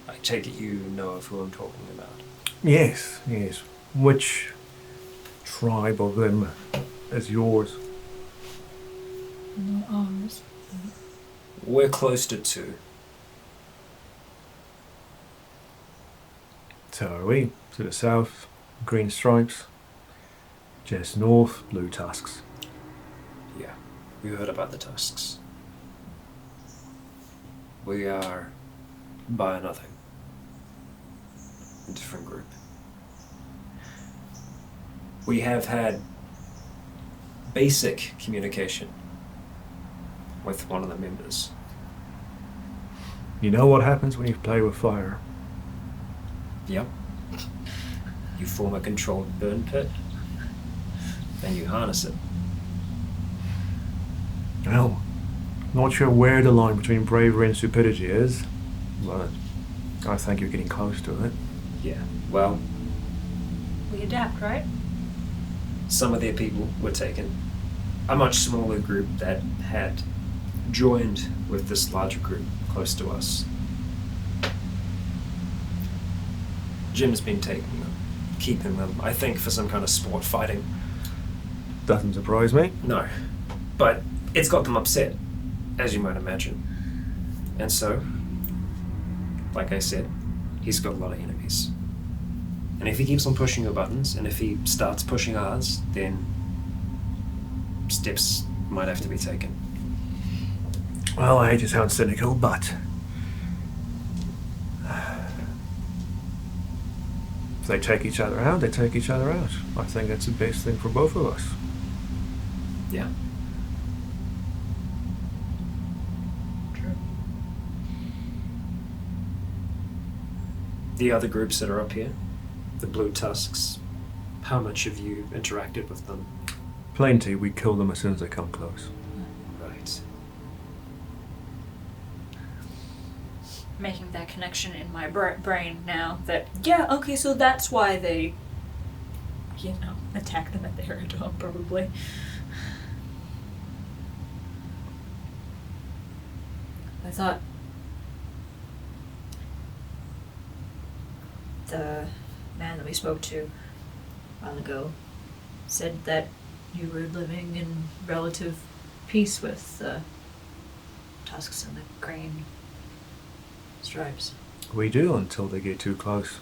I take it you know of who I'm talking about. Yes, yes. Which tribe of them is yours? Not ours. We're close to two. So are we. To the south, green stripes. Just north, blue tusks. Yeah, we heard about the tusks. We are by another. A different group. We have had basic communication with one of the members. You know what happens when you play with fire? Yep. You form a controlled burn pit, and you harness it. Well, not sure where the line between bravery and stupidity is, but I think you're getting close to it. Yeah, well, We adapt, right? some of their people were taken. A much smaller group that had joined with this larger group close to us. Jim's been taking them, keeping them, I think for some kind of sport fighting. Doesn't surprise me. No, but it's got them upset, as you might imagine. And so, like I said, he's got a lot of enemies. And if he keeps on pushing your buttons, and if he starts pushing ours, then steps might have to be taken. Well, I hate to sound cynical, but if they take each other out, they take each other out. I think that's the best thing for both of us. Yeah. True. The other groups that are up here, the Blue Tusks, how much have you interacted with them? Plenty, we kill them as soon as they come close. Right. Making that connection in my brain now that, yeah, okay, so that's why they, attack them at the aerodrome, probably. I thought the man that we spoke to a while ago said that you were living in relative peace with the tusks and the crane stripes. We do until they get too close.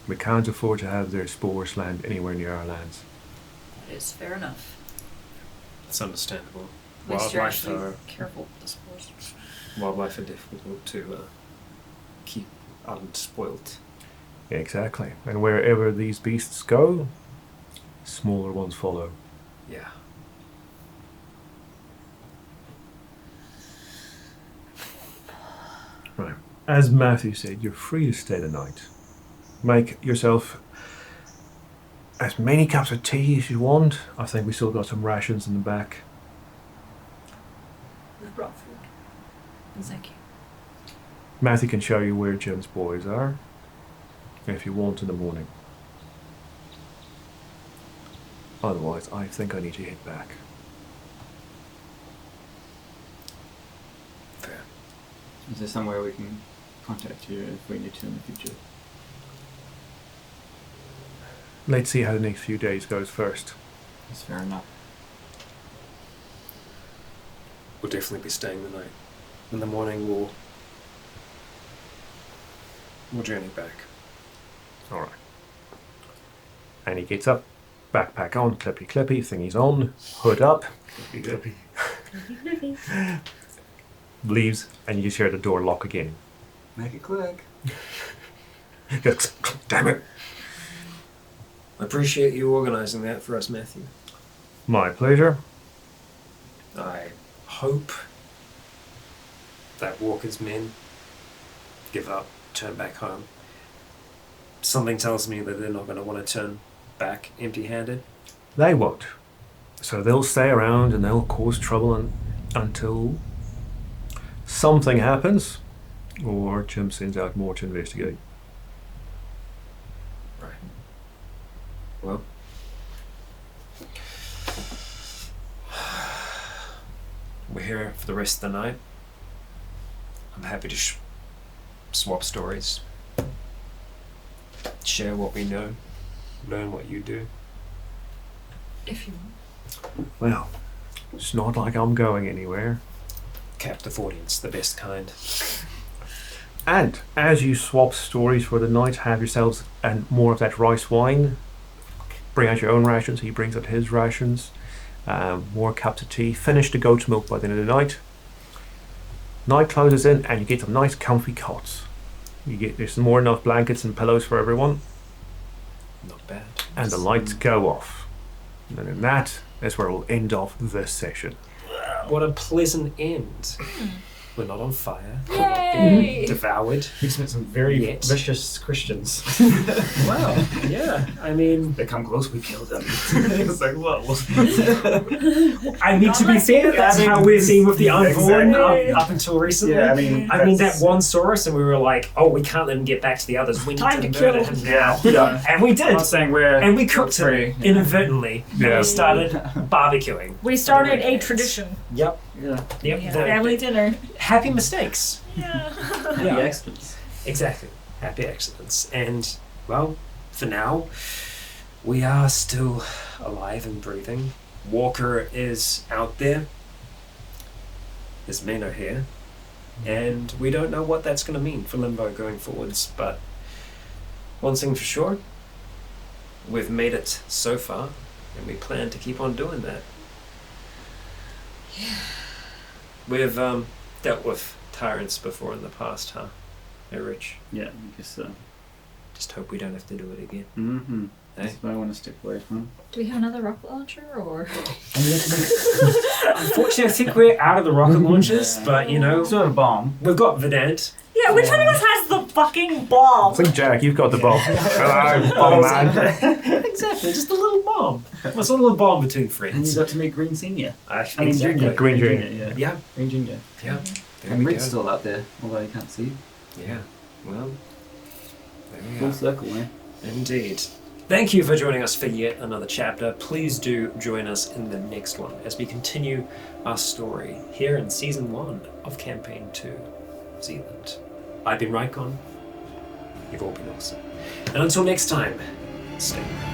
We can't afford to have their spores land anywhere near our lands. That is fair enough. It's understandable. At least you're Wildlife actually are careful with the spores. wildlife are difficult to keep unspoilt. Exactly. And wherever these beasts go, smaller ones follow. Yeah. Right. As Matthew said, you're free to stay the night. Make yourself as many cups of tea as you want. I think we still got some rations in the back. We've brought food. Thank you. Matthew can show you where Jim's boys are, if you want, in the morning. Otherwise, I think I need to head back. Fair. Is there somewhere we can contact you if we need to in the future? Let's see how the next few days goes first. That's fair enough. We'll definitely be staying the night. In the morning, we'll journey back. Alright. And he gets up, backpack on, clippy clippy, thingy's on, hood up, Clippy. leaves, and you just hear the door lock again. Make it quick. Damn it. I appreciate you organising that for us, Matthew. My pleasure. I hope that Walker's men give up, turn back home. Something tells me that they're not going to want to turn back empty-handed. They won't. So they'll stay around and they'll cause trouble until something happens, or Jim sends out more to investigate. Right. Well, we're here for the rest of the night. I'm happy to swap stories, share what we know, learn what you do. If you want. Well, it's not like I'm going anywhere. Captive audience, the best kind. And as you swap stories for the night, have yourselves and more of that rice wine. Bring out your own rations. He brings out his rations. More cups of tea. Finish the goat's milk by the end of the night. Night closes in, and you get some nice, comfy cots. There's more than enough blankets and pillows for everyone, Not bad. and the lights go off. And then that is where we'll end off this session. What a pleasant end. We're not on fire. We're not Yay! being devoured. We met some very Yet. vicious Christians. Wow. Yeah. I mean, They come close, we kill them. It's like, whoa. I mean, to be fair, that's how we've seen with the Unborn up until recently. Yeah, I mean, I mean, that that's- one saw us and we were like, oh, we can't let him get back to the others. We need Time to to murder kill. him now. Yeah. And we I'm did. not saying we're. And we cooked free. him inadvertently. And Yeah. we started barbecuing. We started a tradition. Yep. Yeah. Yep. Yeah. The- Family dinner. happy mistakes. Yeah. Yeah. accidents. Exactly. Happy accidents. And, well, for now, we are still alive and breathing. Walker is out there. His men are here. And we don't know what that's going to mean for Limbo going forwards. But one thing for sure, we've made it so far. And we plan to keep on doing that. We've dealt with tyrants before in the past, huh? Hey, Rich. Yeah, I guess so. Just hope we don't have to do it again. Mm-hmm. Eh? That's what I want to stick away from. Do we have another rocket launcher or? Unfortunately, I think we're out of the rocket launchers, but you know, It's not a bomb. we've got Vedant. Yeah, which one of us has the fucking ball? I think, Jack, you've got the bomb. Hello, bomb man. Exactly, just a little bomb. What's a little bomb between And you friends? got to meet Green Senior. I I mean, Junior. Green Junior. Yeah. Yeah, Green Junior. yeah. There And we Rick's go. still out there, although you can't see. Yeah, well, there we Full are. circle, eh? Indeed. Thank you for joining us for yet another chapter. Please do join us in the next one as we continue our story here in Season 1 of Campaign 2, Zealand. I've been Rycon. You've all been awesome. And until next time, stay well.